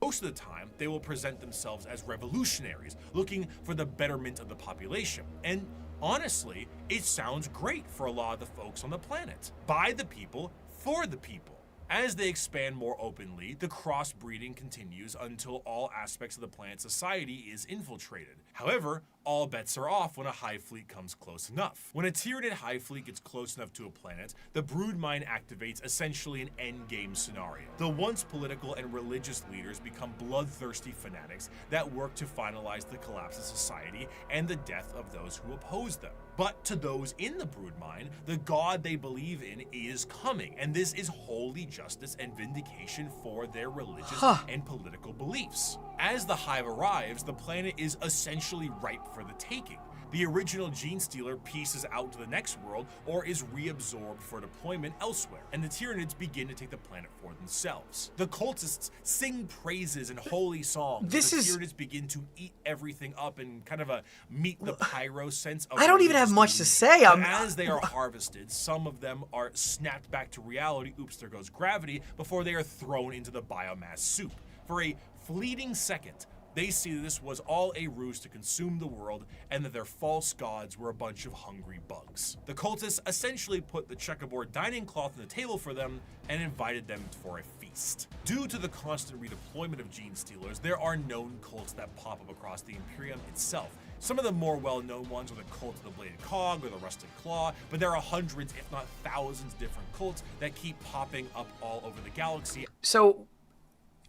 Most of the time, they will present themselves as revolutionaries, looking for the betterment of the population. And honestly, it sounds great for a lot of the folks on the planet. By the people, for the people. As they expand more openly, the crossbreeding continues until all aspects of the planet's society is infiltrated. However, all bets are off when a hive fleet comes close enough. When a Tyranid hive fleet gets close enough to a planet, the broodmind activates essentially an endgame scenario. The once political and religious leaders become bloodthirsty fanatics that work to finalize the collapse of society and the death of those who oppose them. But to those in the broodmind, the god they believe in is coming, and this is holy justice and vindication for their religious and political beliefs. As the hive arrives, the planet is essentially ripe for the taking. The original gene stealer pieces out to the next world or is reabsorbed for deployment elsewhere, and the Tyranids begin to take the planet for themselves. The cultists sing praises and holy songs. The Tyranids begin to eat everything up in kind of a meet the pyro sense of I don't even have much to say. As they are harvested, some of them are snapped back to reality, oops, there goes gravity, before they are thrown into the biomass soup. For a fleeting second, they see that this was all a ruse to consume the world and that their false gods were a bunch of hungry bugs. The cultists essentially put the checkerboard dining cloth on the table for them and invited them for a feast. Due to the constant redeployment of gene stealers, there are known cults that pop up across the Imperium itself. Some of the more well-known ones are the cult of the Bladed Cog or the Rusted Claw, but there are hundreds, if not thousands, of different cults that keep popping up all over the galaxy. So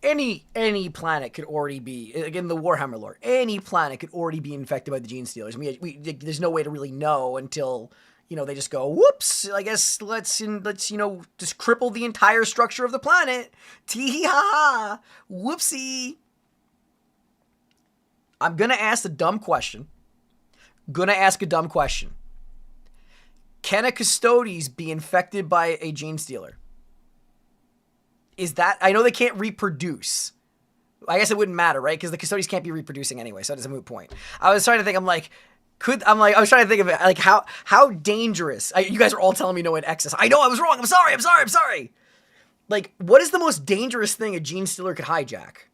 any planet could already be, again, the Warhammer lore, any planet could already be infected by the gene stealers. I mean, there's no way to really know until, you know, they just go, whoops, I guess let's you know, just cripple the entire structure of the planet. Tee-hee-ha-ha, whoopsie. I'm gonna ask a dumb question. Can a Custodes be infected by a gene stealer? Is that, I know they can't reproduce. I guess it wouldn't matter, right? Because the Custodes can't be reproducing anyway, so it's a moot point. I was trying to think, I was trying to think of it, like how dangerous, you guys are all telling me no in excess. I know I was wrong, I'm sorry. Like, what is the most dangerous thing a gene stealer could hijack?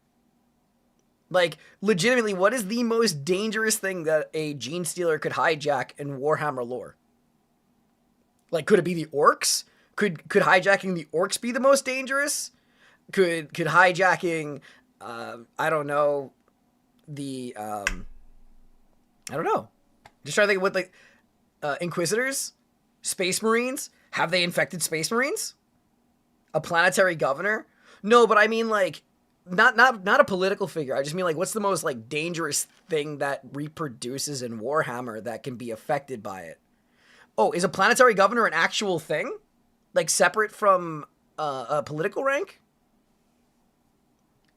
Like, legitimately, what is the most dangerous thing that a gene stealer could hijack in Warhammer lore? Like, could it be the orcs? Could hijacking the orcs be the most dangerous? Could hijacking, I don't know, the, I don't know. Just trying to think of what, like, Inquisitors? Space Marines? Have they infected Space Marines? A planetary governor? No, but I mean, like, not a political figure. I just mean, like, what's the most, like, dangerous thing that reproduces in Warhammer that can be affected by it? Oh, is a planetary governor an actual thing? Like, separate from a political rank?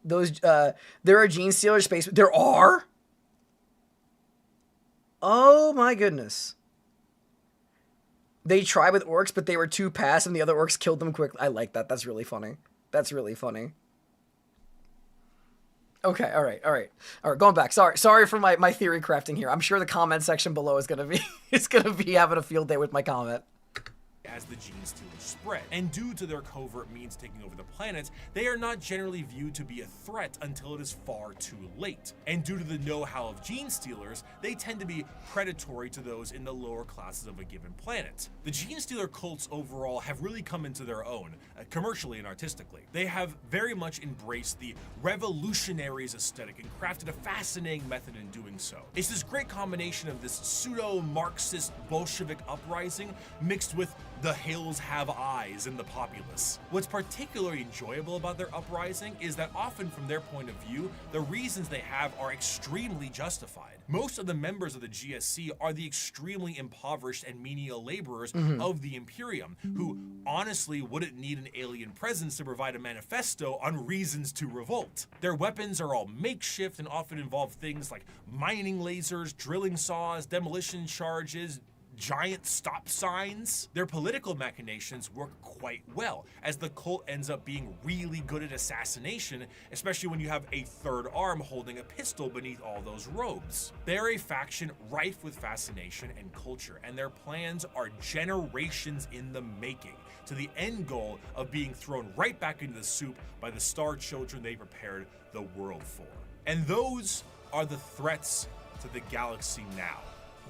Those, there are gene stealers, space... There are? Oh, my goodness. They tried with orcs, but they were too fast, and the other orcs killed them quickly. I like that. That's really funny. Okay, all right, going back. Sorry for my theory crafting here. I'm sure the comment section below is gonna be having a field day with my comment. as the gene stealers spread. And due to their covert means taking over the planet, they are not generally viewed to be a threat until it is far too late. And due to the know-how of gene stealers, they tend to be predatory to those in the lower classes of a given planet. The gene stealer cults overall have really come into their own, commercially and artistically. They have very much embraced the revolutionaries aesthetic and crafted a fascinating method in doing so. It's this great combination of this pseudo-Marxist Bolshevik uprising mixed with the hills have eyes in the populace. What's particularly enjoyable about their uprising is that often from their point of view, the reasons they have are extremely justified. Most of the members of the GSC are the extremely impoverished and menial laborers of the Imperium, who honestly wouldn't need an alien presence to provide a manifesto on reasons to revolt. Their weapons are all makeshift and often involve things like mining lasers, drilling saws, demolition charges, giant stop signs. Their political machinations work quite well, as the cult ends up being really good at assassination, especially when you have a third arm holding a pistol beneath all those robes. They're a faction rife with fascination and culture, and their plans are generations in the making, to the end goal of being thrown right back into the soup by the star children they prepared the world for. And those are the threats to the galaxy now.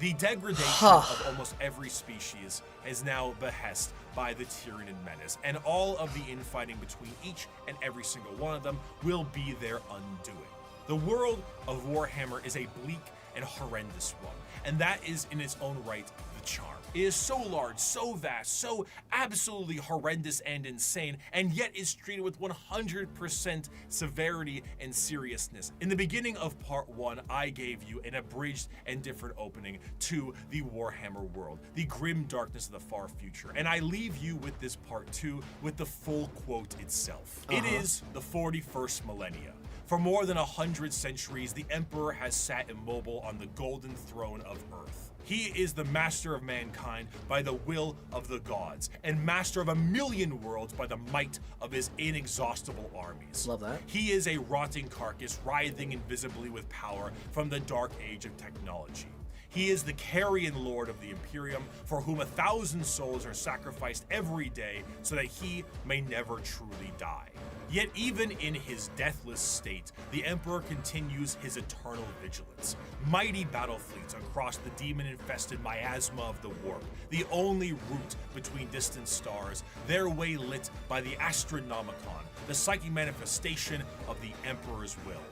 The degradation of almost every species is now behest by the Tyranid menace, and all of the infighting between each and every single one of them will be their undoing. The world of Warhammer is a bleak and horrendous one, and that is in its own right the charm. It is so large, so vast, so absolutely horrendous and insane, and yet is treated with 100% severity and seriousness. In the beginning of part 1, I gave you an abridged and different opening to the Warhammer world, the grim darkness of the far future, and I leave you with this part 2 with the full quote itself. It is the 41st millennia. For more than 100 centuries, the Emperor has sat immobile on the golden throne of Earth. He is the master of mankind by the will of the gods, and master of 1,000,000 worlds by the might of his inexhaustible armies. Love that. He is a rotting carcass, writhing invisibly with power from the dark age of technology. He is the carrion lord of the Imperium, for whom 1,000 souls are sacrificed every day so that he may never truly die. Yet even in his deathless state, the Emperor continues his eternal vigilance. Mighty battle fleets across the demon-infested miasma of the warp, the only route between distant stars, their way lit by the Astronomicon, the psychic manifestation of the Emperor's will.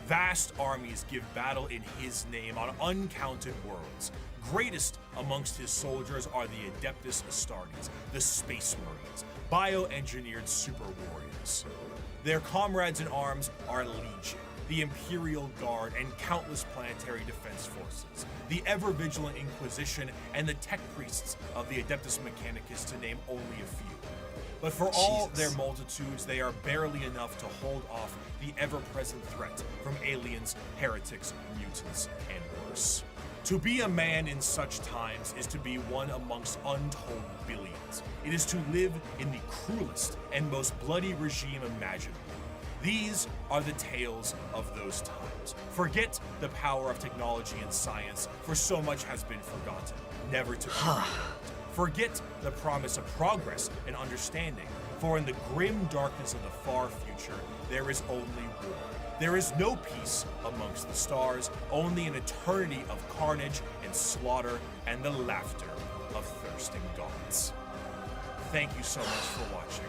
Vast armies give battle in his name on uncounted worlds. Greatest amongst his soldiers are the Adeptus Astartes, the Space Marines, bioengineered super warriors. Their comrades in arms are Legion, the Imperial Guard, and countless planetary defense forces, the ever-vigilant Inquisition, and the tech priests of the Adeptus Mechanicus, to name only a few. But for all their multitudes, they are barely enough to hold off the ever-present threat from aliens, heretics, mutants, and worse. To be a man in such times is to be one amongst untold billions. It is to live in the cruelest and most bloody regime imaginable. These are the tales of those times. Forget the power of technology and science, for so much has been forgotten, never to be remembered. Forget the promise of progress and understanding, for in the grim darkness of the far future, there is only war. There is no peace amongst the stars, only an eternity of carnage and slaughter and the laughter of thirsting gods. Thank you so much for watching.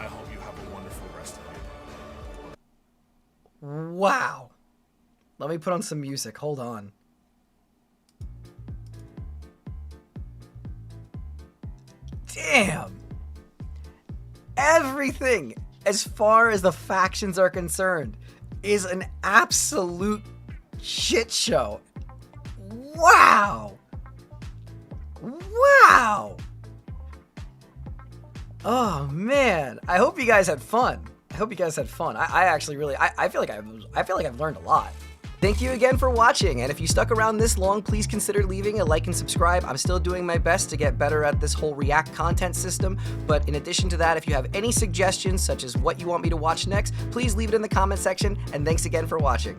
I hope you have a wonderful rest of your day. Wow. Let me put on some music. Hold on. Damn. Everything, as far as the factions are concerned, is an absolute shit show. Wow. Wow. Oh man, I hope you guys had fun. I actually really, I feel like I've learned a lot. Thank you again for watching, and if you stuck around this long, please consider leaving a like and subscribe. I'm still doing my best to get better at this whole React content system, but in addition to that, if you have any suggestions, such as what you want me to watch next, please leave it in the comment section, and thanks again for watching.